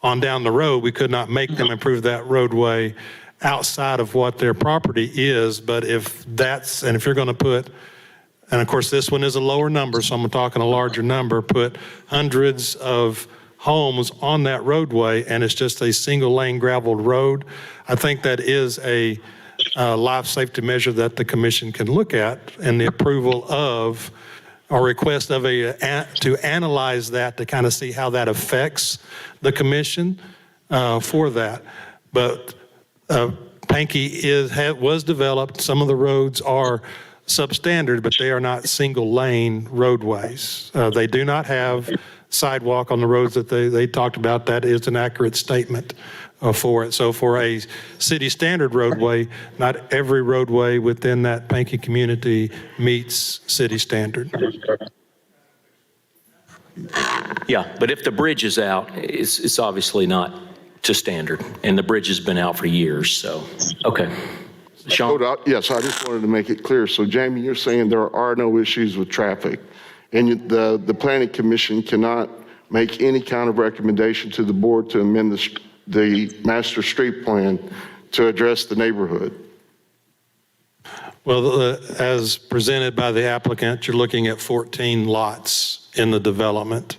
S16: on down the road, we could not make them improve that roadway outside of what their property is. But if you're going to put, and of course this one is a lower number, so I'm talking a larger number, put hundreds of homes on that roadway and it's just a single lane graveled road, I think that is a life safety measure that the commission can look at, and the approval of or request of to analyze that to kind of see how that affects the commission for that. But Pinky was developed. Some of the roads are substandard, but they are not single lane roadways. They do not have sidewalk on the roads that they talked about. That is an accurate statement for it. So for a city standard roadway, not every roadway within that Pinky community meets city standard.
S1: Yeah, but if the bridge is out, it's obviously not to standard, and the bridge has been out for years, so, okay. Sean?
S17: Yes, I just wanted to make it clear. So Jamie, you're saying there are no issues with traffic, and the planning commission cannot make any kind of recommendation to the board to amend the master street plan to address the neighborhood?
S16: Well, as presented by the applicant, you're looking at 14 lots in the development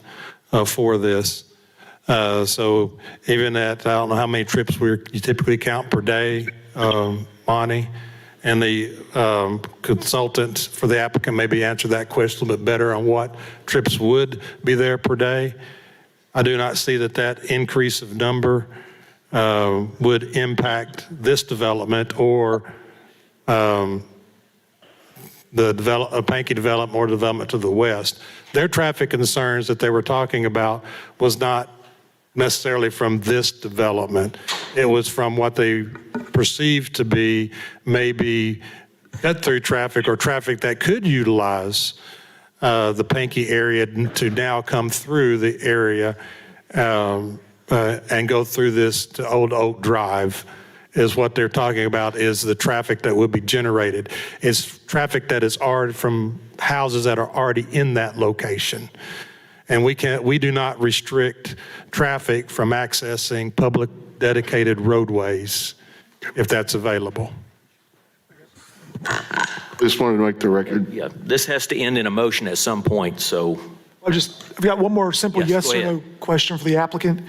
S16: for this. So even at, I don't know how many trips you typically count per day, Monty, and the consultant for the applicant maybe answer that question a little bit better on what trips would be there per day. I do not see that increase of number would impact this development or the Pinky development or development to the west. Their traffic concerns that they were talking about was not necessarily from this development. It was from what they perceived to be maybe cut-through traffic or traffic that could utilize the Pinky area to now come through the area and go through this to Old Oak Drive, is what they're talking about, is the traffic that would be generated. It's traffic that is already from houses that are already in that location. And we do not restrict traffic from accessing public dedicated roadways if that's available.
S17: Just wanted to make the record.
S1: Yeah, this has to end in a motion at some point, so.
S18: I've got one more simple yes or no question for the applicant.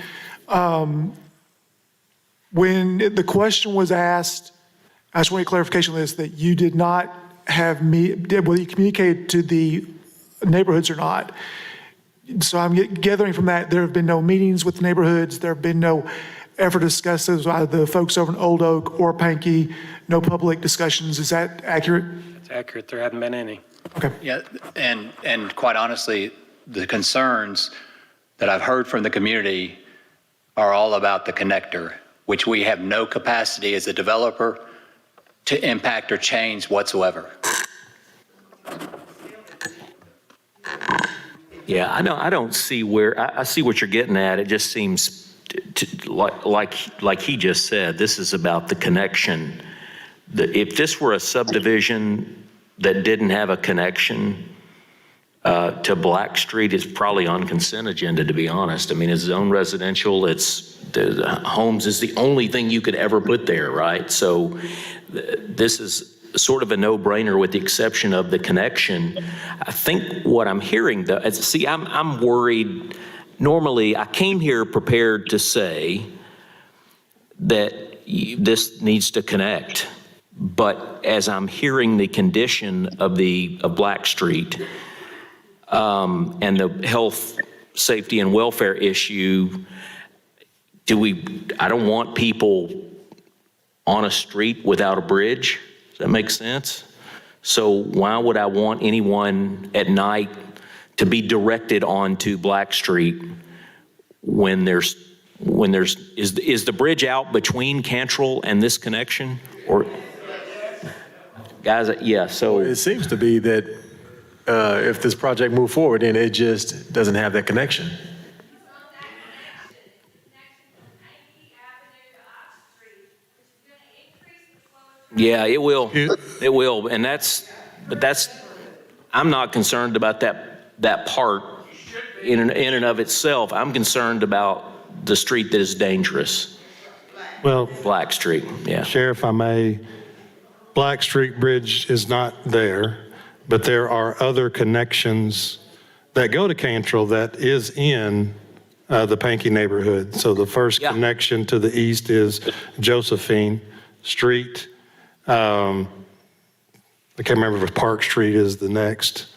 S18: When the question was asked, I just want a clarification on this, that you did not have whether you communicated to the neighborhoods or not. So I'm gathering from that there have been no meetings with the neighborhoods, there have been no effort to discuss this with either the folks over in Old Oak or Pinky, no public discussions. Is that accurate?
S22: It's accurate. There haven't been any.
S18: Okay.
S8: Yeah, and quite honestly, the concerns that I've heard from the community are all about the connector, which we have no capacity as a developer to impact or change whatsoever.
S1: Yeah, I don't see where, I see what you're getting at. It just seems like he just said, this is about the connection. If this were a subdivision that didn't have a connection to Black Street, it's probably on consent agenda, to be honest. I mean, it's zone residential, the homes is the only thing you could ever put there, right? So this is sort of a no-brainer with the exception of the connection. I think what I'm hearing though, see, I'm worried. Normally, I came here prepared to say that this needs to connect. But as I'm hearing the condition of Black Street and the health, safety, and welfare issue, I don't want people on a street without a bridge. Does that make sense? So why would I want anyone at night to be directed onto Black Street when is the bridge out between Cantrell and this connection? Or guys, yeah, so
S3: It seems to be that if this project moved forward, then it just doesn't have that connection.
S1: yeah, it will. It will. And I'm not concerned about that part in and of itself. I'm concerned about the street that is dangerous.
S16: Well,
S1: Black Street, yeah.
S16: Sheriff, I may, Black Street Bridge is not there, but there are other connections that go to Cantrell that is in the Pankey neighborhood. So the first connection to the east is Josephine Street. I can't remember if Park Street is the next.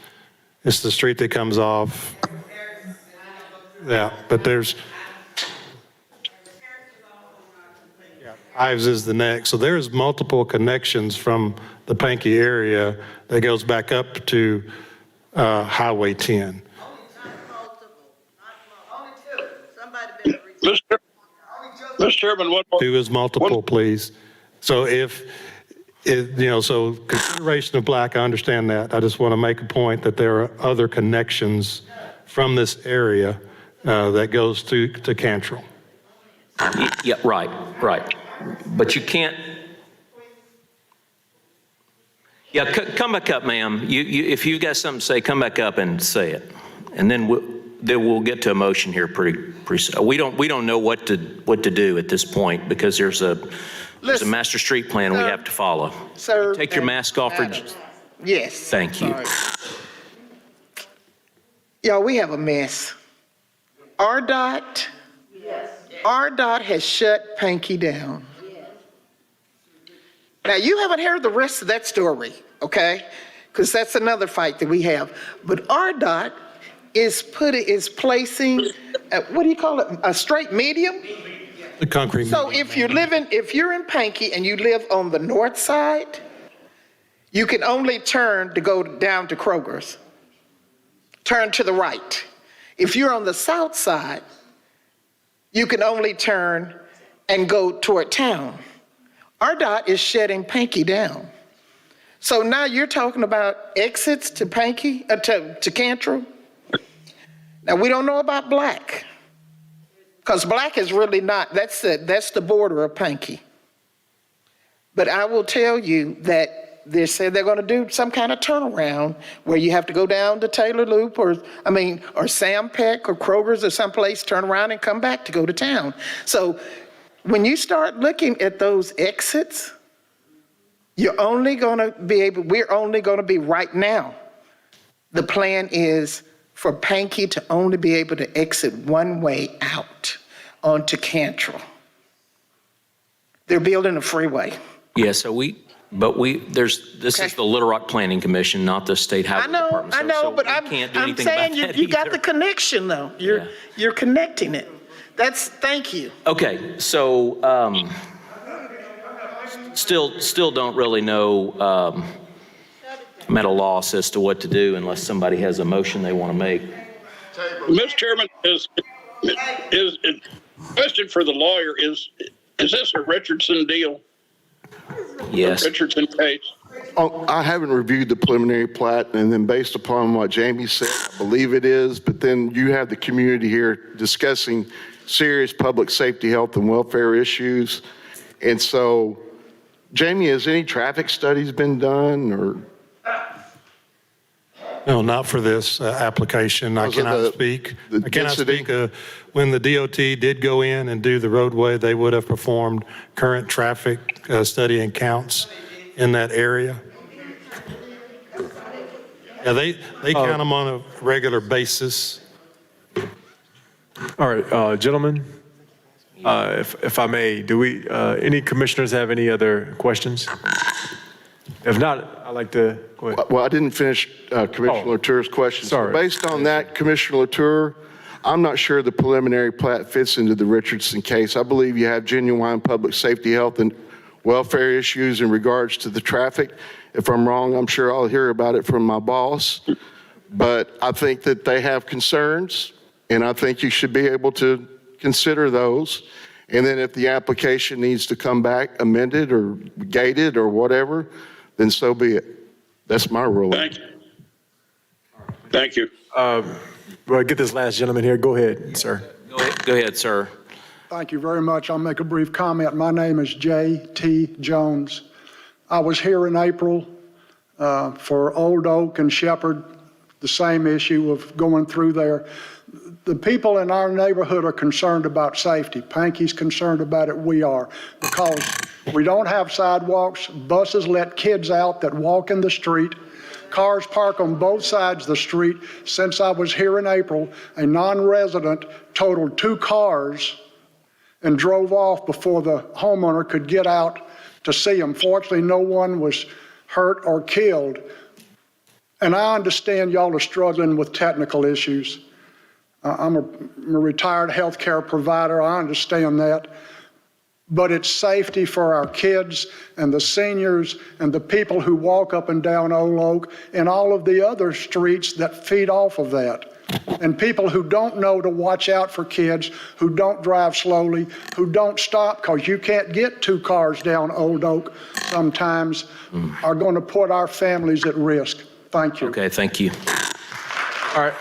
S16: It's the street that comes off. Yeah, but there's, Ives is the next. So there's multiple connections from the Pankey area that goes back up to Highway 10.
S4: Mr. Chairman, one more.
S16: Two is multiple, please. So so consideration of Black, I understand that. I just want to make a point that there are other connections from this area that goes to Cantrell.
S1: Yeah, right. But you can't. Yeah, come back up, ma'am. If you've got something to say, come back up and say it, and then we'll get to a motion here pretty soon. We don't know what to do at this point because there's a master street plan we have to follow.
S23: Sir,
S1: take your mask off.
S23: Yes.
S1: Thank you.
S23: Y'all, we have a mess. RDOT has shut Pankey down. Now, you haven't heard the rest of that story, okay? Because that's another fight that we have. But RDOT is placing, what do you call it, a straight medium?
S16: The concrete
S23: So
S16: medium.
S23: if you're in Pankey and you live on the north side, you can only turn to go down to Kroger's. Turn to the right. If you're on the south side, you can only turn and go toward town. RDOT is shutting Pankey down. So now you're talking about exits to Pankey, to Cantrell. Now, we don't know about Black, because Black is really not, that's the border of Pankey. But I will tell you that they said they're going to do some kind of turnaround where you have to go down to Taylor Loop or Sam Peck or Kroger's or someplace, turn around and come back to go to town. So when you start looking at those exits, we're only going to be right now. The plan is for Pankey to only be able to exit one way out onto Cantrell. They're building a freeway.
S1: Yeah, this is the Little Rock Planning Commission, not the State Highway Department.
S23: I know, but I'm saying you got the connection though. You're connecting it. Thank you.
S1: Okay, so still don't really know. I'm at a loss as to what to do unless somebody has a motion they want to make.
S4: Mr. Chairman, is question for the lawyer is this a Richardson deal?
S1: Yes.
S4: A Richardson case?
S17: Oh, I haven't reviewed the preliminary plat, and then based upon what Jamie said, I believe it is, but then you have the community here discussing serious public safety, health, and welfare issues. And so, Jamie, has any traffic studies been done, or?
S16: No, not for this application. I
S17: Because of
S16: cannot speak.
S17: the
S16: I cannot
S17: density?
S16: speak. When the DOT did go in and do the roadway, they would have performed current traffic study and counts in that area. Yeah, they count them on a regular basis.
S3: All right, gentlemen, if I may, do we, any commissioners have any other questions? If not, I'd like to, go ahead.
S17: Well, I didn't finish Commissioner Latour's question.
S3: Sorry.
S17: So based on that, Commissioner Latour, I'm not sure the preliminary plat fits into the Richardson case. I believe you have genuine public safety, health, and welfare issues in regards to the traffic. If I'm wrong, I'm sure I'll hear about it from my boss. But I think that they have concerns, and I think you should be able to consider those. And then if the application needs to come back amended or gated or whatever, then so be it. That's my ruling.
S4: Thank you. Thank you.
S3: Well, get this last gentleman here. Go ahead, sir.
S1: Go ahead, sir.
S7: Thank you very much. I'll make a brief comment. My name is J.T. Jones. I was here in April for Old Oak and Shepherd, the same issue of going through there. The people in our neighborhood are concerned about safety. Pankey's concerned about it, we are, because we don't have sidewalks. Buses let kids out that walk in the street. Cars park on both sides of the street. Since I was here in April, a non-resident totaled 2 cars and drove off before the homeowner could get out to see them. Fortunately, no one was hurt or killed. And I understand y'all are struggling with technical issues. I'm a retired healthcare provider. I understand that. But it's safety for our kids and the seniors and the people who walk up and down Old Oak and all of the other streets that feed off of that. And people who don't know to watch out for kids, who don't drive slowly, who don't stop, because you can't get 2 cars down Old Oak sometimes, are going to put our families at risk. Thank you.
S1: Okay, thank you.
S3: All right.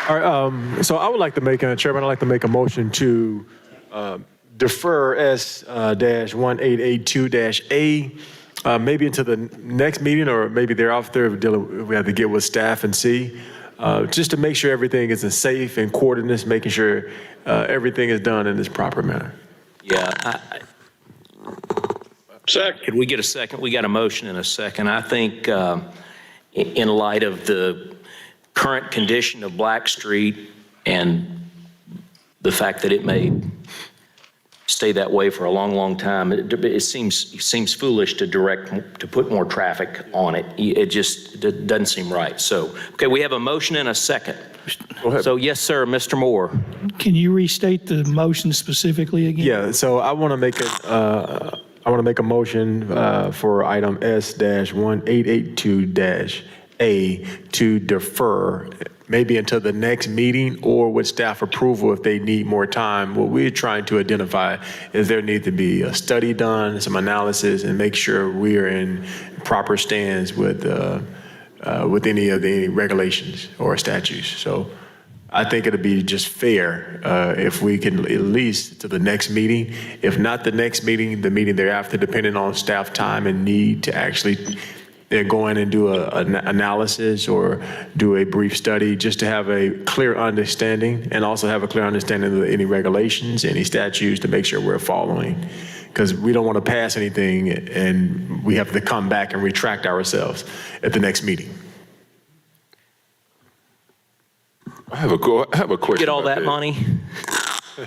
S3: All right, so I would like to make, Chairman, I'd like to make a motion to defer S-1882-A, maybe into the next meeting or maybe thereafter, we have to get with staff and see, just to make sure everything is in safe and coordinates, making sure everything is done in this proper manner.
S1: Yeah.
S4: Second.
S1: Could we get a second? We got a motion and a second. I think in light of the current condition of Black Street and the fact that it may stay that way for a long, long time, it seems foolish to put more traffic on it. It just doesn't seem right. So, okay, we have a motion and a second.
S3: Go ahead.
S1: So yes, sir, Mr. Moore.
S2: Can you restate the motion specifically again?
S3: Yeah, so I want to make a motion for item S-1882-A to defer maybe until the next meeting or with staff approval if they need more time. What we're trying to identify is there needs to be a study done, some analysis, and make sure we are in proper stands with any of the regulations or statutes. So I think it'd be just fair if we can at least to the next meeting, if not the next meeting, the meeting thereafter, depending on staff time and need to actually go in and do an analysis or do a brief study just to have a clear understanding and also have a clear understanding of any regulations, any statutes to make sure we're following. Because we don't want to pass anything and we have to come back and retract ourselves at the next meeting.
S6: I have a question.
S1: Get all
S6: about
S1: that, Monty?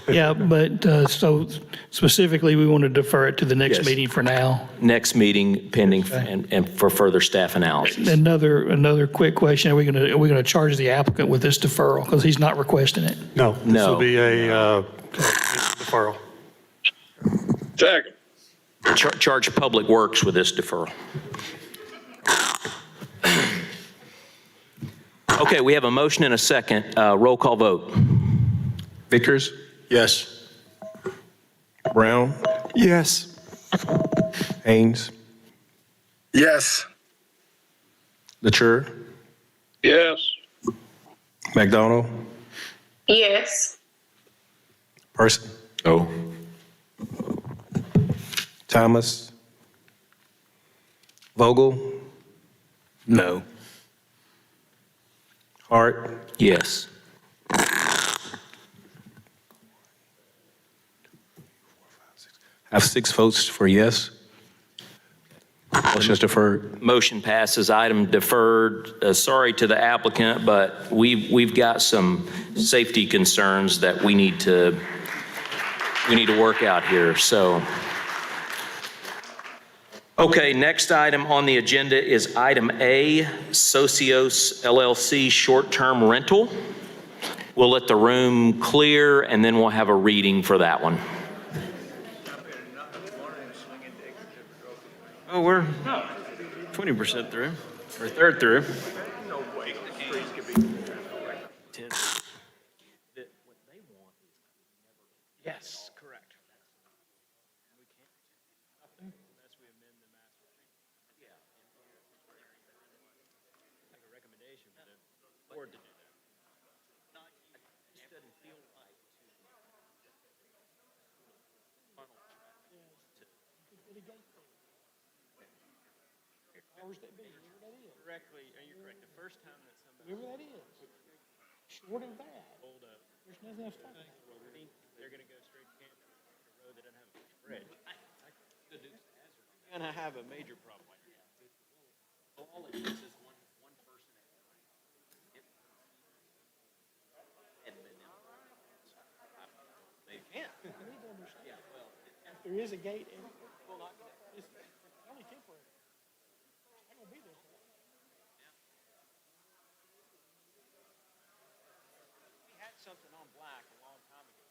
S2: Yeah, but so specifically, we want to defer it to the next
S1: Yes.
S2: meeting for now.
S1: Next meeting pending and for further staff analysis.
S2: Another quick question: Are we going to charge the applicant with this deferral because he's not requesting it?
S16: No, this will be a deferral.
S4: Second.
S1: Charge Public Works with this deferral. Okay, we have a motion and a second. Roll call vote.
S20: Vickers,
S3: Yes.
S20: Brown,
S18: Yes.
S20: Haynes,
S4: Yes.
S20: LaTour,
S4: Yes.
S20: McDonald,
S13: Yes.
S20: Person,
S6: No.
S20: Thomas, Vogel,
S15: No.
S20: Hart,
S1: Yes.
S20: I have 6 votes for yes. Motion is deferred.
S1: Motion passes. Item deferred. Sorry to the applicant, but we've got some safety concerns that we need to work out here. So, okay, next item on the agenda is item A, Socios LLC short-term rental. We'll let the room clear and then we'll have a reading for that one.
S15: Oh, we're 20% through, or third through.
S2: Yes, correct.
S15: Correctly, are you correct? The first time that somebody.
S2: Whoever that is. Short of that.
S15: Hold up.
S2: There's nothing else to talk about.
S15: They're gonna go straight to campus on a road that doesn't have a bridge. You're gonna have a major problem like that. All it takes is one person at a time. They can't. Yeah, well.
S2: If there is a gate, it's only temporary. I'm gonna be there for it.
S15: We had something on black a long time ago.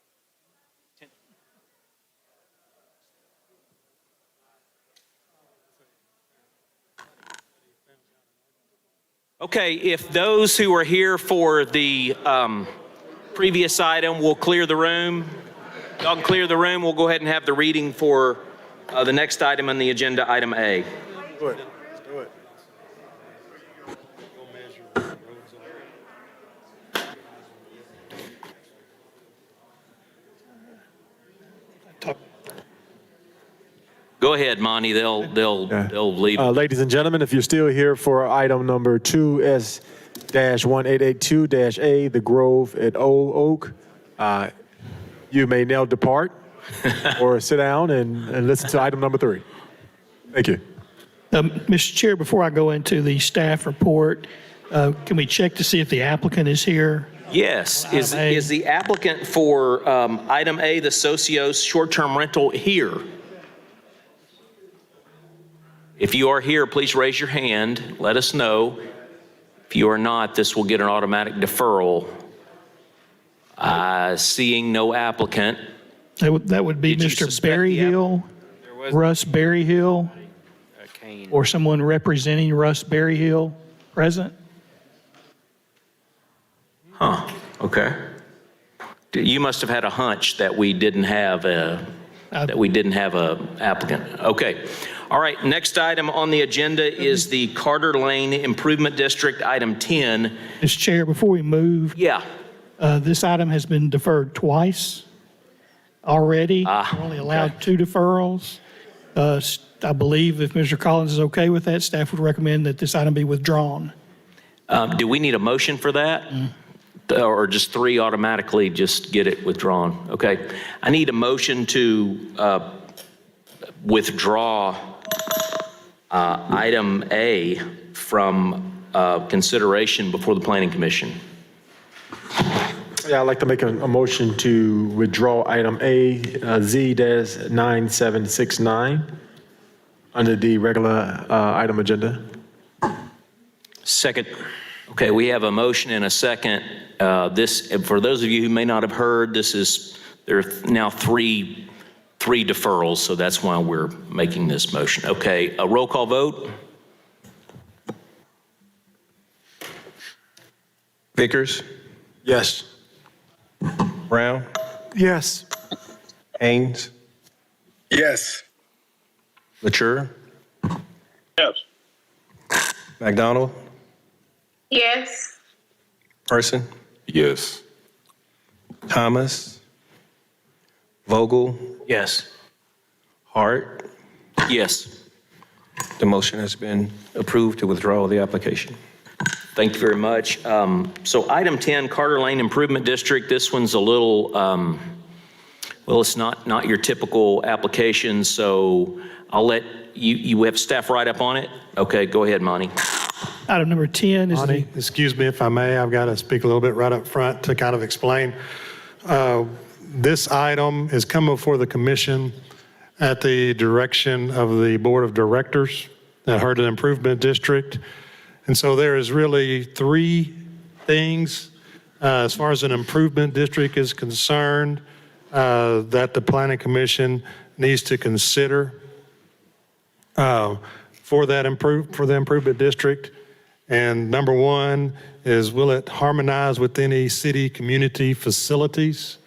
S1: Okay, if those who are here for the previous item will clear the room, y'all can clear the room. We'll go ahead and have the reading for the next item on the agenda, item A.
S3: Do it. Let's do it.
S1: Go ahead, Monty. They'll leave.
S3: Ladies and gentlemen, if you're still here for item number 2S-1882-A, The Grove at Old Oak, you may now depart or sit down and listen to item number 3. Thank you.
S2: Mr. Chair, before I go into the staff report, can we check to see if the applicant is here?
S1: Yes. Is the applicant for item A, the Socios short-term rental, here? If you are here, please raise your hand. Let us know. If you are not, this will get an automatic deferral. Seeing no applicant.
S2: That would be
S1: Did you
S2: Mr.
S1: suspect the
S2: Berryhill, Russ Berryhill, or someone representing Russ Berryhill present?
S1: Huh, okay. You must have had a hunch that we didn't have a applicant. Okay. All right, next item on the agenda is the Carter Lane Improvement District, item 10.
S2: Mr. Chair, before we move.
S1: Yeah.
S2: This item has been deferred twice already. We're only allowed 2 deferrals. I believe if Mr. Collins is okay with that, staff would recommend that this item be withdrawn.
S1: Do we need a motion for that? Or just 3 automatically just get it withdrawn? Okay. I need a motion to withdraw item A from consideration before the Planning Commission.
S3: Yeah, I'd like to make a motion to withdraw item A, Z-9769, under the regular item agenda.
S1: Second. Okay, we have a motion and a second. This, for those of you who may not have heard, there are now three deferrals, so that's why we're making this motion. Okay, a roll call vote.
S20: Vickers,
S3: Yes.
S20: Brown,
S18: Yes.
S20: Haynes,
S4: Yes.
S20: Latour,
S4: Yes.
S20: McDonald,
S9: Yes.
S6: Person? Yes.
S20: Thomas, Vogel,
S1: Yes.
S20: Hart.
S1: Yes.
S20: The motion has been approved to withdraw the application.
S1: Thank you very much. So item 10, Carter Lane Improvement District. This one's a little, well, it's not your typical application, so I'll let you have staff write up on it? Okay, go ahead, Monty.
S2: Item number 10 is
S16: Monty, excuse me if I may, I've got to speak a little bit right up front to kind of explain. This item is coming before the commission at the direction of the Board of Directors at Hurton Improvement District. And so there is really three things as far as an improvement district is concerned that the Planning Commission needs to consider for the improvement district. And number one is, will it harmonize with any city community facilities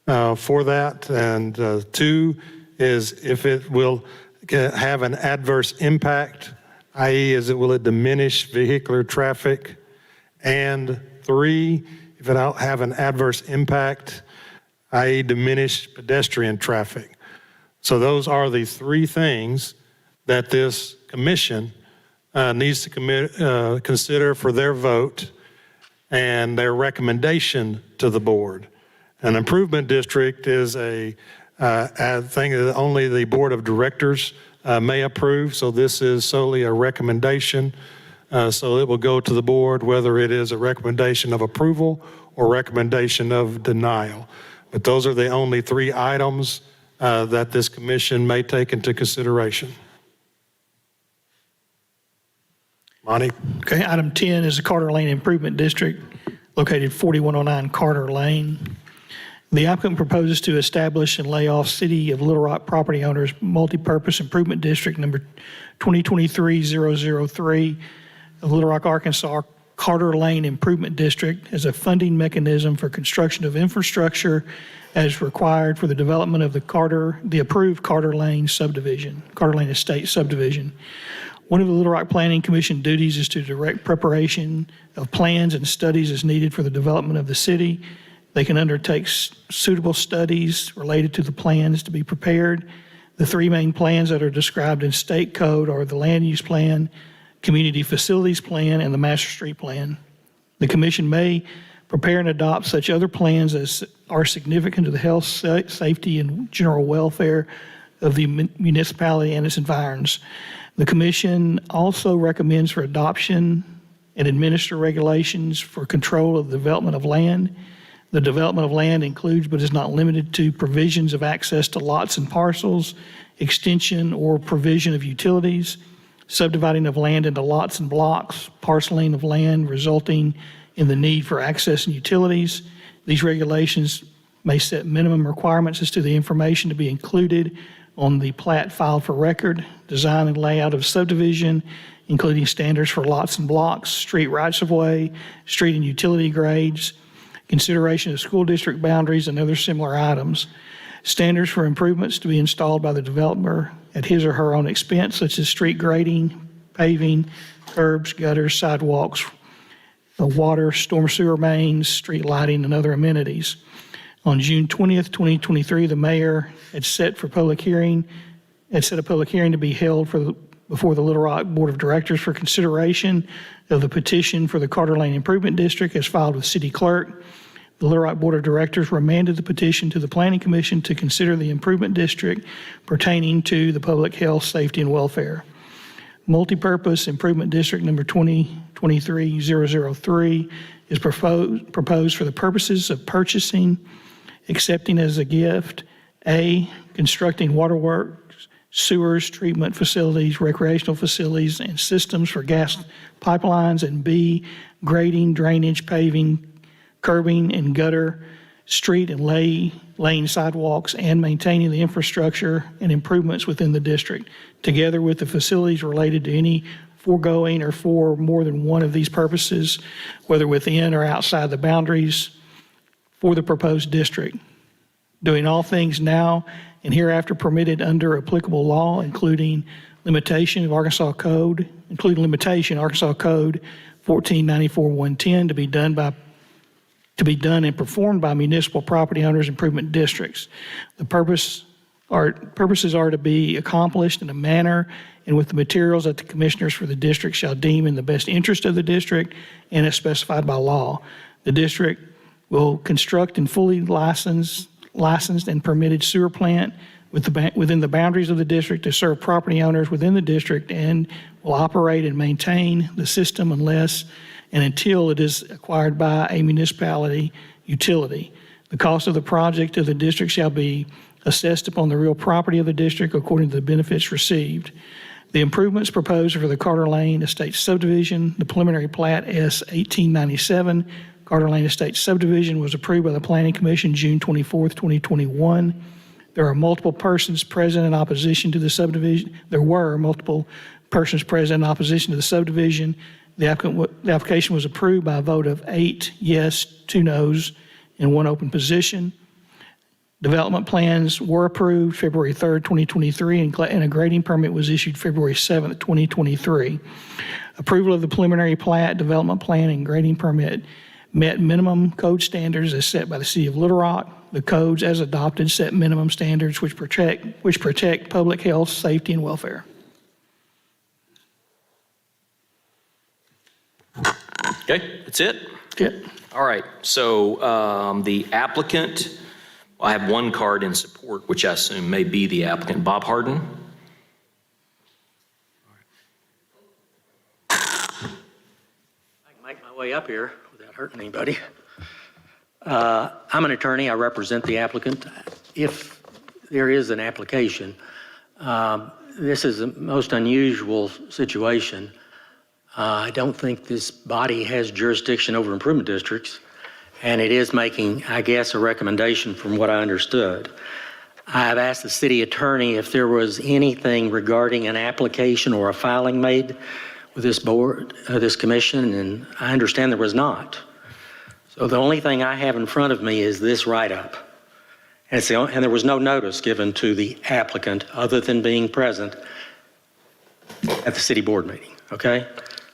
S16: for that? And two is if it will have an adverse impact, i.e. will it diminish vehicular traffic? And three, if it don't have an adverse impact, i.e. diminish pedestrian traffic. So those are the three things that this commission needs to consider for their vote and their recommendation to the board. An improvement district is a thing that only the Board of Directors may approve, so this is solely a recommendation. So it will go to the board whether it is a recommendation of approval or recommendation of denial. But those are the only three items that this commission may take into consideration. Monty?
S2: Okay, item 10 is the Carter Lane Improvement District, located 4109 Carter Lane. The applicant proposes to establish and lay off City of Little Rock property owners multipurpose improvement district number 2023-003 of Little Rock, Arkansas, Carter Lane Improvement District as a funding mechanism for construction of infrastructure as required for the development of the approved Carter Lane subdivision, Carter Lane Estate subdivision. One of the Little Rock Planning Commission duties is to direct preparation of plans and studies as needed for the development of the city. They can undertake suitable studies related to the plans to be prepared. The three main plans that are described in state code are the land use plan, community facilities plan, and the master street plan. The commission may prepare and adopt such other plans as are significant to the health, safety, and general welfare of the municipality and its environs. The commission also recommends for adoption and administer regulations for control of the development of land. The development of land includes but is not limited to provisions of access to lots and parcels, extension or provision of utilities, subdividing of land into lots and blocks, parceling of land resulting in the need for access and utilities. These regulations may set minimum requirements as to the information to be included on the plat filed for record, design and layout of subdivision, including standards for lots and blocks, street rights-of-way, street and utility grades, consideration of school district boundaries, and other similar items. Standards for improvements to be installed by the developer at his or her own expense, such as street grading, paving, curbs, gutters, sidewalks, water, storm sewer mains, street lighting, and other amenities. On June 20th, 2023, the mayor had set a public hearing to be held before the Little Rock Board of Directors for consideration of the petition for the Carter Lane Improvement District as filed with City Clerk. The Little Rock Board of Directors remanded the petition to the Planning Commission to consider the improvement district pertaining to the public health, safety, and welfare. Multipurpose Improvement District number 2023-003 is proposed for the purposes of purchasing, accepting as a gift, A, constructing waterworks, sewers, treatment facilities, recreational facilities, and systems for gas pipelines, and B, grading, drainage, paving, curbing, and gutter, street and lane sidewalks, and maintaining the infrastructure and improvements within the district, together with the facilities related to any foregoing or for more than one of these purposes, whether within or outside the boundaries for the proposed district, doing all things now and hereafter permitted under applicable law, including limitation Arkansas Code 1494-110 to be done and performed by municipal property owners improvement districts. The purposes are to be accomplished in a manner and with the materials that the commissioners for the district shall deem in the best interest of the district and as specified by law. The district will construct and fully licensed and permitted sewer plant within the boundaries of the district to serve property owners within the district and will operate and maintain the system unless and until it is acquired by a municipality utility. The cost of the project of the district shall be assessed upon the real property of the district according to the benefits received. The improvements proposed for the Carter Lane Estate subdivision, the preliminary plat S 1897, Carter Lane Estate subdivision was approved by the Planning Commission June 24th, 2021. There are multiple persons present in opposition to the subdivision. There were multiple persons present in opposition to the subdivision. The application was approved by a vote of 8 yes, 2 noes, and 1 open position. Development plans were approved February 3rd, 2023, and a grading permit was issued February 7th, 2023. Approval of the preliminary plat, development plan, and grading permit met minimum code standards as set by the City of Little Rock. The codes as adopted set minimum standards which protect public health, safety, and welfare.
S1: Okay, that's it?
S2: Yeah.
S1: All right, so the applicant, I have one card in support, which I assume may be the applicant. Bob Harden?
S11: I can make my way up here without hurting anybody. I'm an attorney. I represent the applicant. If there is an application, this is the most unusual situation. I don't think this body has jurisdiction over improvement districts, and it is making, I guess, a recommendation from what I understood. I have asked the city attorney if there was anything regarding an application or a filing made with this board, this commission, and I understand there was not. So the only thing I have in front of me is this write-up. And there was no notice given to the applicant other than being present at the city board meeting, okay?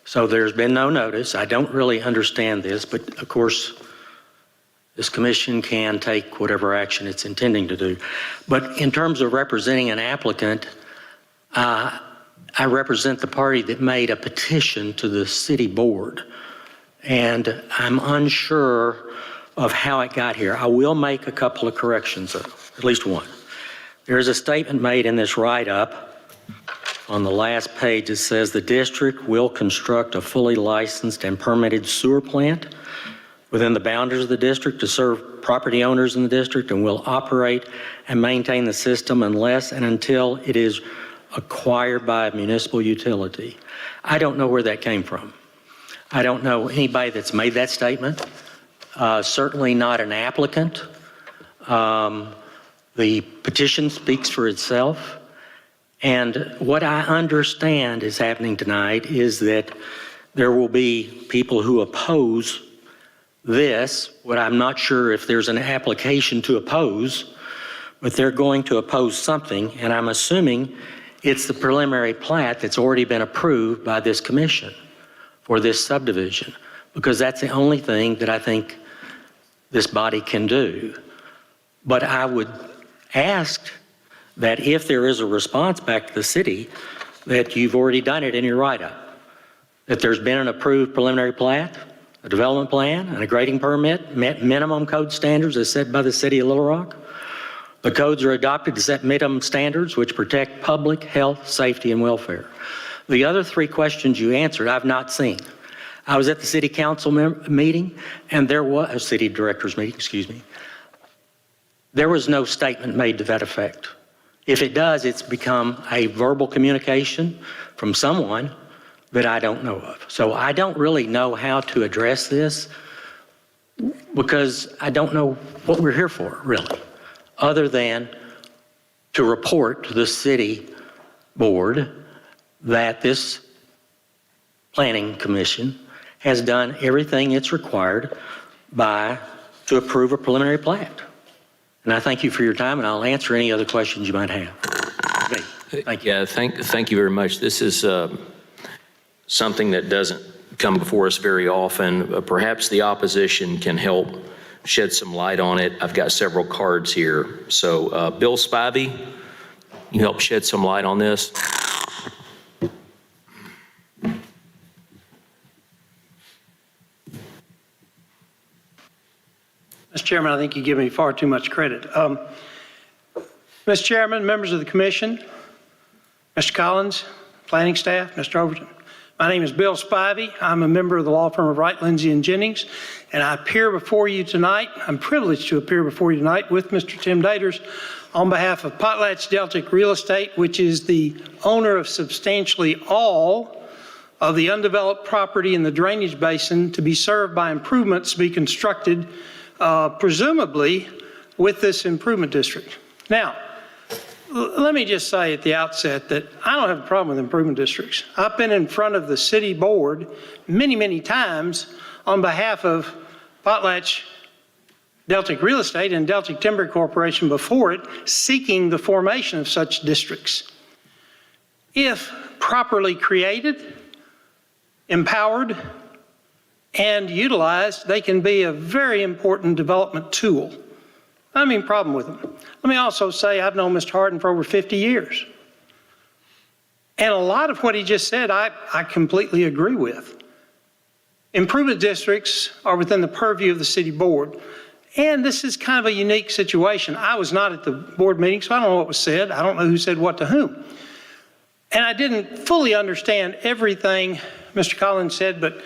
S11: So there's been no notice. I don't really understand this, but of course, this commission can take whatever action it's intending to do. But in terms of representing an applicant, I represent the party that made a petition to the city board. And I'm unsure of how it got here. I will make a couple of corrections, though, at least one. There is a statement made in this write-up on the last page. It says the district will construct a fully licensed and permitted sewer plant within the boundaries of the district to serve property owners in the district and will operate and maintain the system unless and until it is acquired by a municipal utility. I don't know where that came from. I don't know anybody that's made that statement, certainly not an applicant. The petition speaks for itself. And what I understand is happening tonight is that there will be people who oppose this. What I'm not sure if there's an application to oppose, but they're going to oppose something. And I'm assuming it's the preliminary plat that's already been approved by this commission for this subdivision, because that's the only thing that I think this body can do. But I would ask that if there is a response back to the city, that you've already done it in your write-up, that there's been an approved preliminary plat, a development plan, and a grading permit, met minimum code standards as set by the City of Little Rock. The codes are adopted to set minimum standards which protect public health, safety, and welfare. The other three questions you answered, I've not seen. I was at the city council meeting, and there was a city director's meeting, excuse me. There was no statement made to that effect. If it does, it's become a verbal communication from someone that I don't know of. So I don't really know how to address this because I don't know what we're here for, really, other than to report to the city board that this Planning Commission has done everything it's required to approve a preliminary plat. And I thank you for your time, and I'll answer any other questions you might have. Okay, thank you.
S1: Yeah, thank you very much. This is something that doesn't come before us very often. Perhaps the opposition can help shed some light on it. I've got several cards here. So Bill Spivey, you help shed some light on this?
S5: Mr. Chairman, I think you give me far too much credit. Mr. Chairman, members of the commission, Mr. Collins, planning staff, Mr. Overton. My name is Bill Spivey. I'm a member of the law firm of Wright, Lindsay, and Jennings, and I appear before you tonight. I'm privileged to appear before you tonight with Mr. Tim Daters on behalf of PotlatchDeltic Real Estate, which is the owner of substantially all of the undeveloped property in the drainage basin to be served by improvements to be constructed presumably with this improvement district. Now, let me just say at the outset that I don't have a problem with improvement districts. I've been in front of the city board many, many times on behalf of PotlatchDeltic Real Estate and Deltic Timber Corporation before it, seeking the formation of such districts. If properly created, empowered, and utilized, they can be a very important development tool. I don't have any problem with them. Let me also say I've known Mr. Hardin for over 50 years. And a lot of what he just said, I completely agree with. Improvement districts are within the purview of the city board. And this is kind of a unique situation. I was not at the board meeting, so I don't know what was said. I don't know who said what to whom. And I didn't fully understand everything Mr. Collins said, but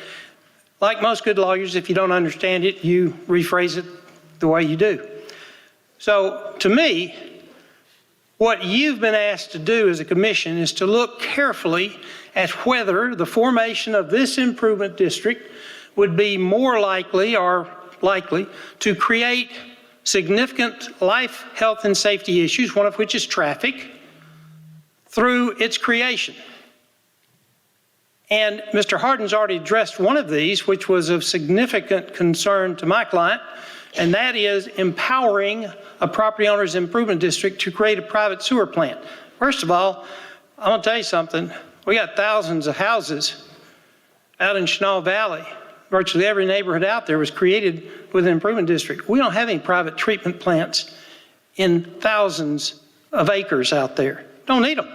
S5: like most good lawyers, if you don't understand it, you rephrase it the way you do. So to me, what you've been asked to do as a commission is to look carefully at whether the formation of this improvement district would be more likely to create significant life, health, and safety issues, one of which is traffic, through its creation. And Mr. Hardin's already addressed one of these, which was of significant concern to my client, and that is empowering a property owner's improvement district to create a private sewer plant. First of all, I'm going to tell you something. We got thousands of houses out in Chenal Valley. Virtually every neighborhood out there was created with an improvement district. We don't have any private treatment plants in thousands of acres out there. Don't need them.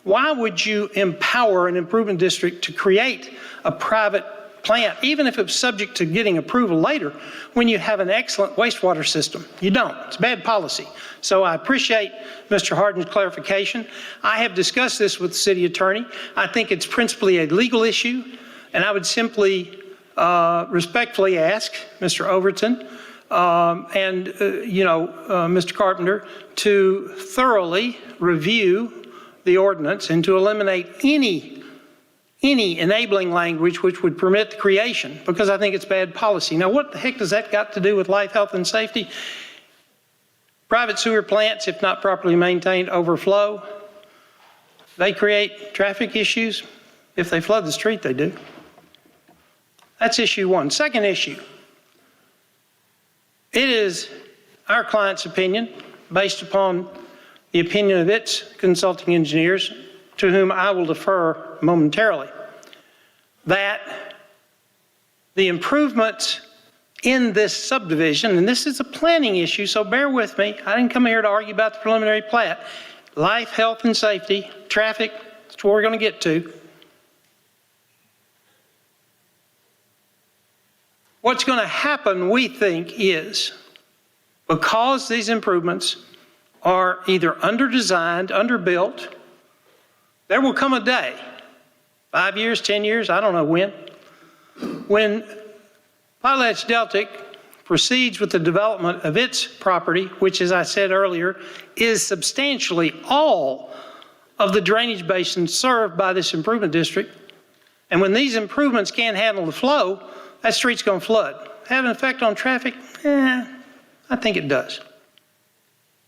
S5: Why would you empower an improvement district to create a private plant, even if it's subject to getting approval later, when you have an excellent wastewater system? You don't. It's bad policy. So I appreciate Mr. Hardin's clarification. I have discussed this with the city attorney. I think it's principally a legal issue, and I would simply respectfully ask Mr. Overton and Mr. Carpenter to thoroughly review the ordinance and to eliminate any enabling language which would permit the creation, because I think it's bad policy. Now, what the heck does that got to do with life, health, and safety? Private sewer plants, if not properly maintained, overflow. They create traffic issues. If they flood the street, they do. That's issue one. Second issue, it is our client's opinion, based upon the opinion of its consulting engineers, to whom I will defer momentarily, that the improvements in this subdivision, and this is a planning issue, so bear with me. I didn't come here to argue about the preliminary plat. Life, health, and safety, traffic, that's what we're going to get to. What's going to happen, we think, is because these improvements are either under-designed, underbuilt, there will come a day, 5 years, 10 years, I don't know when PotlatchDeltic proceeds with the development of its property, which, as I said earlier, is substantially all of the drainage basin served by this improvement district. And when these improvements can't handle the flow, that street's going to flood. Have an effect on traffic? I think it does.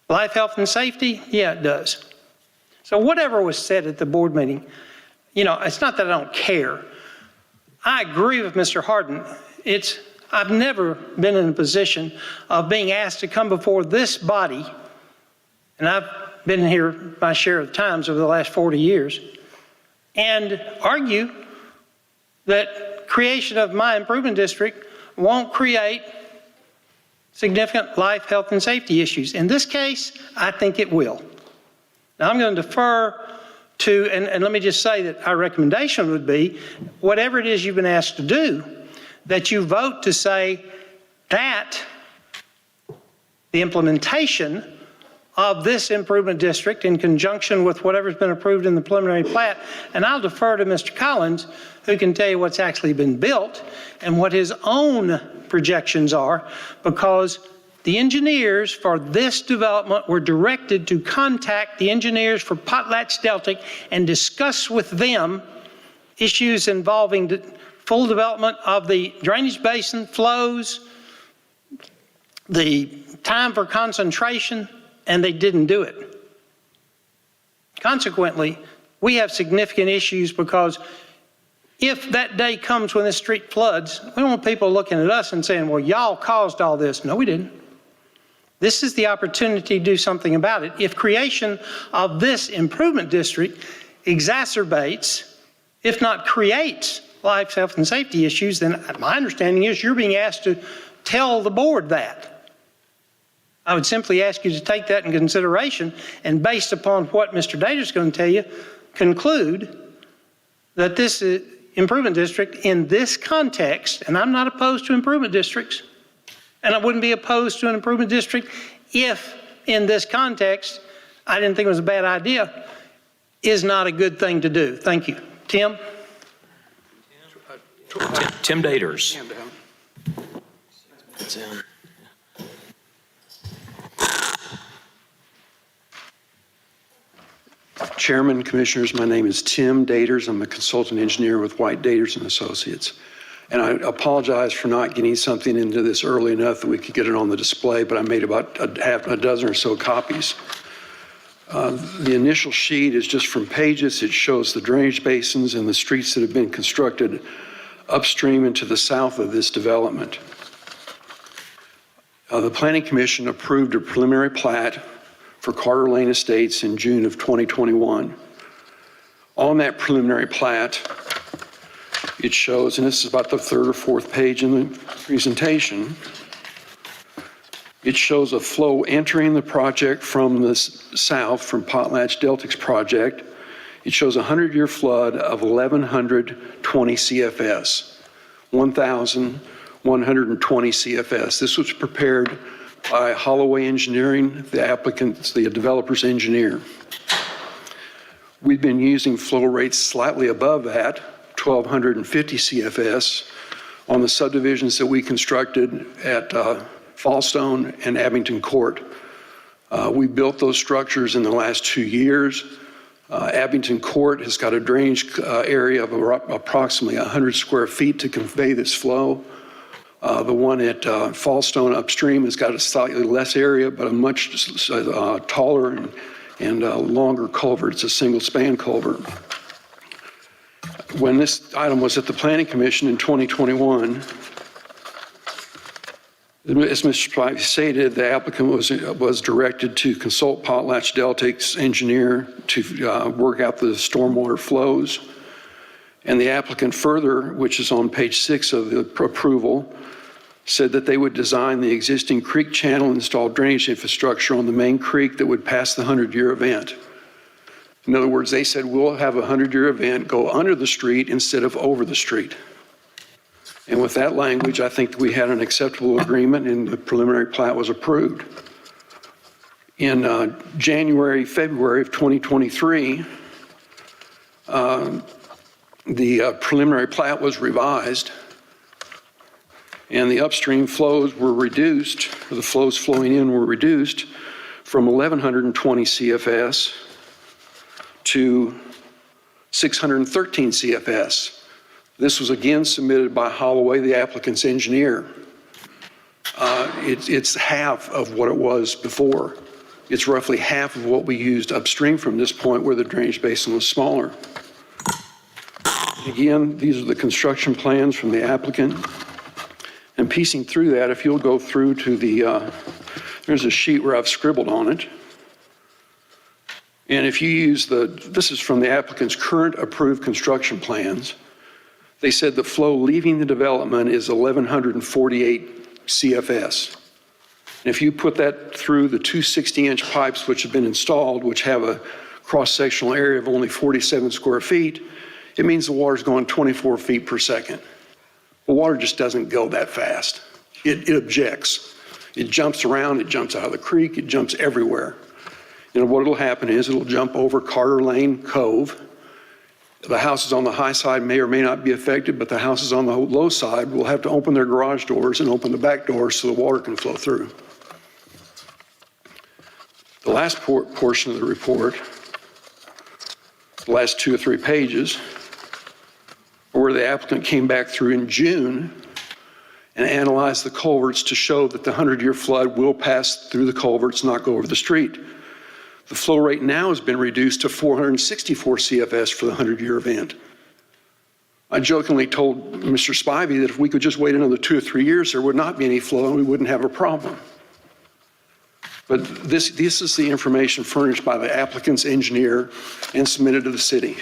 S5: Life, health, and safety? Yeah, it does. So whatever was said at the board meeting, it's not that I don't care. I agree with Mr. Harden. I've never been in a position of being asked to come before this body, and I've been here my share of times over the last 40 years, and argue that creation of my improvement district won't create significant life, health, and safety issues. In this case, I think it will. Now, I'm going to defer to, and let me just say that our recommendation would be, whatever it is you've been asked to do, that you vote to say that the implementation of this improvement district in conjunction with whatever's been approved in the preliminary plat, and I'll defer to Mr. Collins, who can tell you what's actually been built and what his own projections are, because the engineers for this development were directed to contact the engineers for Potlatch-Deltic and discuss with them issues involving the full development of the drainage basin, flows, the time for concentration, and they didn't do it. Consequently, we have significant issues because if that day comes when this street floods, we don't want people looking at us and saying, well, y'all caused all this. No, we didn't. This is the opportunity to do something about it. If creation of this improvement district exacerbates, if not creates, life, health, and safety issues, then my understanding is you're being asked to tell the board that. I would simply ask you to take that in consideration and, based upon what Mr. Dater's going to tell you, conclude that this improvement district in this context, and I'm not opposed to improvement districts, and I wouldn't be opposed to an improvement district if in this context I didn't think it was a bad idea, is not a good thing to do. Thank you. Tim?
S1: Tim Daters.
S12: Chairman, Commissioners, my name is Tim Daters. I'm a consultant engineer with White Daters and Associates. And I apologize for not getting something into this early enough that we could get it on the display, but I made about a dozen or so copies. The initial sheet is just from pages. It shows the drainage basins and the streets that have been constructed upstream and to the south of this development. The Planning Commission approved a preliminary plat for Carter Lane Estates in June of 2021. On that preliminary plat, it shows, and this is about the third or fourth page in the presentation, it shows a flow entering the project from the south, from Potlatch-Deltic's project. It shows a 100-year flood of 1,120 CFS, 1,120 CFS. This was prepared by Holloway Engineering, the applicant's, the developer's engineer. We've been using flow rates slightly above that, 1,250 CFS, on the subdivisions that we constructed at Fallstone and Abington Court. We built those structures in the last 2 years. Abington Court has got a drainage area of approximately 100 square feet to convey this flow. The one at Fallstone upstream has got a slightly less area, but a much taller and longer culvert. It's a single span culvert. When this item was at the Planning Commission in 2021, as Mr. Spivey stated, the applicant was directed to consult Potlatch-Deltic's engineer to work out the stormwater flows. And the applicant further, which is on page 6 of the approval, said that they would design the existing creek channel and install drainage infrastructure on the main creek that would pass the 100-year event. In other words, they said, we'll have a 100-year event go under the street instead of over the street. And with that language, I think we had an acceptable agreement and the preliminary plat was approved. In January, February of 2023, the preliminary plat was revised and the upstream flows were reduced, or the flows flowing in were reduced from 1,120 CFS to 613 CFS. This was again submitted by Holloway, the applicant's engineer. It's half of what it was before. It's roughly half of what we used upstream from this point where the drainage basin was smaller. Again, these are the construction plans from the applicant. And piecing through that, if you'll go through to the, there's a sheet where I've scribbled on it. And if you use this is from the applicant's current approved construction plans. They said the flow leaving the development is 1,148 CFS. And if you put that through the two 60-inch pipes which have been installed, which have a cross-sectional area of only 47 square feet, it means the water's going 24 feet per second. The water just doesn't go that fast. It objects. It jumps around, it jumps out of the creek, it jumps everywhere. And what will happen is it'll jump over Carter Lane Cove. The houses on the high side may or may not be affected, but the houses on the low side will have to open their garage doors and open the back doors so the water can flow through. The last portion of the report, the last 2 or 3 pages, where the applicant came back through in June and analyzed the culverts to show that the 100-year flood will pass through the culverts, not go over the street. The flow rate now has been reduced to 464 CFS for the 100-year event. I jokingly told Mr. Spivey that if we could just wait another 2 or 3 years, there would not be any flow and we wouldn't have a problem. But this is the information furnished by the applicant's engineer and submitted to the city.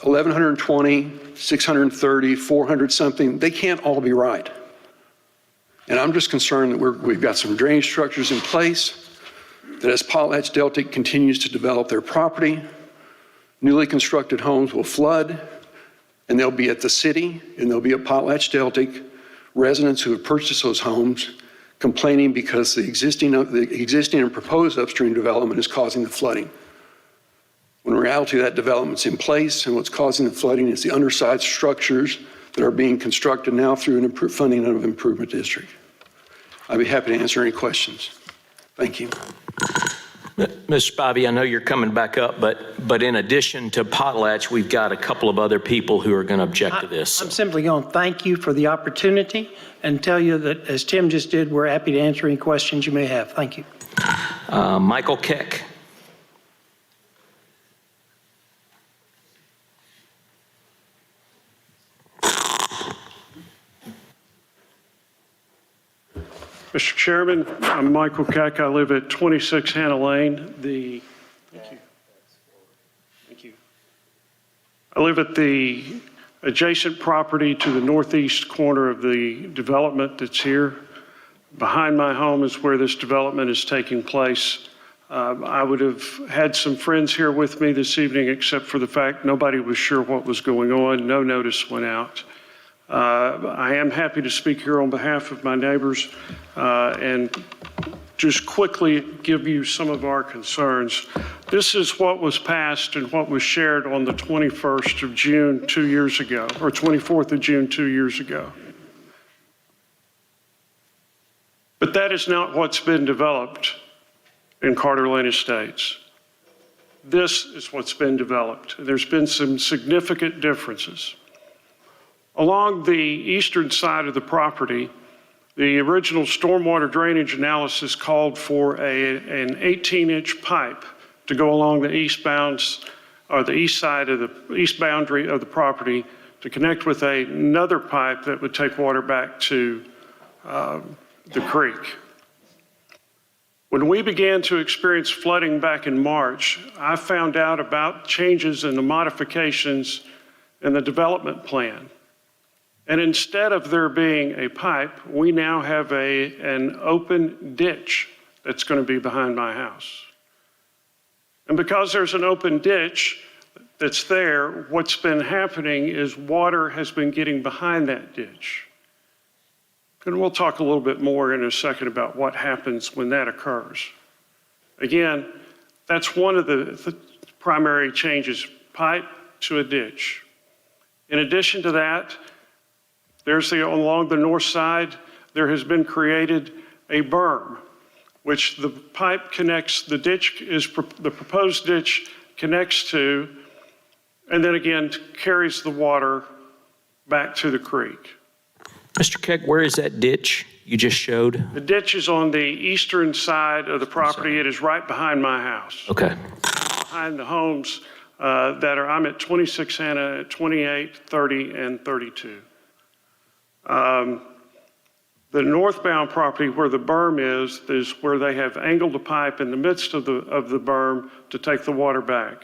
S12: 1,120, 630, 400 something, they can't all be right. And I'm just concerned that we've got some drainage structures in place, that as Potlatch Deltic continues to develop their property, newly constructed homes will flood, and they'll be at the city, and they'll be at Potlatch Deltic, residents who have purchased those homes complaining because the existing and proposed upstream development is causing the flooding. When in reality that development's in place, and what's causing the flooding is the undersized structures that are being constructed now through funding of improvement district. I'd be happy to answer any questions. Thank you.
S1: Mr. Spivey, I know you're coming back up, but in addition to Potlatch, we've got a couple of other people who are going to object to this.
S5: I'm simply going to thank you for the opportunity and tell you that, as Tim just did, we're happy to answer any questions you may have. Thank you.
S1: Michael Keck.
S14: Mr. Chairman, I'm Michael Keck. I live at 26 Hannah Lane. Thank you. I live at the adjacent property to the northeast corner of the development that's here. Behind my home is where this development is taking place. I would have had some friends here with me this evening, except for the fact nobody was sure what was going on. No notice went out. I am happy to speak here on behalf of my neighbors and just quickly give you some of our concerns. This is what was passed and what was shared on the 21st of June 2 years ago, or 24th of June 2 years ago. But that is not what's been developed in Carter Lane Estates. This is what's been developed. There's been some significant differences. Along the eastern side of the property, the original stormwater drainage analysis called for an 18-inch pipe to go along the east side of the east boundary of the property to connect with another pipe that would take water back to the creek. When we began to experience flooding back in March, I found out about changes in the modifications in the development plan. And instead of there being a pipe, we now have an open ditch that's going to be behind my house. And because there's an open ditch that's there, what's been happening is water has been getting behind that ditch. And we'll talk a little bit more in a second about what happens when that occurs. Again, that's one of the primary changes, pipe to a ditch. In addition to that, along the north side, there has been created a berm, which the pipe connects, the proposed ditch connects to, and then again carries the water back to the creek.
S1: Mr. Keck, where is that ditch you just showed?
S14: The ditch is on the eastern side of the property. It is right behind my house.
S1: Okay.
S14: Behind the homes I'm at 26 Hannah at 28, 30, and 32. The northbound property where the berm is where they have angled a pipe in the midst of the berm to take the water back.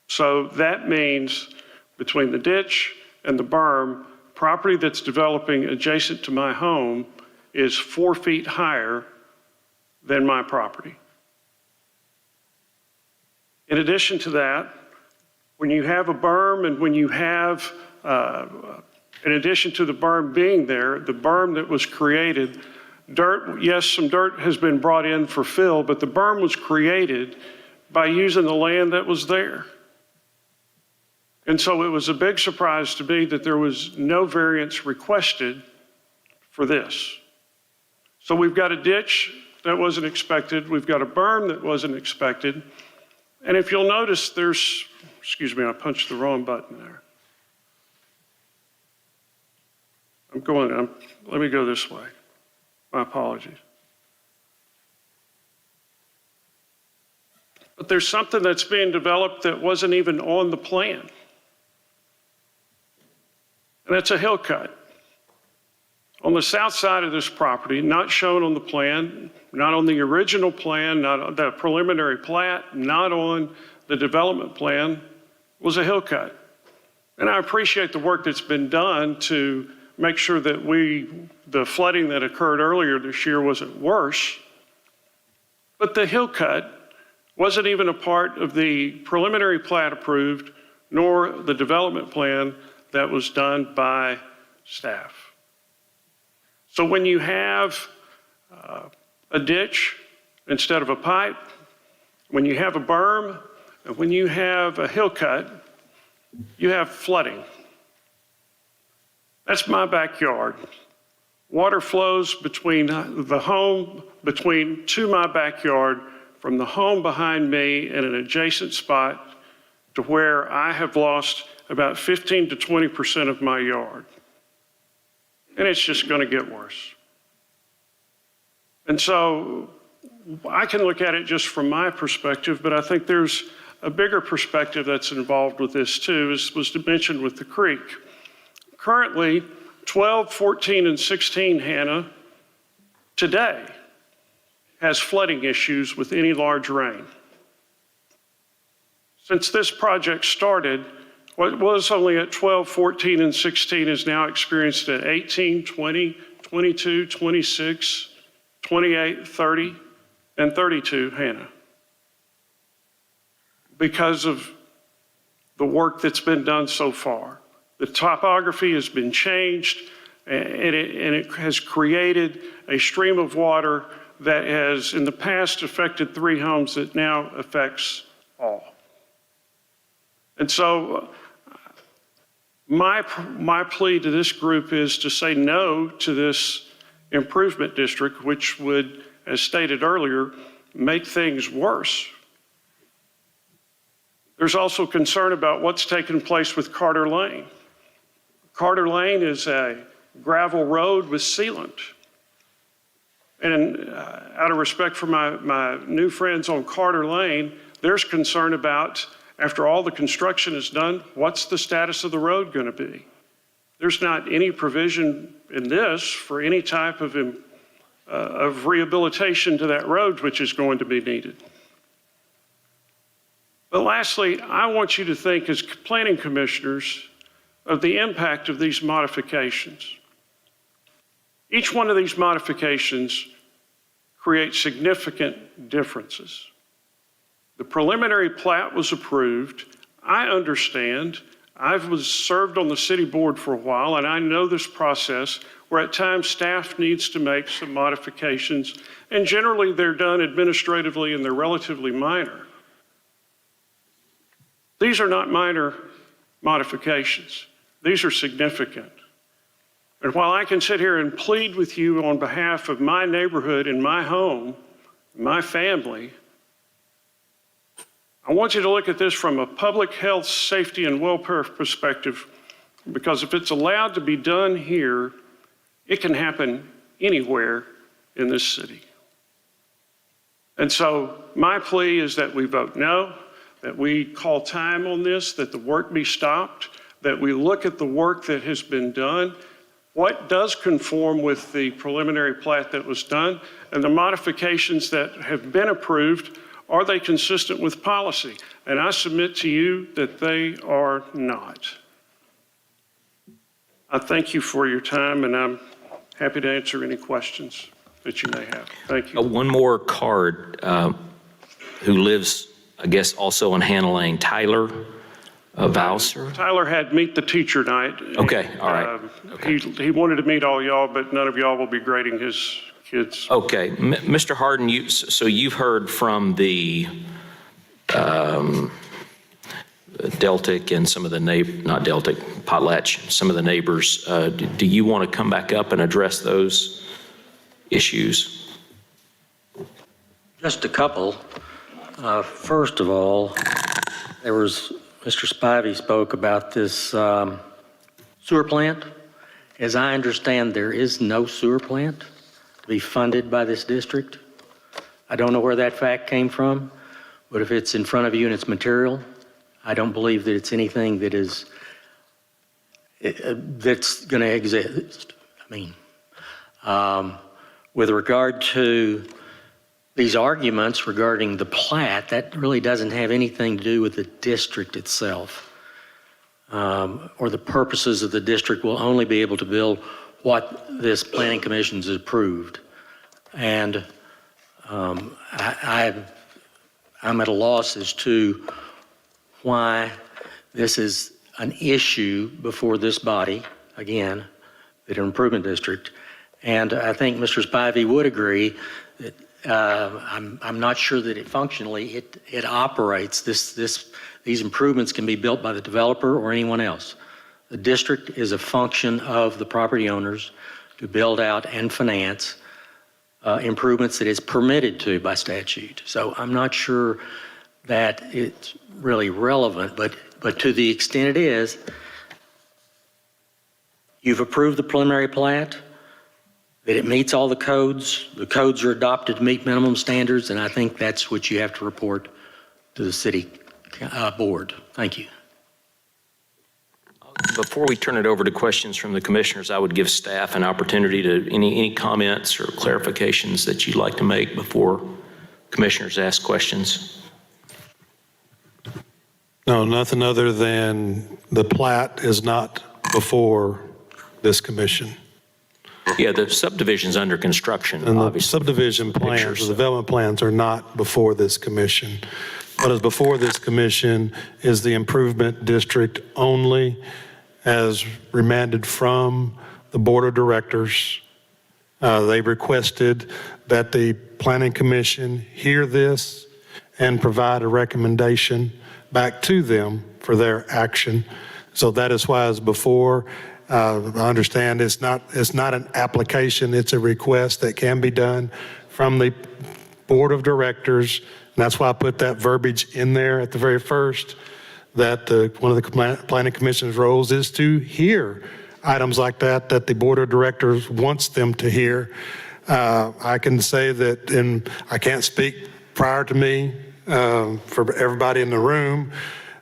S14: So that means between the ditch and the berm, property that's developing adjacent to my home is 4 feet higher than my property. In addition to that, when you have a berm and when you have, in addition to the berm being there, the berm that was created, dirt, yes, some dirt has been brought in for fill, but the berm was created by using the land that was there. And so it was a big surprise to me that there was no variance requested for this. So we've got a ditch that wasn't expected. We've got a berm that wasn't expected. And if you'll notice, there's, excuse me, I punched the wrong button there. Let me go this way. My apologies. But there's something that's being developed that wasn't even on the plan. And that's a hill cut. On the south side of this property, not shown on the plan, not on the original plan, not on the preliminary plat, not on the development plan, was a hill cut. And I appreciate the work that's been done to make sure that the flooding that occurred earlier this year wasn't worse. But the hill cut wasn't even a part of the preliminary plat approved, nor the development plan that was done by staff. So when you have a ditch instead of a pipe, when you have a berm, and when you have a hill cut, you have flooding. That's my backyard. Water flows between the home, to my backyard, from the home behind me in an adjacent spot to where I have lost about 15 to 20% of my yard. And it's just going to get worse. And so I can look at it just from my perspective, but I think there's a bigger perspective that's involved with this too, as was mentioned with the creek. Currently, 12, 14, and 16 Hannah today has flooding issues with any large rain. Since this project started, what was only at 12, 14, and 16 is now experienced at 18, 20, 22, 26, 28, 30, and 32 Hannah. Because of the work that's been done so far. The topography has been changed, and it has created a stream of water that has in the past affected 3 homes that now affects all. And so my plea to this group is to say no to this improvement district, which would, as stated earlier, make things worse. There's also concern about what's taking place with Carter Lane. Carter Lane is a gravel road with sealant. And out of respect for my new friends on Carter Lane, there's concern about, after all the construction is done, what's the status of the road going to be? There's not any provision in this for any type of rehabilitation to that road, which is going to be needed. But lastly, I want you to think as planning commissioners of the impact of these modifications. Each one of these modifications creates significant differences. The preliminary plat was approved. I understand. I was served on the city board for a while, and I know this process where at times staff needs to make some modifications, and generally they're done administratively and they're relatively minor. These are not minor modifications. These are significant. And while I can sit here and plead with you on behalf of my neighborhood and my home, my family, I want you to look at this from a public health, safety, and welfare perspective, because if it's allowed to be done here, it can happen anywhere in this city. And so my plea is that we vote no. that we call time on this, that the work be stopped, that we look at the work that has been done, what does conform with the preliminary plat that was done, and the modifications that have been approved, are they consistent with policy? And I submit to you that they are not. I thank you for your time, and I'm happy to answer any questions that you may have. Thank you.
S1: One more card, who lives, I guess, also on Hannah Lane, Tyler Bowser?
S14: Tyler had meet the teacher night.
S1: Okay, all right.
S14: He wanted to meet all y'all, but none of y'all will be grading his kids.
S1: Okay, Mr. Harden, so you've heard from the Deltic and some of the not Deltic, Potlatch, some of the neighbors. Do you want to come back up and address those issues?
S11: Just a couple. First of all, there was, Mr. Spivey spoke about this sewer plant. As I understand, there is no sewer plant to be funded by this district. I don't know where that fact came from, but if it's in front of you and it's material, I don't believe that it's anything that is, that's going to exist. I mean, with regard to these arguments regarding the plat, that really doesn't have anything to do with the district itself, or the purposes of the district. Will only be able to build what this planning commission has approved. And I'm at a loss as to why this is an issue before this body, again, the improvement district. And I think Mr. Spivey would agree that I'm not sure that it functionally it operates. These improvements can be built by the developer or anyone else. The district is a function of the property owners to build out and finance improvements that is permitted to by statute. So I'm not sure that it's really relevant, but to the extent it is, you've approved the preliminary plat, that it meets all the codes are adopted to meet minimum standards, and I think that's what you have to report to the city board. Thank you.
S1: Before we turn it over to questions from the commissioners, I would give staff an opportunity to any comments or clarifications that you'd like to make before commissioners ask questions.
S16: No, nothing other than the plat is not before this commission.
S1: Yeah, the subdivision's under construction,
S16: And
S1: obviously.
S16: the subdivision plans, the development plans are not before this commission. What is before this commission is the improvement district only, as remanded from the board of directors. They requested that the planning commission hear this and provide a recommendation back to them for their action. So that is why it's before. I understand it's not an application, it's a request that can be done from the board of directors. And that's why I put that verbiage in there at the very first, that one of the planning commission's roles is to hear items like that the board of directors wants them to hear. I can say that, and I can't speak prior to me for everybody in the room,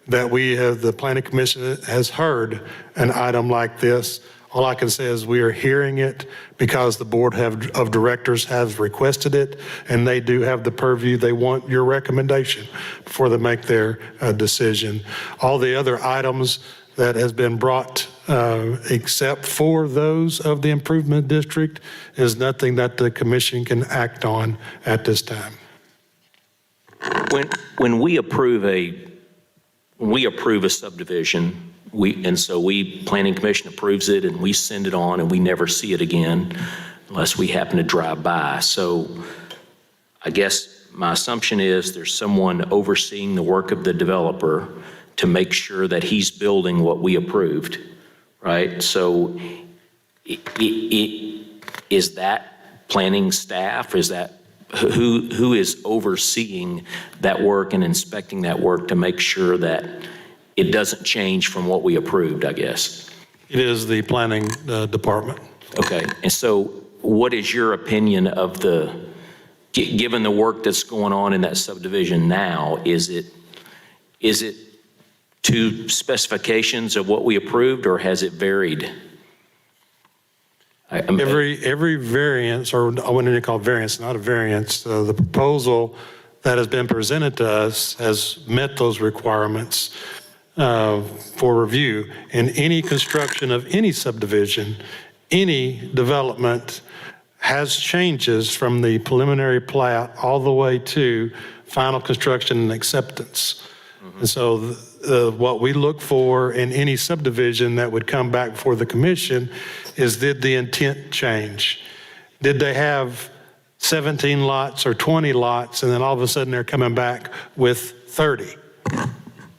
S16: that the planning commission has heard an item like this. All I can say is we are hearing it because the board of directors has requested it, and they do have the purview. They want your recommendation before they make their decision. All the other items that has been brought, except for those of the improvement district, is nothing that the commission can act on at this time.
S1: When we approve a subdivision, planning commission approves it and we send it on and we never see it again unless we happen to drive by. So I guess my assumption is there's someone overseeing the work of the developer to make sure that he's building what we approved, right? So is that planning staff? Is that who is overseeing that work and inspecting that work to make sure that it doesn't change from what we approved, I guess?
S16: It is the planning department.
S1: Okay, and so what is your opinion of given the work that's going on in that subdivision now, is Is it to specifications of what we approved, or has it varied?
S16: Every variance, or I wouldn't even call it variance, not a variance, the proposal that has been presented to us has met those requirements for review. In any construction of any subdivision, any development has changes from the preliminary plat all the way to final construction and acceptance. And so what we look for in any subdivision that would come back before the commission is, did the intent change? Did they have 17 lots or 20 lots, and then all of a sudden they're coming back with 30?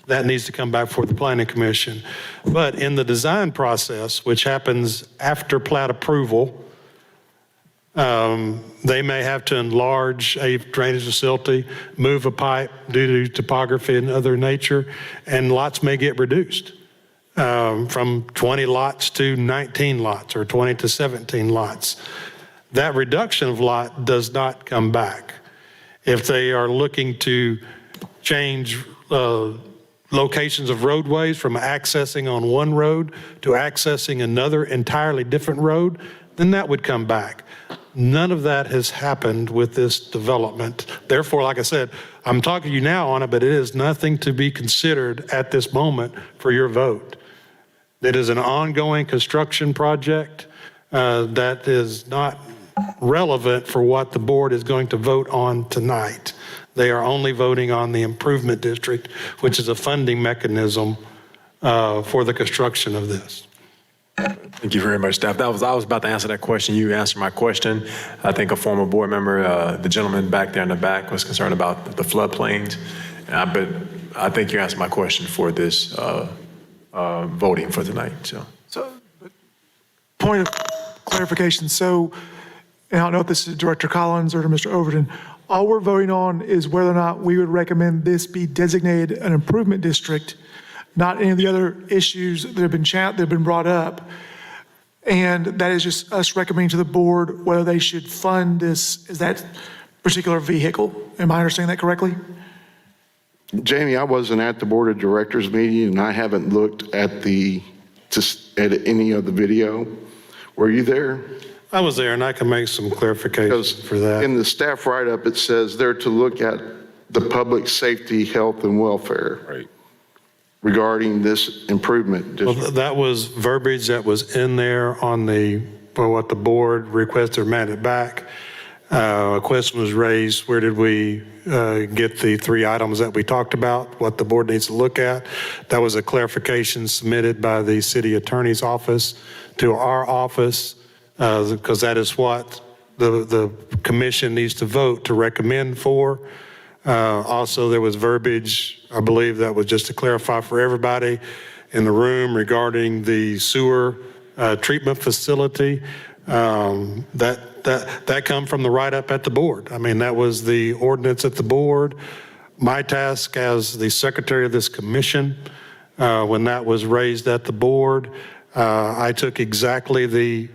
S16: That needs to come back before the planning commission. But in the design process, which happens after plat approval, they may have to enlarge a drainage facility, move a pipe due to topography and other nature, and lots may get reduced from 20 lots to 19 lots or 20 to 17 lots. That reduction of lot does not come back. If they are looking to change locations of roadways from accessing on one road to accessing another entirely different road, then that would come back. None of that has happened with this development. Therefore, like I said, I'm talking to you now on it, but it is nothing to be considered at this moment for your vote. It is an ongoing construction project that is not relevant for what the board is going to vote on tonight. They are only voting on the improvement district, which is a funding mechanism for the construction of this.
S3: Thank you very much, staff. I was about to answer that question. You answered my question. I think a former board member, the gentleman back there in the back, was concerned about the floodplains. But I think you answered my question for this voting for tonight.
S18: So, point of clarification. So, and I don't know if this is Director Collins or to Mr. Overton, all we're voting on is whether or not we would recommend this be designated an improvement district, not any of the other issues that have been brought up. And that is just us recommending to the board whether they should fund this, is that particular vehicle. Am I understanding that correctly?
S17: Jamie, I wasn't at the board of directors meeting, and I haven't looked at at any of the video. Were you there?
S16: I was there, and I can make some clarifications for that.
S17: In the staff write-up, it says they're to look at the public safety, health, and welfare.
S6: Right.
S17: Regarding this improvement district.
S16: Well, that was verbiage that was in there on what the board requested or mandated back. A question was raised, where did we get the 3 items that we talked about, what the board needs to look at? That was a clarification submitted by the city attorney's office to our office, because that is what the commission needs to vote to recommend for. Also, there was verbiage, I believe that was just to clarify for everybody in the room regarding the sewer treatment facility. That come from the write-up at the board. I mean, that was the ordinance at the board. My task as the secretary of this commission, when that was raised at the board, I took exactly the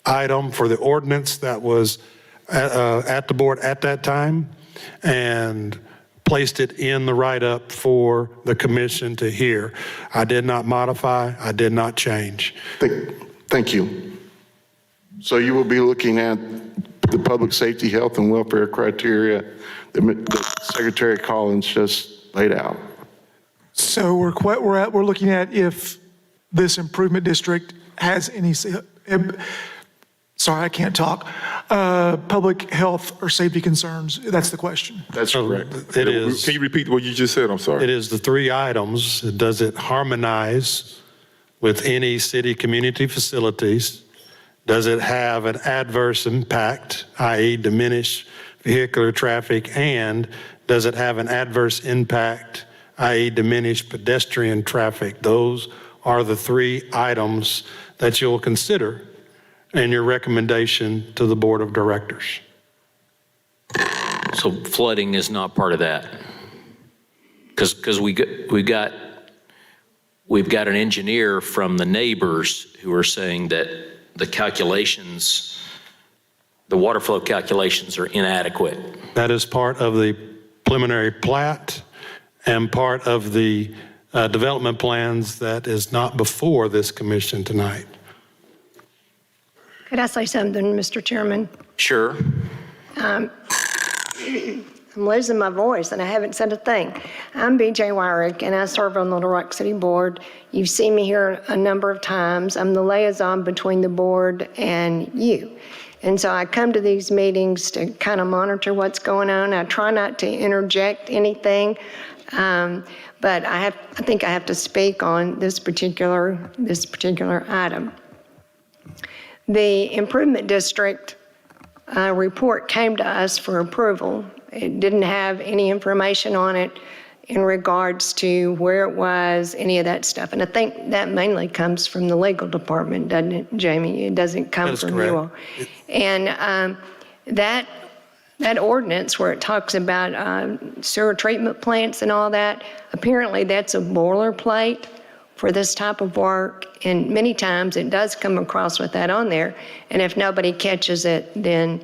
S16: item for the ordinance that was at the board at that time and placed it in the write-up for the commission to hear. I did not modify, I did not change.
S17: Thank you. So you will be looking at the public safety, health, and welfare criteria that Secretary Collins just laid out.
S18: So we're looking at if this improvement district has any, sorry, I can't talk, public health or safety concerns. That's the question.
S17: That's correct.
S16: It is.
S6: Can you repeat what you just said? I'm sorry.
S16: It is the 3 items. Does it harmonize with any city community facilities? Does it have an adverse impact, i.e. diminish vehicular traffic? And does it have an adverse impact, i.e. diminish pedestrian traffic? Those are the 3 items that you'll consider in your recommendation to the board of directors.
S1: So flooding is not part of that? Because we've got an engineer from the neighbors who are saying that the calculations, the water flow calculations are inadequate.
S16: That is part of the preliminary plat, and part of the development plans that is not before this commission tonight.
S10: Could I say something, Mr. Chairman?
S1: Sure.
S10: I'm losing my voice and I haven't said a thing. I'm B.J. Wyrick and I serve on the Little Rock City Board. You've seen me here a number of times. I'm the liaison between the board and you. And so I come to these meetings to kind of monitor what's going on. I try not to interject anything, but I think I have to speak on this particular item. The Improvement District report came to us for approval. It didn't have any information on it in regards to where it was, any of that stuff. And I think that mainly comes from the legal department, doesn't it, Jamie? It doesn't come from you all. And that ordinance where it talks about sewer treatment plants and all that, apparently that's a boilerplate for this type of work. And many times it does come across with that on there. And if nobody catches it, then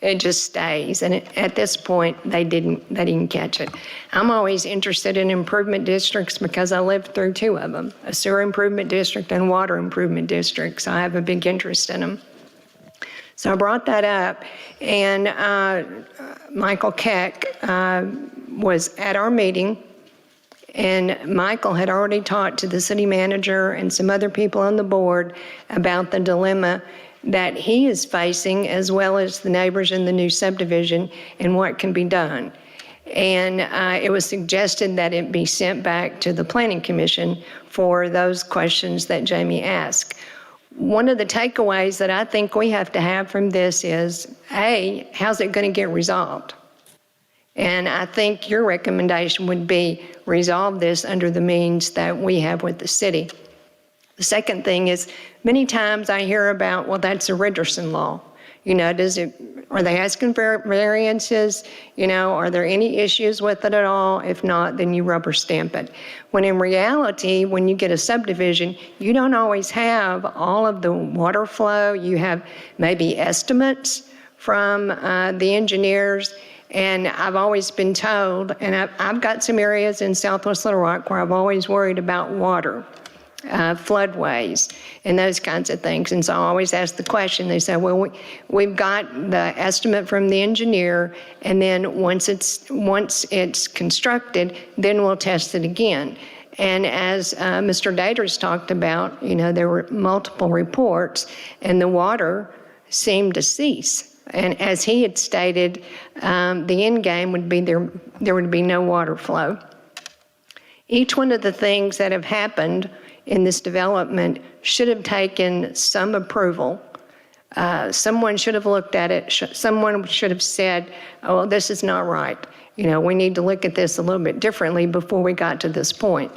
S10: it just stays. And at this point, they didn't catch it. I'm always interested in improvement districts because I lived through two of them, a sewer improvement district and water improvement district. So I have a big interest in them. So I brought that up, and Michael Keck was at our meeting, and Michael had already talked to the city manager and some other people on the board about the dilemma that he is facing, as well as the neighbors in the new subdivision, and what can be done. And it was suggested that it be sent back to the Planning Commission for those questions that Jamie asked. One of the takeaways that I think we have to have from this is, A, how's it going to get resolved? And I think your recommendation would be resolve this under the means that we have with the city. The second thing is, many times I hear about, well, that's a Richardson law. You know, are they asking for variances? You know, are there any issues with it at all? If not, then you rubber stamp it. When in reality, when you get a subdivision, you don't always have all of the water flow. You have maybe estimates from the engineers. And I've always been told, and I've got some areas in Southwest Little Rock where I've always worried about water, floodways, and those kinds of things. And so I always ask the question, they say, well, we've got the estimate from the engineer, and then once it's constructed, then we'll test it again. And as Mr. Daters talked about, you know, there were multiple reports, and the water seemed to cease. And as he had stated, the end game would be there would be no water flow. Each one of the things that have happened in this development should have taken some approval. Someone should have looked at it. Someone should have said, oh, this is not right. You know, we need to look at this a little bit differently before we got to this point.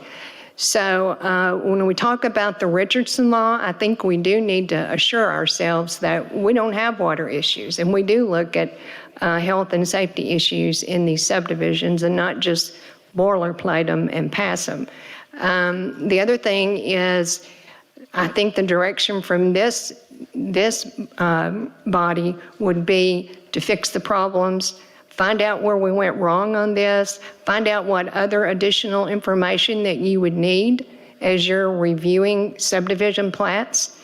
S10: So when we talk about the Richardson law, I think we do need to assure ourselves that we don't have water issues, and we do look at health and safety issues in these subdivisions and not just boilerplate them and pass them. The other thing is, I think the direction from this body would be to fix the problems, find out where we went wrong on this, find out what other additional information that you would need as you're reviewing subdivision plats,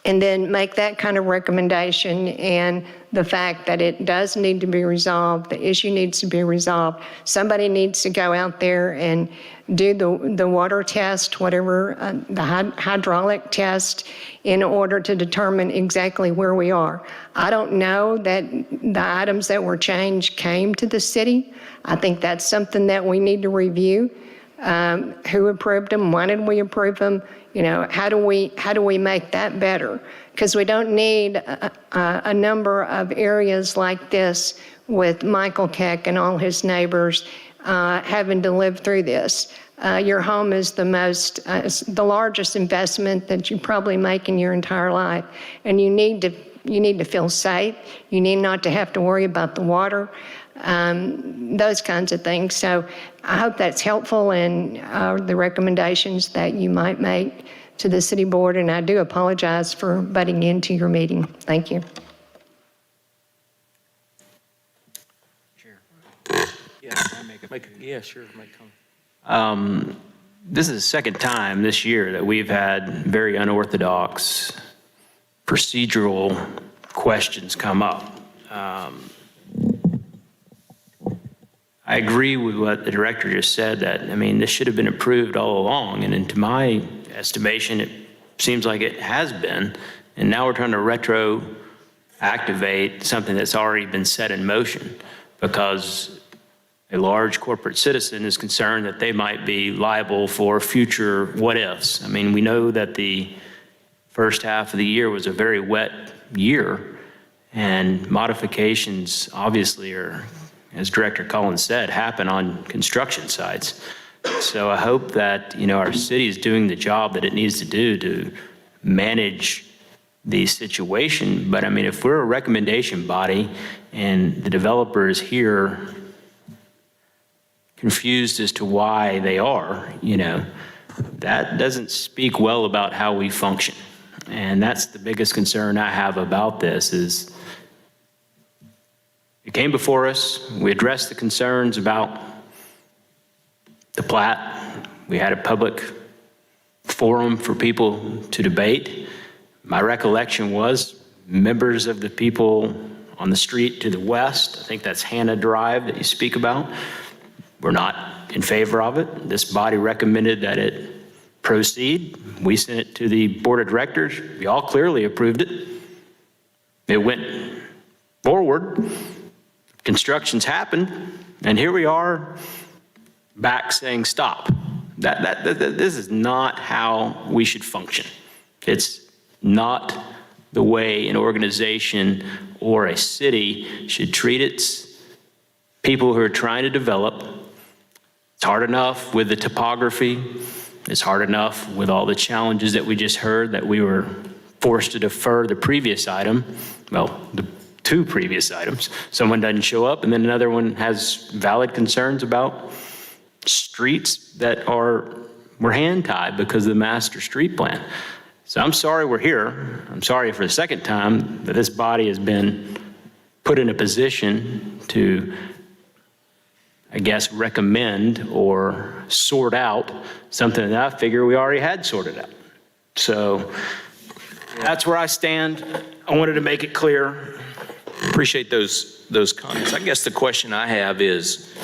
S10: and then make that kind of recommendation. And the fact that it does need to be resolved, the issue needs to be resolved. Somebody needs to go out there and do the water test, whatever, the hydraulic test, in order to determine exactly where we are. I don't know that the items that were changed came to the city. I think that's something that we need to review. Who approved them? Why did we approve them? You know, how do we make that better? Because we don't need a number of areas like this with Michael Keck and all his neighbors having to live through this. Your home is the largest investment that you probably make in your entire life, and you need to feel safe. You need not to have to worry about the water, those kinds of things. So I hope that's helpful in the recommendations that you might make to the city board, and I do apologize for butting into your meeting. Thank you.
S15: Sure.
S1: Yeah, sure. Make a comment.
S15: This is the second time this year that we've had very unorthodox procedural questions come up. I agree with what the director just said, that, I mean, this should have been approved all along, and into my estimation, it seems like it has been, and now we're trying to retroactivate something that's already been set in motion because a large corporate citizen is concerned that they might be liable for future what-ifs. I mean, we know that the first half of the year was a very wet year, and modifications obviously are, as Director Collins said, happen on construction sites. So I hope that, our city is doing the job that it needs to do to manage the situation. But I mean, if we're a recommendation body and the developer is here confused as to why they are, that doesn't speak well about how we function. And that's the biggest concern I have about this is it came before us, we addressed the concerns about the plat, we had a public forum for people to debate. My recollection was members of the people on the street to the west, I think that's Hannah Drive that you speak about, were not in favor of it. This body recommended that it proceed. We sent it to the board of directors. We all clearly approved it. It went forward. Construction's happened, and here we are back saying stop. This is not how we should function. It's not the way an organization or a city should treat its people who are trying to develop. It's hard enough with the topography. It's hard enough with all the challenges that we just heard that we were forced to defer the previous item. Well, the two previous items. Someone doesn't show up, and then another one has valid concerns about streets that were hand-tied because of the master street plan. So I'm sorry we're here. I'm sorry for the second time that this body has been put in a position to, I guess, recommend or sort out something that I figure we already had sorted out. So that's where I stand. I wanted to make it clear.
S1: Appreciate those comments. I guess the question I have is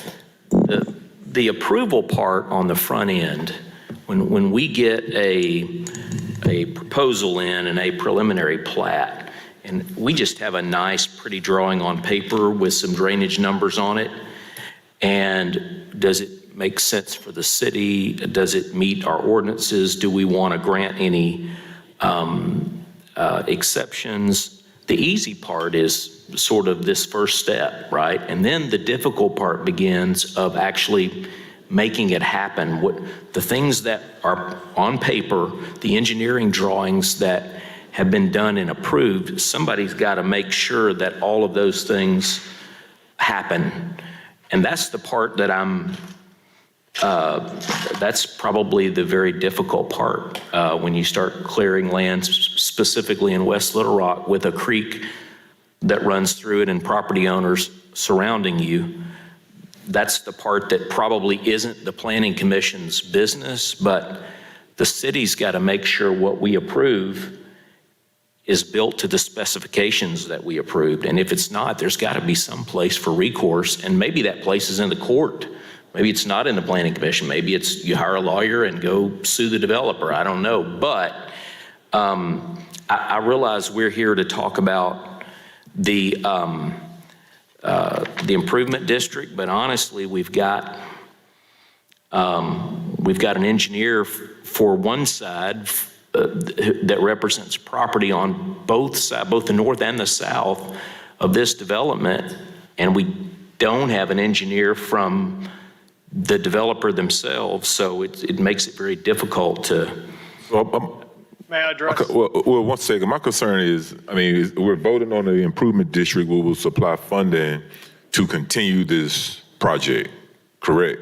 S1: the approval part on the front end, when we get a proposal in and a preliminary plat, and we just have a nice, pretty drawing on paper with some drainage numbers on it, and does it make sense for the city? Does it meet our ordinances? Do we want to grant any exceptions? The easy part is sort of this first step, right? And then the difficult part begins of actually making it happen. The things that are on paper, the engineering drawings that have been done and approved, somebody's got to make sure that all of those things happen. And that's the part that that's probably the very difficult part when you start clearing land, specifically in West Little Rock with a creek that runs through it and property owners surrounding you. That's the part that probably isn't the Planning Commission's business, but the city's got to make sure what we approve is built to the specifications that we approved. And if it's not, there's got to be some place for recourse, and maybe that place is in the court. Maybe it's not in the Planning Commission. Maybe it's you hire a lawyer and go sue the developer. I don't know. But I realize we're here to talk about the improvement district, but honestly, we've got an engineer for one side that represents property on both sides, both the north and the south of this development, and we don't have an engineer from the developer themselves, so it makes it very difficult to.
S14: May I address?
S6: Okay, well, 1 second. My concern is, we're voting on the improvement district, we will supply funding to continue this project, correct?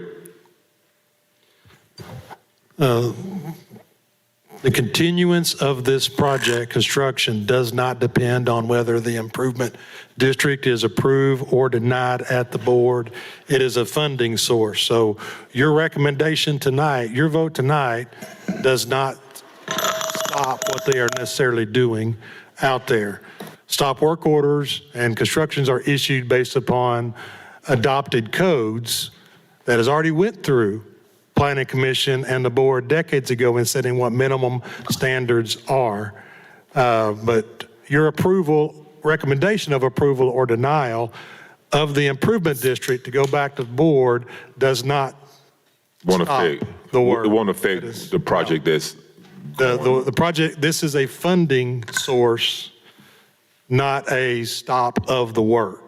S16: The continuance of this project construction does not depend on whether the improvement district is approved or denied at the board. It is a funding source. So your recommendation tonight, your vote tonight, does not stop what they are necessarily doing out there. Stop work orders and constructions are issued based upon adopted codes that has already went through Planning Commission and the board decades ago in setting what minimum standards are. But your recommendation of approval or denial of the improvement district to go back to the board does not stop the work.
S6: It won't affect the project that's
S16: the project. This is a funding source, not a stop of the work.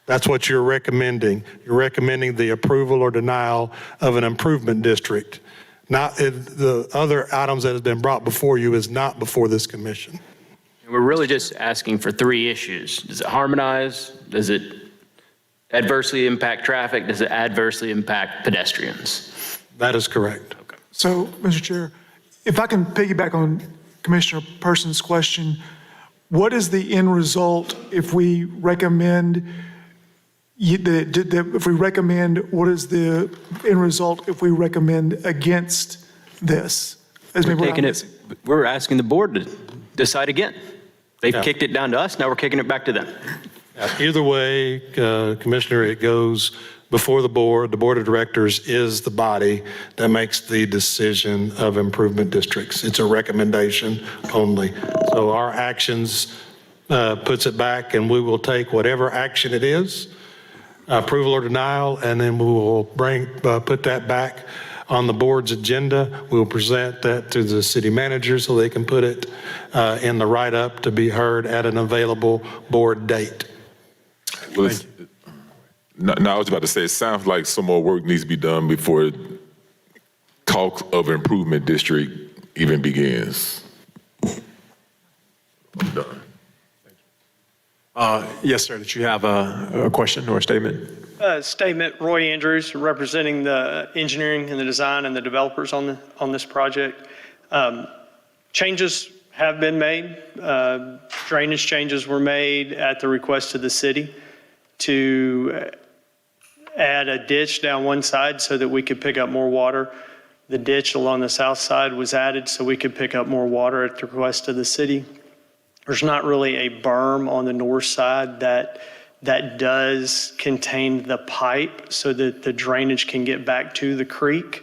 S16: That's what you're recommending. You're recommending the approval or denial of an improvement district. Not the other items that have been brought before you is not before this commission.
S15: We're really just asking for 3 issues. Does it harmonize? Does it adversely impact traffic? Does it adversely impact pedestrians?
S16: That is correct.
S15: Okay.
S18: So, Mr. Chair, if I can piggyback on Commissioner Person's question, what is the end result if we recommend what is the end result if we recommend against this?
S15: We're asking the board to decide again. They've kicked it down to us, now we're kicking it back to them.
S16: Either way, Commissioner, it goes before the board. The board of directors is the body that makes the decision of improvement districts. It's a recommendation only. So our actions puts it back, and we will take whatever action it is, approval or denial, and then we will put that back on the board's agenda. We will present that to the city manager so they can put it in the write-up to be heard at an available board date.
S6: Well, I was about to say, it sounds like some more work needs to be done before talk of improvement district even begins. I'm done.
S3: Yes, sir. Did you have a question or a statement?
S5: Statement, Roy Andrews, representing the engineering and the design and the developers on this project. Changes have been made. Drainage changes were made at the request of the city to add a ditch down one side so that we could pick up more water. The ditch along the south side was added so we could pick up more water at the request of the city. There's not really a berm on the north side that does contain the pipe so that the drainage can get back to the creek.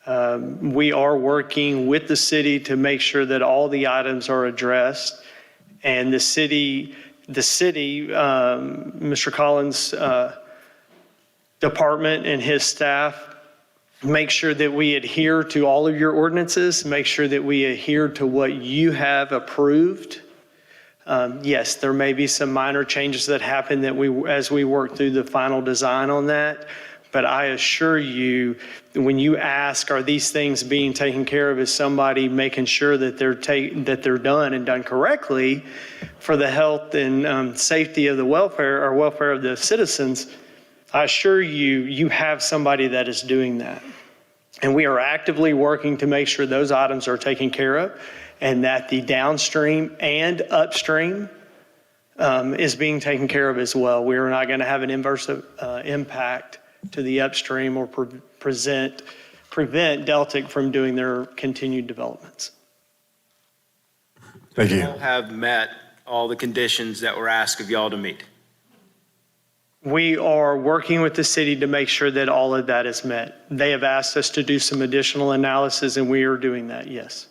S5: We are working with the city to make sure that all the items are addressed, and the city, Mr. Collins' department and his staff make sure that we adhere to all of your ordinances, make sure that we adhere to what you have approved. Yes, there may be some minor changes that happen as we work through the final design on that. But I assure you, when you ask, are these things being taken care of, is somebody making sure that they're done and done correctly for the health and safety of the welfare of the citizens, I assure you, you have somebody that is doing that. And we are actively working to make sure those items are taken care of and that the downstream and upstream is being taken care of as well. We are not going to have an inverse impact to the upstream or prevent Deltic from doing their continued developments.
S3: Thank you.
S15: You all have met all the conditions that were asked of y'all to meet.
S5: We are working with the city to make sure that all of that is met. They have asked us to do some additional analysis, and we are doing that, yes.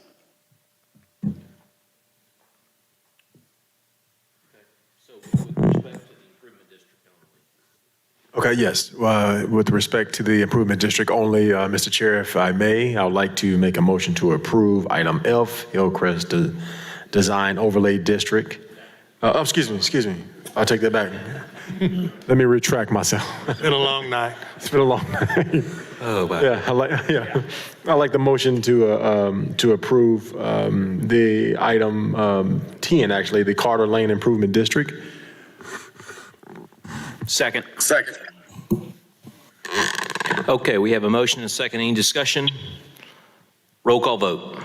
S3: Okay, yes. With respect to the improvement district only, Mr. Chair, if I may, I would like to make a motion to approve item F, Hillcrest Design Overlay District. Excuse me. I'll take that back. Let me retract myself.
S16: It's been a long night.
S3: It's been a long night.
S15: Oh, wow.
S3: Yeah, I like the motion to approve the item 10, actually, the Carter Lane Improvement District.
S1: Second. Okay, we have a motion and a second. Any discussion? Roll call vote.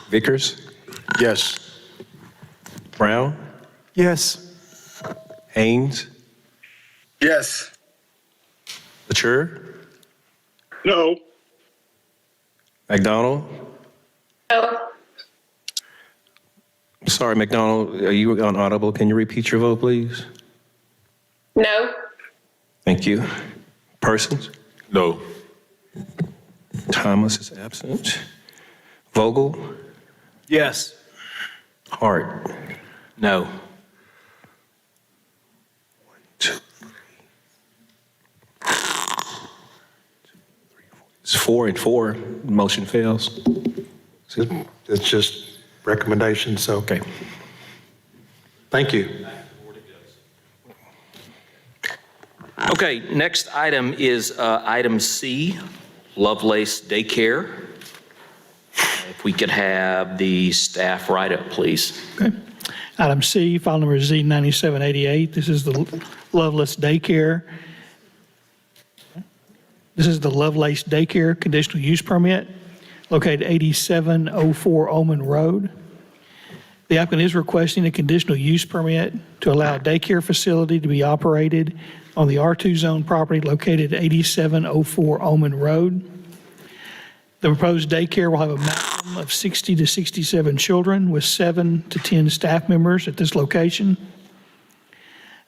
S20: Vickers,
S3: Yes.
S20: Brown,
S18: Yes.
S20: Haynes,
S4: Yes.
S20: Latour,
S4: No.
S20: McDonald.
S9: No.
S20: Sorry, McDonald, are you on audible? Can you repeat your vote, please?
S9: No.
S20: Thank you. Persons?
S6: No.
S20: Thomas is absent. Vogel?
S1: Yes.
S20: Hart?
S1: No.
S20: It's 4 and 4. Motion fails.
S16: It's just recommendations, so.
S20: Okay.
S16: Thank you.
S1: Okay, next item is item C, Lovelace Daycare. If we could have the staff write-up, please.
S2: Okay. Item C, file number Z9788. This is the Lovelace Daycare. This is the Lovelace Daycare conditional use permit located 8704 Oman Road. The applicant is requesting a conditional use permit to allow a daycare facility to be operated on the R2 zone property located at 8704 Oman Road. The proposed daycare will have a maximum of 60 to 67 children with 7 to 10 staff members at this location.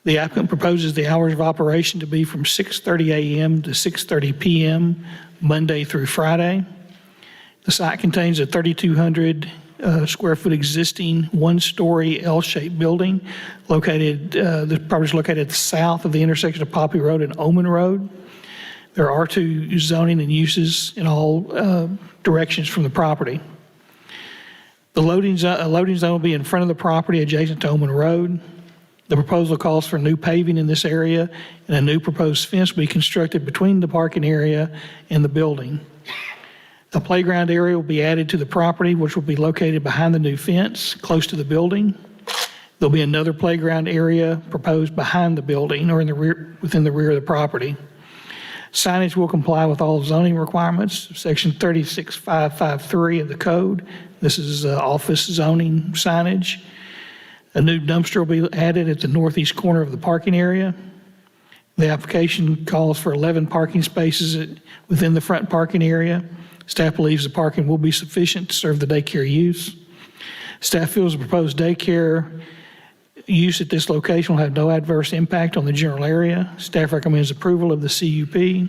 S2: The applicant proposes the hours of operation to be from 6:30 a.m. to 6:30 p.m., Monday through Friday. The site contains a 3,200 square foot existing one-story L-shaped building located, the property is located south of the intersection of Poppy Road and Oman Road. There are R2 zoning and uses in all directions from the property. The loading zone will be in front of the property adjacent to Oman Road. The proposal calls for new paving in this area, and a new proposed fence will be constructed between the parking area and the building. A playground area will be added to the property, which will be located behind the new fence, close to the building. There'll be another playground area proposed behind the building or in the rear, within the rear of the property. Signage will comply with all zoning requirements, section 36553 of the code. This is office zoning signage. A new dumpster will be added at the northeast corner of the parking area. The application calls for 11 parking spaces within the front parking area. Staff believes the parking will be sufficient to serve the daycare use. Staff feels the proposed daycare use at this location will have no adverse impact on the general area. Staff recommends approval of the CUP,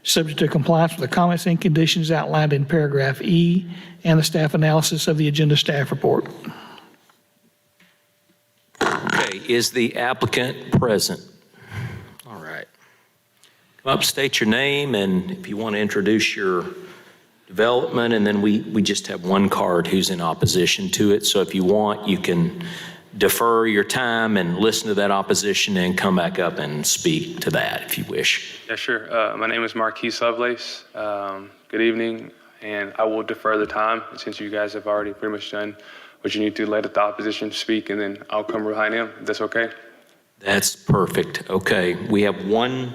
S2: subject to compliance with the comments and conditions outlined in paragraph E and the staff analysis of the agenda staff report.
S1: Okay, is the applicant present? All right. Come up, state your name, and if you want to introduce your development, and then we just have one card who's in opposition to it. So if you want, you can defer your time and listen to that opposition and come back up and speak to that if you wish.
S19: Yeah, sure. My name is Marquise Lovelace. Good evening, and I will defer the time since you guys have already pretty much done what you need to let the opposition speak, and then I'll come behind him. If that's okay?
S1: That's perfect. Okay, we have one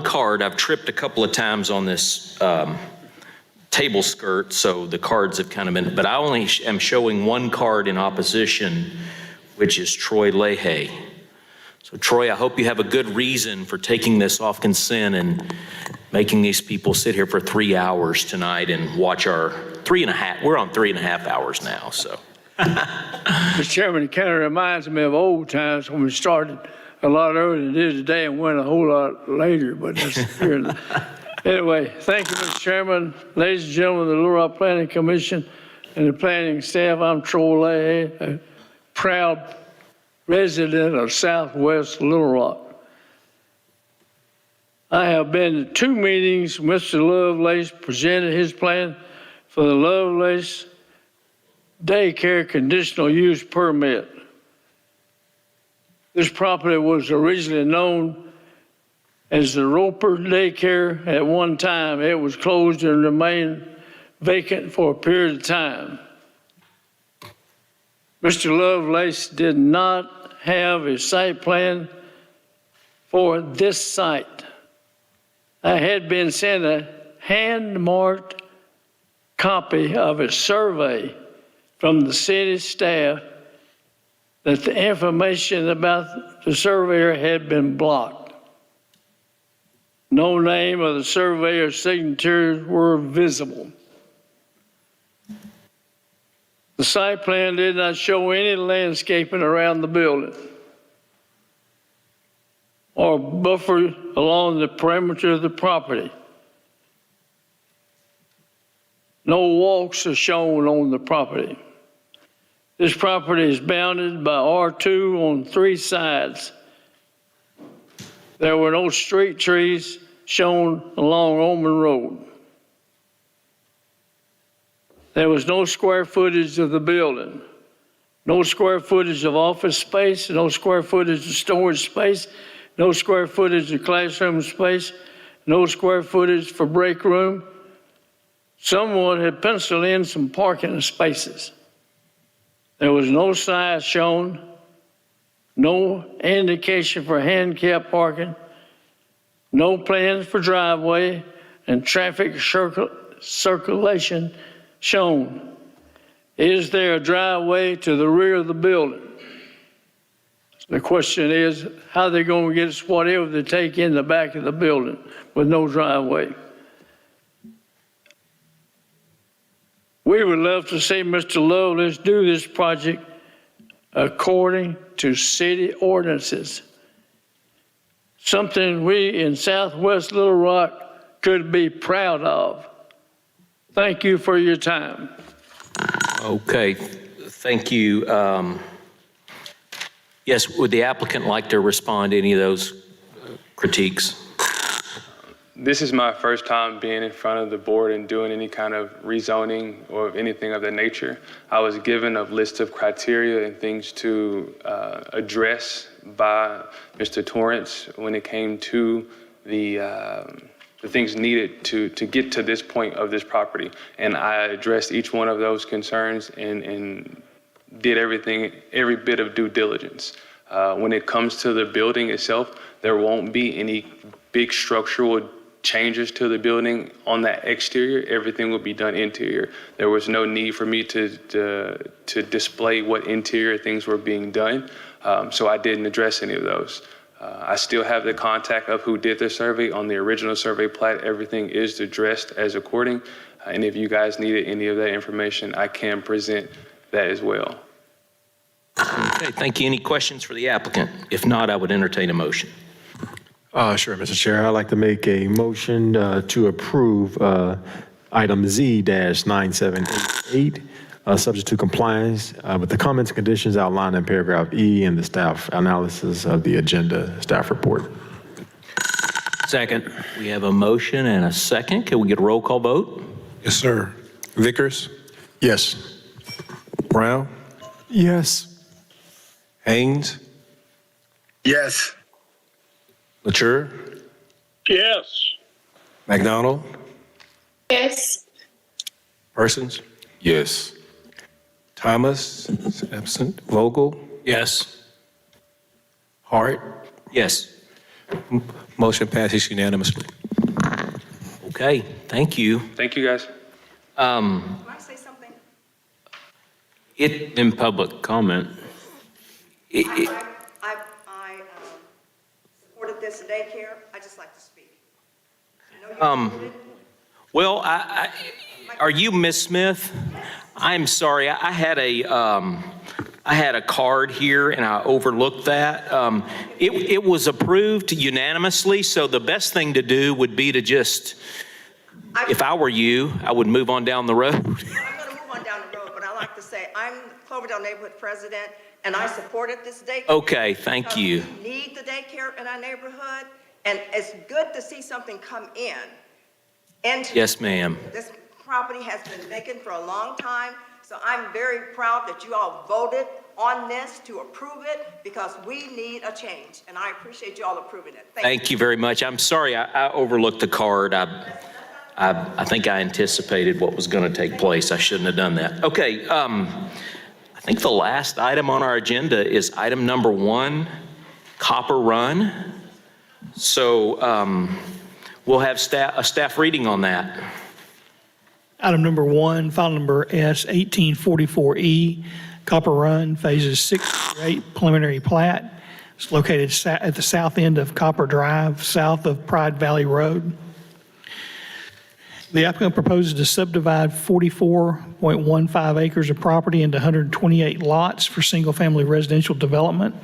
S1: card. I've tripped a couple of times on this table skirt, so the cards have kind of been, but I only am showing one card in opposition, which is Troy Leahy. So Troy, I hope you have a good reason for taking this off consent and making these people sit here for 3 hours tonight and watch our 3.5, we're on 3.5 hours now, so.
S21: Mr. Chairman, it kind of reminds me of old times when we started a lot earlier than it is today and went a whole lot later, but that's here. Anyway, thank you, Mr. Chairman. Ladies and gentlemen of the Little Rock Planning Commission and the planning staff, I'm Troy Leahy, a proud resident of Southwest Little Rock. I have been to 2 meetings. Mr. Lovelace presented his plan for the Lovelace Daycare Conditional Use Permit. This property was originally known as the Roper Daycare at one time. It was closed and remained vacant for a period of time. Mr. Lovelace did not have a site plan for this site. I had been sent a hand-marked copy of a survey from the city staff that the information about the surveyor had been blocked. No name of the surveyor's signatures were visible. The site plan did not show any landscaping around the building or buffer along the perimeter of the property. No walks are shown on the property. This property is bounded by R2 on 3 sides. There were no street trees shown along Roman Road. There was no square footage of the building, no square footage of office space, no square footage of storage space, no square footage of classroom space, no square footage for break room. Someone had penciled in some parking spaces. There was no size shown, no indication for handicap parking, no plans for driveway and traffic circulation shown. Is there a driveway to the rear of the building? The question is, how they're going to get whatever they take in the back of the building with no driveway. We would love to see Mr. Lovelace do this project according to city ordinances. Something we in Southwest Little Rock could be proud of. Thank you for your time.
S1: Okay, thank you. Yes, would the applicant like to respond to any of those critiques?
S19: This is my first time being in front of the board and doing any kind of rezoning or anything of that nature. I was given a list of criteria and things to address by Mr. Torrance when it came to the things needed to get to this point of this property. And I addressed each one of those concerns and did every bit of due diligence. When it comes to the building itself, there won't be any big structural changes to the building on that exterior. Everything will be done interior. There was no need for me to display what interior things were being done. So I didn't address any of those. I still have the contact of who did the survey on the original survey plat. Everything is addressed as according. And if you guys needed any of that information, I can present that as well.
S1: Okay, thank you. Any questions for the applicant? If not, I would entertain a motion.
S3: Sure, Mr. Chair. I'd like to make a motion to approve item Z-9788, subject to compliance with the comments and conditions outlined in paragraph E in the staff analysis of the agenda staff report.
S15: Second.
S1: We have a motion and a second. Can we get a roll call vote?
S20: Yes, sir. Vickers,
S3: Yes.
S20: Brown,
S18: Yes.
S20: Haynes,
S4: Yes.
S20: Latour,
S4: Yes.
S20: McDonald,
S9: Yes.
S20: Persons,
S6: Yes.
S20: Thomas, is absent, Vogel,
S15: Yes.
S20: Hart.
S1: Yes.
S20: Motion passes unanimously.
S1: Okay, thank you.
S19: Thank you, guys.
S10: Can I say something?
S15: In public comment.
S10: I supported this daycare. I just like to speak.
S1: Well, are you Miss Smith? I'm sorry, I had a card here and I overlooked that. It was approved unanimously, so the best thing to do would be to just, if I were you, I would move on down the road.
S10: I'm going to move on down the road, but I like to say I'm Cloverdale neighborhood president, and I supported this daycare.
S1: Okay, thank you.
S10: We need the daycare in our neighborhood, and it's good to see something come in. And
S1: Yes, ma'am.
S10: this property has been vacant for a long time, so I'm very proud that you all voted on this to approve it because we need a change, and I appreciate you all approving it.
S1: Thank you very much. I'm sorry, I overlooked the card. I think I anticipated what was going to take place. I shouldn't have done that. Okay, I think the last item on our agenda is item number 1, Copper Run. So we'll have a staff reading on that.
S2: Item number 1, file number S 1844E, Copper Run, phases 6 through 8, preliminary plat. It's located at the south end of Copper Drive, south of Pride Valley Road. The applicant proposes to subdivide 44.15 acres of property into 128 lots for single-family residential development.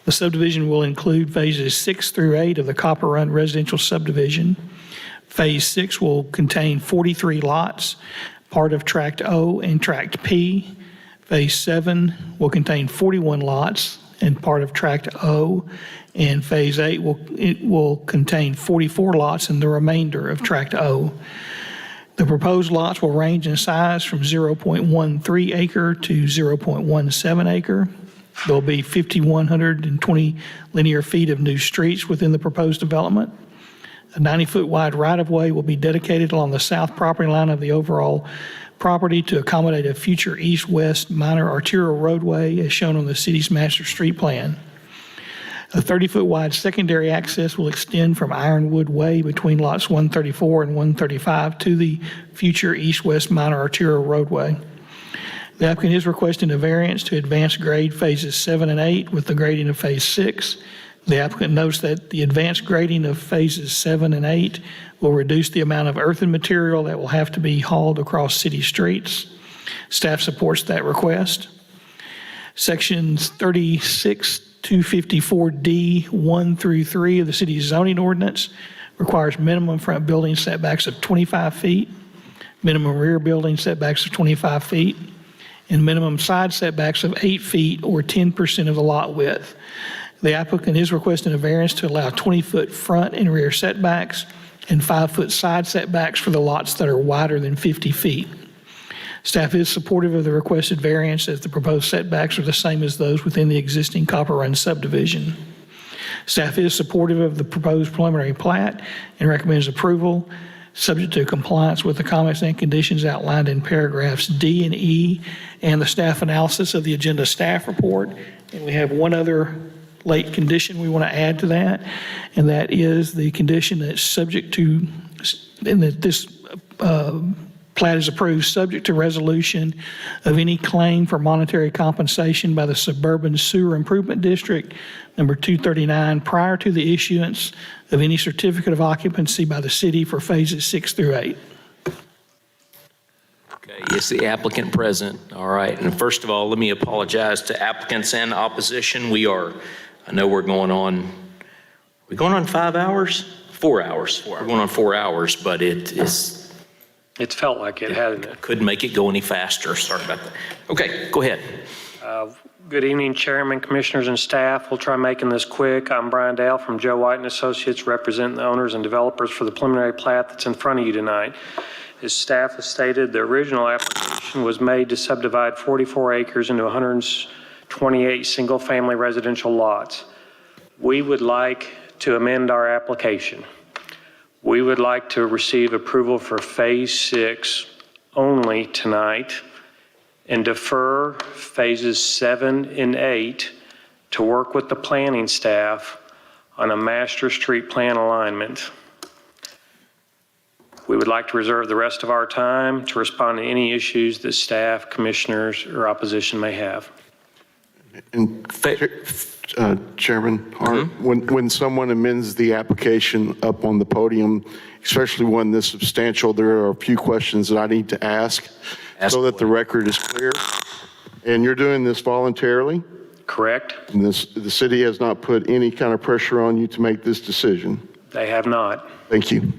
S2: The subdivision will include phases 6 through 8 of the Copper Run residential subdivision. Phase 6 will contain 43 lots, part of Tract O and Tract P. Phase 7 will contain 41 lots and part of Tract O. And Phase 8 will contain 44 lots and the remainder of Tract O. The proposed lots will range in size from 0.13 acre to 0.17 acre. There will be 5,120 linear feet of new streets within the proposed development. A 90-foot wide right-of-way will be dedicated along the south property line of the overall property to accommodate a future east-west minor arterial roadway as shown on the city's master street plan. A 30-foot wide secondary access will extend from Ironwood Way between lots 134 and 135 to the future east-west minor arterial roadway. The applicant is requesting a variance to advance grade phases 7 and 8 with the grading of phase 6. The applicant notes that the advanced grading of phases 7 and 8 will reduce the amount of earthen material that will have to be hauled across city streets. Staff supports that request. Sections 36254D 1 through 3 of the city's zoning ordinance requires minimum front building setbacks of 25 feet, minimum rear building setbacks of 25 feet, and minimum side setbacks of 8 feet or 10% of the lot width. The applicant is requesting a variance to allow 20-foot front and rear setbacks and 5-foot side setbacks for the lots that are wider than 50 feet. Staff is supportive of the requested variance as the proposed setbacks are the same as those within the existing Copper Run subdivision. Staff is supportive of the proposed preliminary plat and recommends approval, subject to compliance with the comments and conditions outlined in paragraphs D and E and the staff analysis of the agenda staff report. And we have one other late condition we want to add to that, and that is the condition that's subject to, and that this plat is approved subject to resolution of any claim for monetary compensation by the Suburban Sewer Improvement District, number 239, prior to the issuance of any certificate of occupancy by the city for phases 6 through 8.
S1: Okay, is the applicant present? All right, and first of all, let me apologize to applicants and opposition. I know we're going on 5 hours? 4 hours. We're going on 4 hours, but it's
S5: felt like it, hasn't it?
S1: Couldn't make it go any faster. Sorry about that. Okay, go ahead.
S5: Good evening, Chairman, Commissioners, and staff. We'll try making this quick. I'm Brian Dale from Joe White and Associates, representing the owners and developers for the preliminary plat that's in front of you tonight. As staff has stated, the original application was made to subdivide 44 acres into 128 single-family residential lots. We would like to amend our application. We would like to receive approval for phase 6 only tonight and defer phases 7 and 8 to work with the planning staff on a master street plan alignment. We would like to reserve the rest of our time to respond to any issues that staff, commissioners, or opposition may have.
S17: And Chairman Hart, when someone amends the application up on the podium, especially one this substantial, there are a few questions that I need to ask so that the record is clear. And you're doing this voluntarily?
S5: Correct.
S17: And the city has not put any kind of pressure on you to make this decision?
S5: They have not.
S17: Thank you.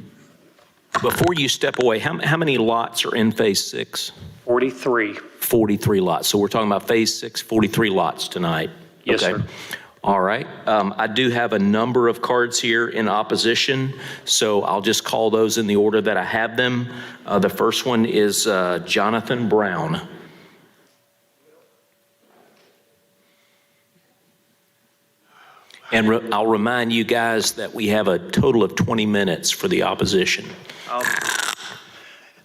S1: Before you step away, how many lots are in phase 6?
S5: 43.
S1: 43 lots. So we're talking about phase 6, 43 lots tonight.
S5: Yes,
S1: okay.
S5: sir.
S1: All right. I do have a number of cards here in opposition, so I'll just call those in the order that I have them. The first one is Jonathan Brown. And I'll remind you guys that we have a total of 20 minutes for the opposition.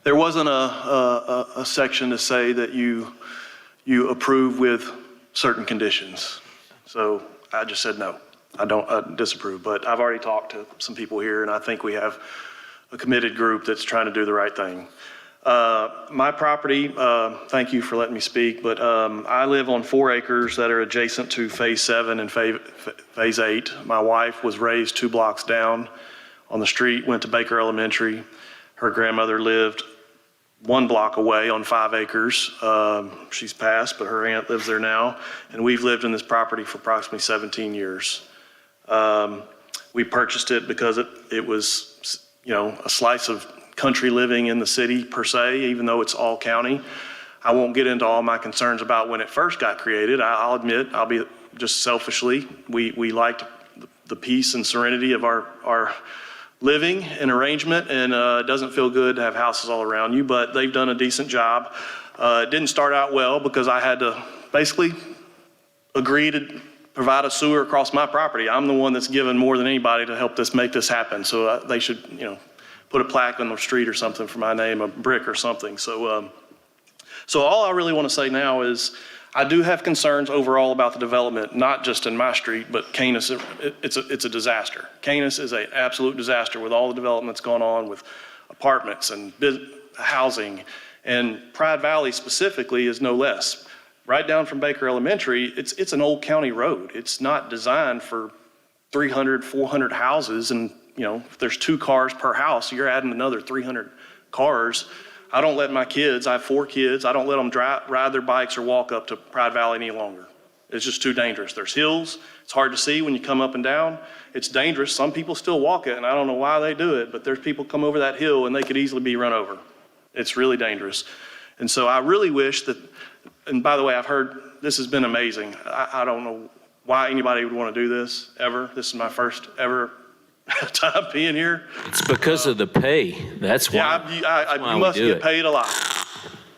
S8: There wasn't a section to say that you approve with certain conditions. So I just said no. I disapprove, but I've already talked to some people here, and I think we have a committed group that's trying to do the right thing. My property, thank you for letting me speak, but I live on 4 acres that are adjacent to Phase 7 and Phase 8. My wife was raised 2 blocks down on the street, went to Baker Elementary. Her grandmother lived 1 block away on 5 acres. She's passed, but her aunt lives there now. And we've lived in this property for approximately 17 years. We purchased it because it was, a slice of country living in the city per se, even though it's all county. I won't get into all my concerns about when it first got created. I'll admit, I'll be just selfishly, we liked the peace and serenity of our living and arrangement, and it doesn't feel good to have houses all around you, but they've done a decent job. It didn't start out well because I had to basically agree to provide a sewer across my property. I'm the one that's given more than anybody to help make this happen. So they should, put a plaque on the street or something for my name, a brick or something. So all I really want to say now is I do have concerns overall about the development, not just in my street, but Canis, it's a disaster. Canis is an absolute disaster with all the developments going on with apartments and housing, and Pride Valley specifically is no less. Right down from Baker Elementary, it's an old county road. It's not designed for 300, 400 houses, and if there's 2 cars per house, you're adding another 300 cars. I don't let my kids, I have 4 kids, I don't let them ride their bikes or walk up to Pride Valley any longer. It's just too dangerous. There's hills, it's hard to see when you come up and down. It's dangerous. Some people still walk it, and I don't know why they do it, but there's people come over that hill and they could easily be run over. It's really dangerous. And so I really wish that, and by the way, I've heard this has been amazing. I don't know why anybody would want to do this ever. This is my first ever time being here.
S1: It's because of the pay. That's why.
S8: Yeah, you must get paid a lot.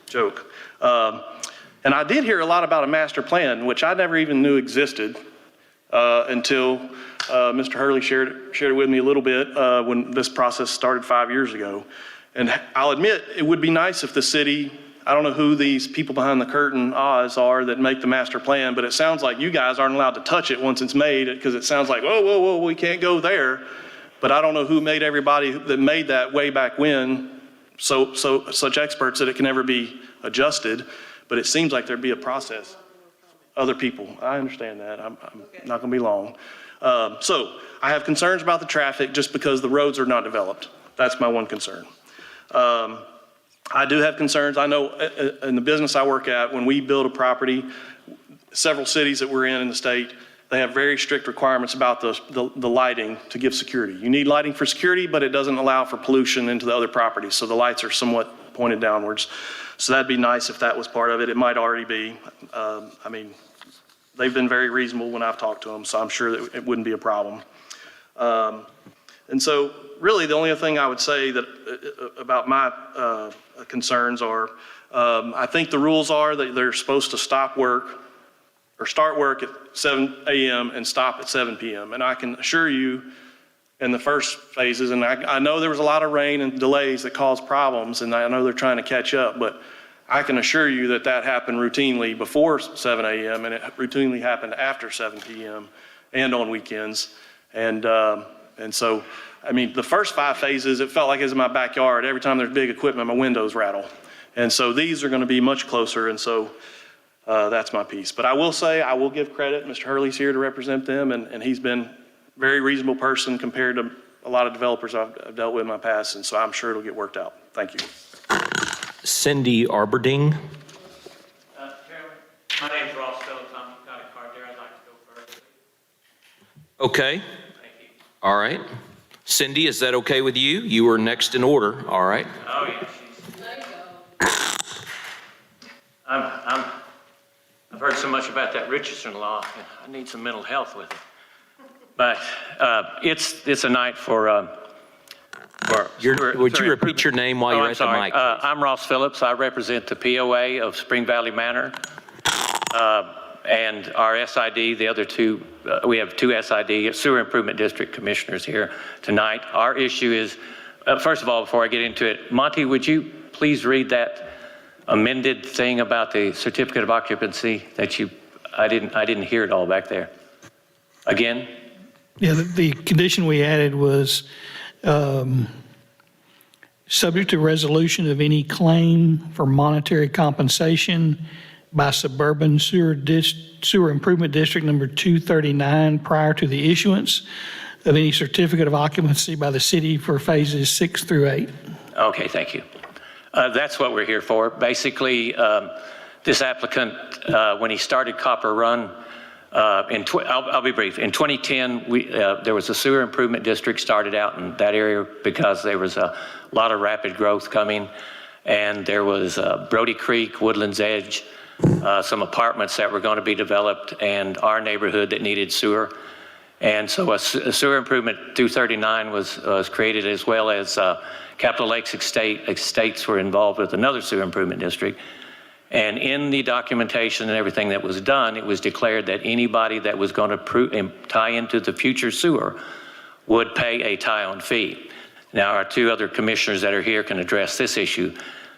S8: Joke. And I did hear a lot about a master plan, which I never even knew existed until Mr. Hurley shared it with me a little bit when this process started 5 years ago. And I'll admit, it would be nice if the city, I don't know who these people behind the curtain are that make the master plan, but it sounds like you guys aren't allowed to touch it once it's made, because it sounds like, whoa, we can't go there. But I don't know who made everybody that made that way back when such experts that it can never be adjusted. But it seems like there'd be a process. Other people, I understand that. I'm not going to be long. So I have concerns about the traffic just because the roads are not developed. That's my one concern. I do have concerns. I know in the business I work at, when we build a property, several cities that we're in the state, they have very strict requirements about the lighting to give security. You need lighting for security, but it doesn't allow for pollution into the other properties. So the lights are somewhat pointed downwards. So that'd be nice if that was part of it. It might already be. They've been very reasonable when I've talked to them, so I'm sure that it wouldn't be a problem. And so really the only thing I would say that about my concerns are, I think the rules are that they're supposed to stop work or start work at 7 a.m. and stop at 7 p.m. And I can assure you in the first phases, and I know there was a lot of rain and delays that caused problems, and I know they're trying to catch up, but I can assure you that happened routinely before 7 a.m. and it routinely happened after 7 p.m. and on weekends. And so, the first 5 phases, it felt like it was in my backyard. Every time there's big equipment, my windows rattle. And so these are going to be much closer, and so that's my piece. But I will say, I will give credit. Mr. Hurley's here to represent them, and he's been a very reasonable person compared to a lot of developers I've dealt with in my past, and so I'm sure it'll get worked out. Thank you.
S1: Cindy Arberding.
S7: Chairman, my name's Ross Phillips. I've got a card there. I'd like to go first.
S1: Okay.
S7: Thank you.
S1: All right. Cindy, is that okay with you? You are next in order. All right.
S7: Oh, yeah. I've heard so much about that Richardson law. I need some mental health with it. But it's a night for
S1: would you repeat your name while you're at the mic?
S7: I'm Ross Phillips. I represent the POA of Spring Valley Manor. And our SID, the other two, we have 2 SID, Sewer Improvement District Commissioners here tonight. Our issue is, first of all, before I get into it, Monty, would you please read that amended thing about the certificate of occupancy that I didn't hear it all back there. Again?
S2: Yeah, the condition we added was subject to resolution of any claim for monetary compensation by Suburban Sewer Improvement District number 239 prior to the issuance of any certificate of occupancy by the city for phases 6 through 8.
S7: Okay, thank you. That's what we're here for. Basically, this applicant, when he started Copper Run, I'll be brief. In 2010, there was a sewer improvement district started out in that area because there was a lot of rapid growth coming, and there was Brody Creek, Woodlands Edge, some apartments that were going to be developed, and our neighborhood that needed sewer. And so a sewer improvement 239 was created, as well as Capitol Lakes Estates were involved with another sewer improvement district. And in the documentation and everything that was done, it was declared that anybody that was going to tie into the future sewer would pay a tie-on fee. Now, our two other commissioners that are here can address this issue,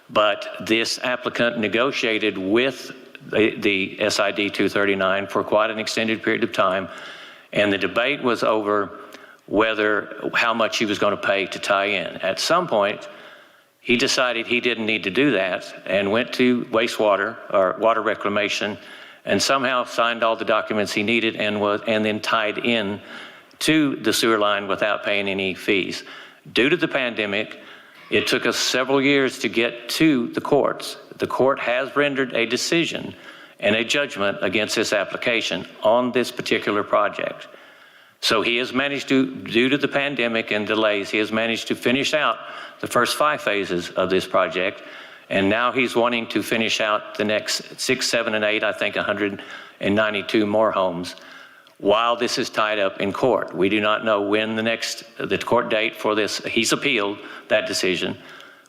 S7: but this applicant negotiated with the SID 239 for quite an extended period of time, and the debate was over how much he was going to pay to tie in. At some point, he decided he didn't need to do that and went to wastewater or water reclamation and somehow signed all the documents he needed and then tied in to the sewer line without paying any fees. Due to the pandemic, it took us several years to get to the courts. The court has rendered a decision and a judgment against this application on this particular project. So he has managed to, due to the pandemic and delays, he has managed to finish out the first 5 phases of this project. And now he's wanting to finish out the next 6, 7, and 8, I think 192 more homes, while this is tied up in court. We do not know when the court date for this, he's appealed that decision.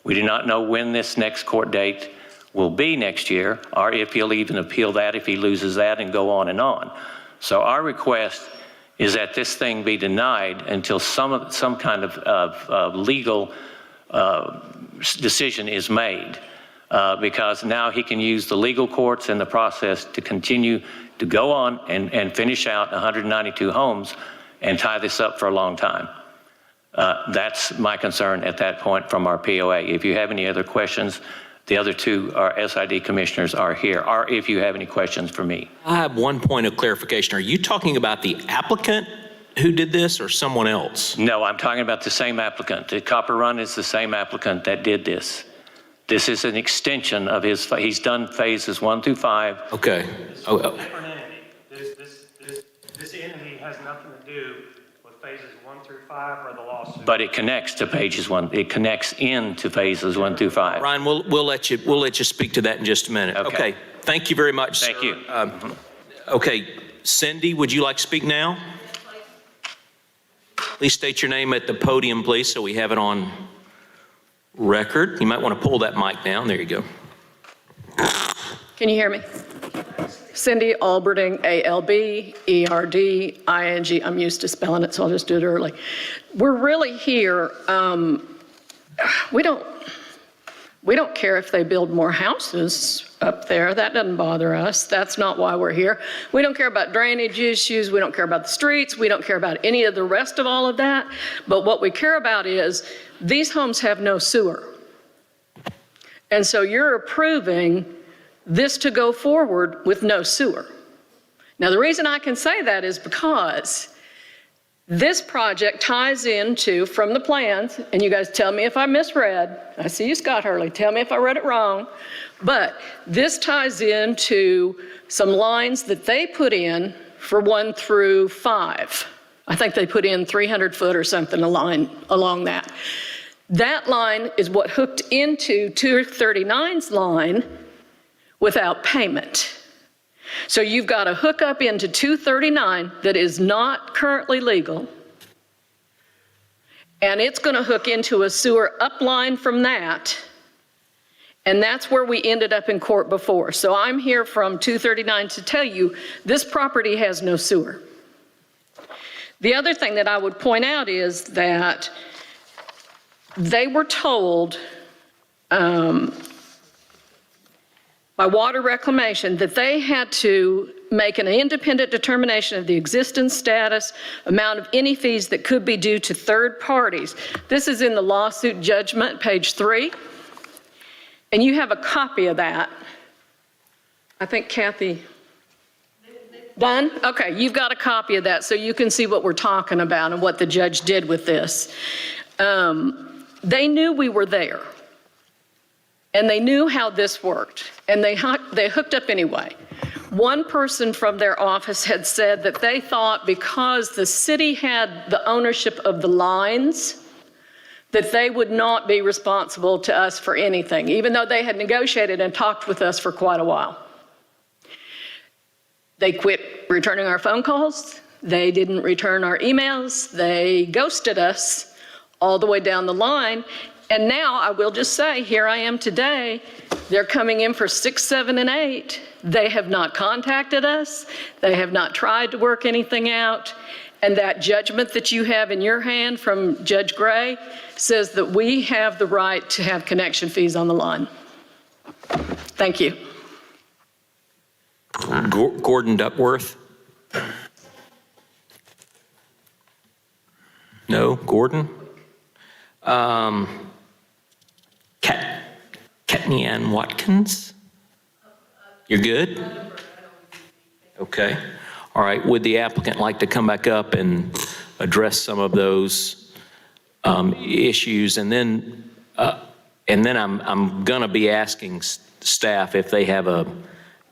S7: We do not know when this next court date will be next year, or if he'll even appeal that, if he loses that, and go on and on. So our request is that this thing be denied until some kind of legal decision is made, because now he can use the legal courts and the process to continue to go on and finish out 192 homes and tie this up for a long time. That's my concern at that point from our POA. If you have any other questions, the other two, our SID commissioners, are here, or if you have any questions for me.
S1: I have one point of clarification. Are you talking about the applicant who did this or someone else?
S7: No, I'm talking about the same applicant. The Copper Run is the same applicant that did this. This is an extension of he's done phases 1 through 5.
S1: Okay.
S5: Different entity. This entity has nothing to do with phases 1 through 5 or the lawsuit.
S7: But it connects to it connects into phases 1 through 5.
S1: Ryan, we'll let you speak to that in just a minute. Okay. Thank you very much,
S7: Thank
S1: sir.
S7: you.
S1: Okay, Cindy, would you like to speak now? Please state your name at the podium, please, so we have it on record. You might want to pull that mic down. There you go.
S13: Can you hear me? Cindy Alberding, A-L-B-E-R-D-I-N-G. I'm used to spelling it, so I'll just do it early. We're really here. We don't care if they build more houses up there. That doesn't bother us. That's not why we're here. We don't care about drainage issues. We don't care about the streets. We don't care about any of the rest of all of that. But what we care about is these homes have no sewer. And so you're approving this to go forward with no sewer. Now, the reason I can say that is because this project ties into, from the plans, and you guys tell me if I misread. I see you, Scott Hurley. Tell me if I read it wrong. But this ties into some lines that they put in for 1 through 5. I think they put in 300 foot or something along that. That line is what hooked into 239's line without payment. So you've got to hook up into 239 that is not currently legal, and it's going to hook into a sewer upline from that, and that's where we ended up in court before. So I'm here from 239 to tell you this property has no sewer. The other thing that I would point out is that they were told by Water Reclamation that they had to make an independent determination of the existence status, amount of any fees that could be due to third parties. This is in the lawsuit judgment, page 3. And you have a copy of that. I think Kathy, done? Okay, you've got a copy of that so you can see what we're talking about and what the judge did with this. They knew we were there. And they knew how this worked. And they hooked up anyway. One person from their office had said that they thought because the city had the ownership of the lines, that they would not be responsible to us for anything, even though they had negotiated and talked with us for quite a while. They quit returning our phone calls. They didn't return our emails. They ghosted us all the way down the line. And now I will just say, here I am today. They're coming in for 6, 7, and 8. They have not contacted us. They have not tried to work anything out. And that judgment that you have in your hand from Judge Gray says that we have the right to have connection fees on the line. Thank you.
S1: Gordon Duckworth? No, Gordon? Katnian Watkins? You're good? Okay. All right. Would the applicant like to come back up and address some of those issues? And then I'm going to be asking staff if they have a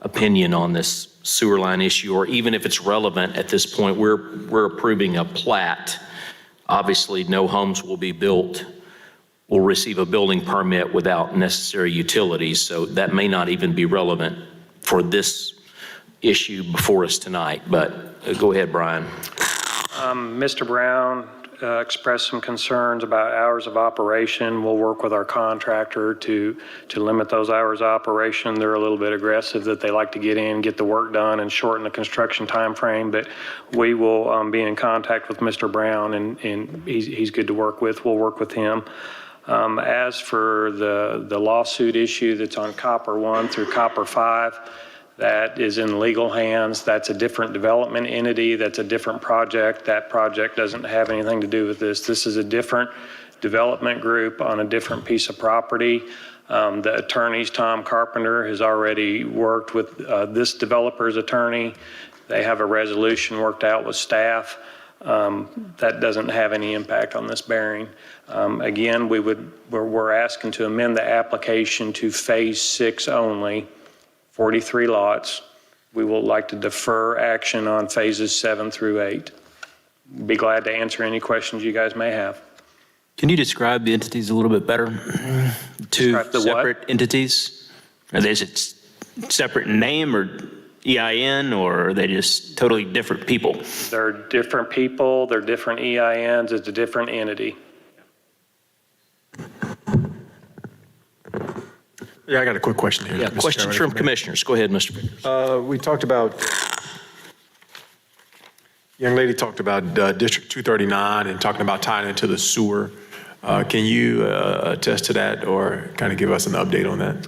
S1: opinion on this sewer line issue, or even if it's relevant at this point. We're approving a plat. Obviously, no homes will be built. Will receive a building permit without necessary utilities, so that may not even be relevant for this issue before us tonight. But go ahead, Brian.
S12: Mr. Brown expressed some concerns about hours of operation. We'll work with our contractor to limit those hours of operation. They're a little bit aggressive that they like to get in, get the work done, and shorten the construction time frame. But we will be in contact with Mr. Brown, and he's good to work with. We'll work with him. As for the lawsuit issue that's on Copper 1 through Copper 5, that is in legal hands. That's a different development entity. That's a different project. That project doesn't have anything to do with this. This is a different development group on a different piece of property. The attorneys, Tom Carpenter, has already worked with this developer's attorney. They have a resolution worked out with staff. That doesn't have any impact on this bearing. Again, we're asking to amend the application to phase 6 only, 43 lots. We will like to defer action on phases 7 through 8. Be glad to answer any questions you guys may have.
S15: Can you describe the entities a little bit better? Two separate entities? Are they separate in name or EIN, or are they just totally different people?
S12: They're different people, they're different EINs, it's a different entity.
S3: Yeah, I got a quick question here.
S1: Yeah,
S3: Mr.
S1: questions
S3: Chairman.
S1: from commissioners. Go ahead, Mr. Pickers.
S3: We talked about, young lady talked about District 239 and talking about tying into the sewer. Can you attest to that or kind of give us an update on that?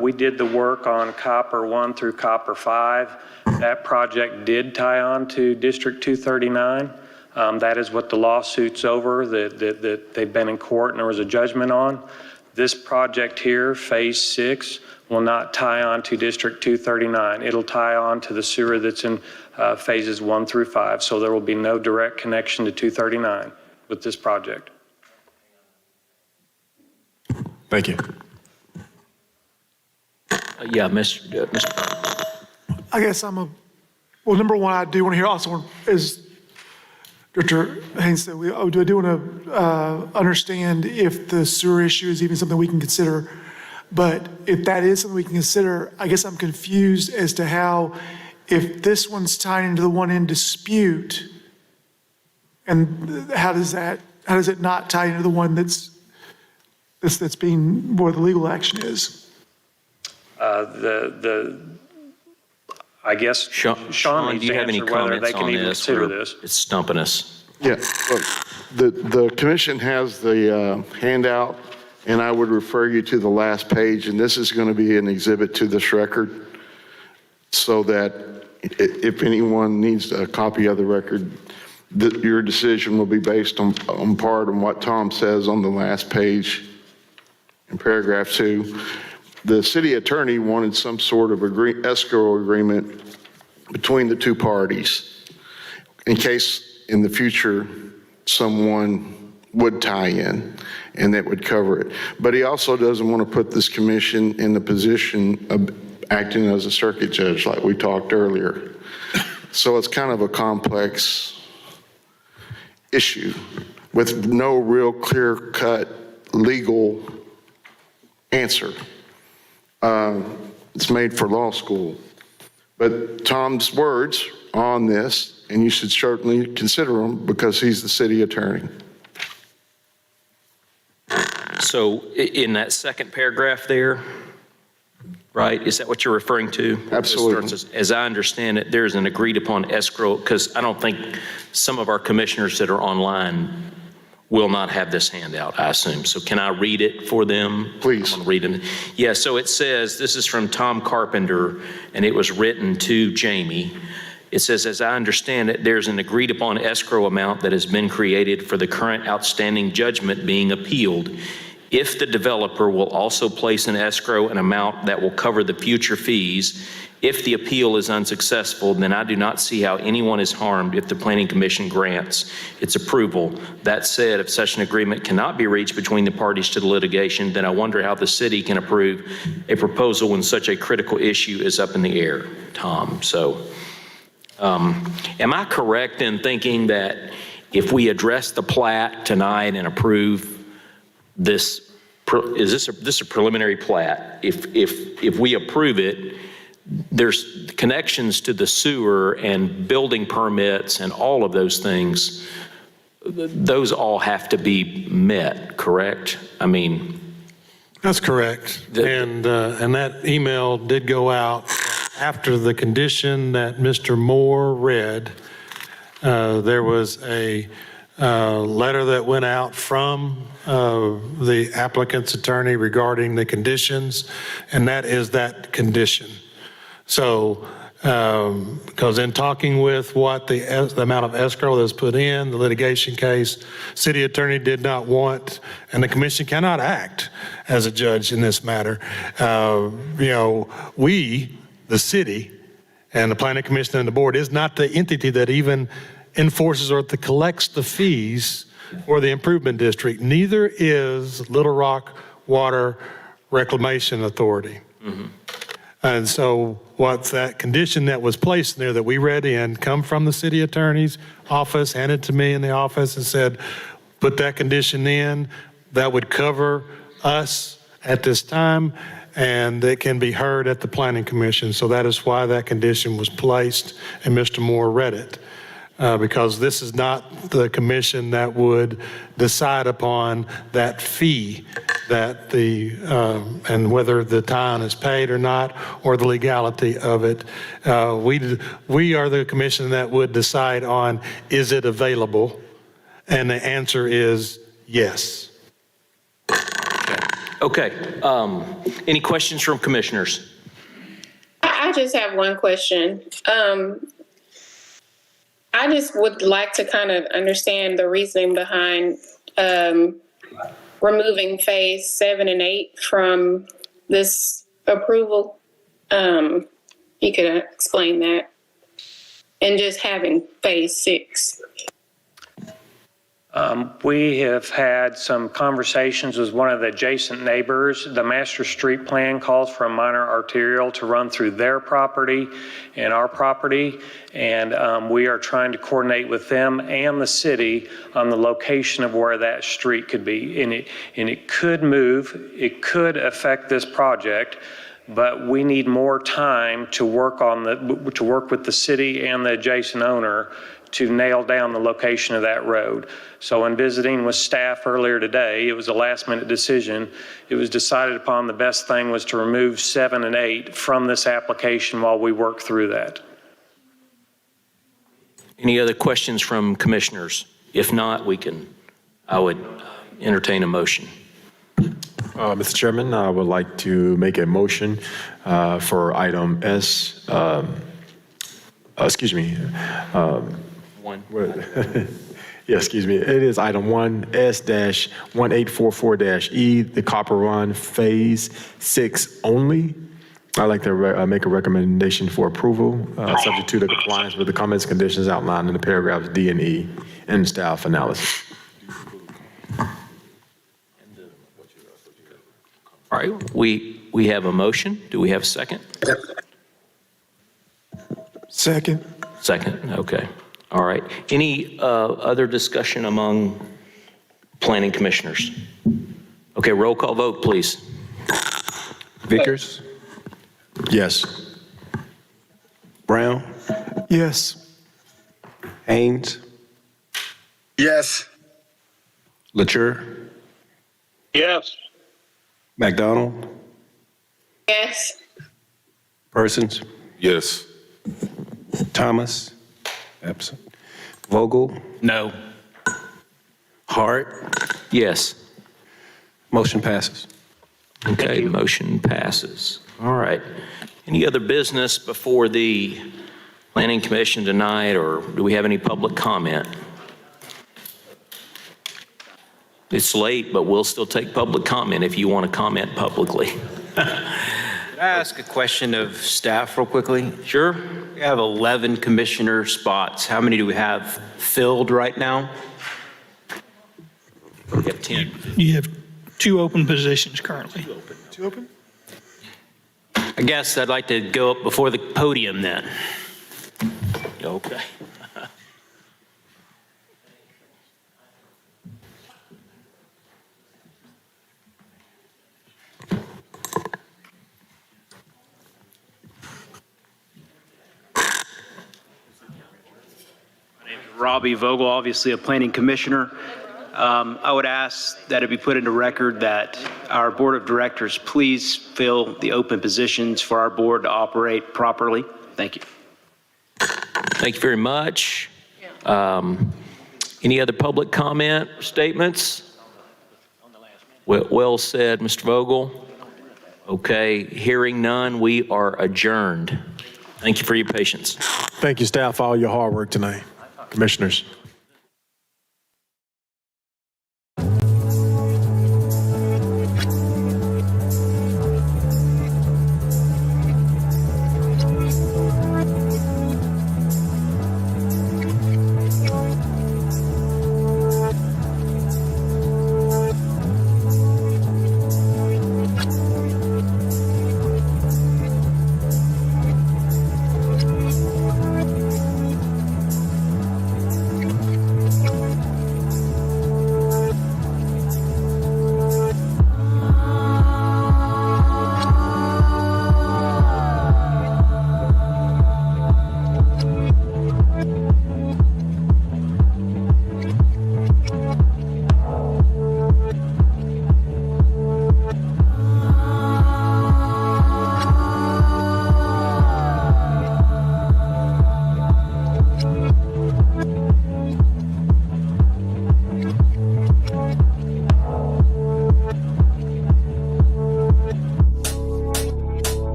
S12: We did the work on Copper 1 through Copper 5. That project did tie on to District 239. That is what the lawsuit's over, that they've been in court and there was a judgment on. This project here, phase 6, will not tie on to District 239. It'll tie on to the sewer that's in phases 1 through 5. So there will be no direct connection to 239 with this project.
S3: Thank you.
S1: Yeah, Mr.
S18: I guess well, number one, I do want to hear also is Director Haynes said, I do want to understand if the sewer issue is even something we can consider. But if that is something we can consider, I guess I'm confused as to how, if this one's tied into the one in dispute, and how does it not tie into the one that's being, where the legal action is?
S12: I guess Sean needs
S1: do you
S12: to
S1: have any
S12: answer whether
S1: comments
S12: they can
S1: on
S12: even
S1: this?
S12: consider this.
S1: It's stumping us.
S17: Yeah, look, the commission has the handout And I would refer you to the last page, and this is going to be an exhibit to this record, so that if anyone needs a copy of the record, your decision will be based on part of what Tom says on the last page in paragraph 2. The city attorney wanted some sort of escrow agreement between the two parties in case in the future someone would tie in and that would cover it. But he also doesn't want to put this commission in the position of acting as a circuit judge like we talked earlier. So it's kind of a complex issue with no real clear-cut legal answer. It's made for law school. But Tom's words on this, and you should certainly consider them because he's the city attorney.
S1: So in that second paragraph there, right, is that what you're referring to?
S17: Absolutely.
S1: As I understand it, there's an agreed upon escrow, because I don't think some of our commissioners that are online will not have this handout, I assume. So can I read it for them?
S17: Please.
S1: I'm gonna read it. Yeah, so it says, this is from Tom Carpenter, and it was written to Jamie. It says, as I understand it, there's an agreed upon escrow amount that has been created for the current outstanding judgment being appealed. If the developer will also place in escrow an amount that will cover the future fees, if the appeal is unsuccessful, then I do not see how anyone is harmed if the Planning Commission grants its approval. That said, if such an agreement cannot be reached between the parties to the litigation, then I wonder how the city can approve a proposal when such a critical issue is up in the air, Tom. So, am I correct in thinking that if we address the plat tonight and approve this, is this a preliminary plat? If we approve it, there's connections to the sewer and building permits and all of those things. Those all have to be met, correct? I mean.
S16: That's correct. And that email did go out after the condition that Mr. Moore read. There was a letter that went out from the applicant's attorney regarding the conditions, and that is that condition. So, because in talking with what the amount of escrow that's put in the litigation case, city attorney did not want, and the commission cannot act as a judge in this matter. We, the city, and the planning commission and the board is not the entity that even enforces or that collects the fees for the improvement district. Neither is Little Rock Water Reclamation Authority. Mm-hmm. And so what's that condition that was placed there that we read in come from the city attorney's office, handed to me in the office and said, put that condition in, that would cover us at this time, and it can be heard at the planning commission. So that is why that condition was placed, and Mr. Moore read it. Because this is not the commission that would decide upon that fee that and whether the time is paid or not, or the legality of it. We are the commission that would decide on, is it available? And the answer is yes.
S1: Okay. Any questions from commissioners?
S9: I just have one question. I just would like to kind of understand the reasoning behind removing phase 7 and 8 from this approval. You could explain that. And just having phase 6.
S12: We have had some conversations with one of the adjacent neighbors. The master street plan calls for a minor arterial to run through their property and our property. And we are trying to coordinate with them and the city on the location of where that street could be. And it could move, it could affect this project, but we need more time to work with the city and the adjacent owner to nail down the location of that road. So in visiting with staff earlier today, it was a last minute decision. It was decided upon the best thing was to remove 7 and 8 from this application while we work through that.
S1: Any other questions from commissioners? If not, I would entertain a motion.
S3: Mr. Chairman, I would like to make a motion for item S, excuse me.
S1: One.
S3: Yeah, excuse me. It is item 1S-1844-E, the Copper Run Phase 6 only. I'd like to make a recommendation for approval, subject to the compliance with the comments and conditions outlined in the paragraphs D and E in staff analysis.
S1: All right, we have a motion. Do we have a second?
S18: Second.
S1: Second, okay. All right. Any other discussion among planning commissioners? Okay, roll call vote, please.
S20: Vickers,
S3: Yes.
S20: Brown,
S18: Yes.
S20: Haynes,
S4: Yes.
S20: Latour,
S4: Yes.
S20: McDonald,
S9: Yes.
S6: Yes.
S20: Persons, Thomas, absent. Vogel,
S15: No.
S20: Hart,
S1: Yes.
S20: motion passes.
S1: Okay, motion passes. All right. Any other business before the planning commission tonight, or do we have any public comment? It's late, but we'll still take public comment if you want to comment publicly.
S15: Could I ask a question of staff real quickly?
S1: Sure.
S15: We have 11 commissioner spots. How many do we have filled right now?
S1: We have 10.
S2: You have 2 open positions currently.
S18: Two open?
S15: I guess I'd like to go up before the podium then.
S1: Okay.
S11: Robbie Vogel, obviously a planning commissioner. I would ask that it be put into record that our board of directors please fill the open positions for our board to operate properly. Thank you.
S1: Thank you very much. Any other public comment, statements? Well said, Mr. Vogel. Okay, hearing none, we are adjourned. Thank you for your patience.
S3: Thank you, staff, for all your hard work tonight. Commissioners.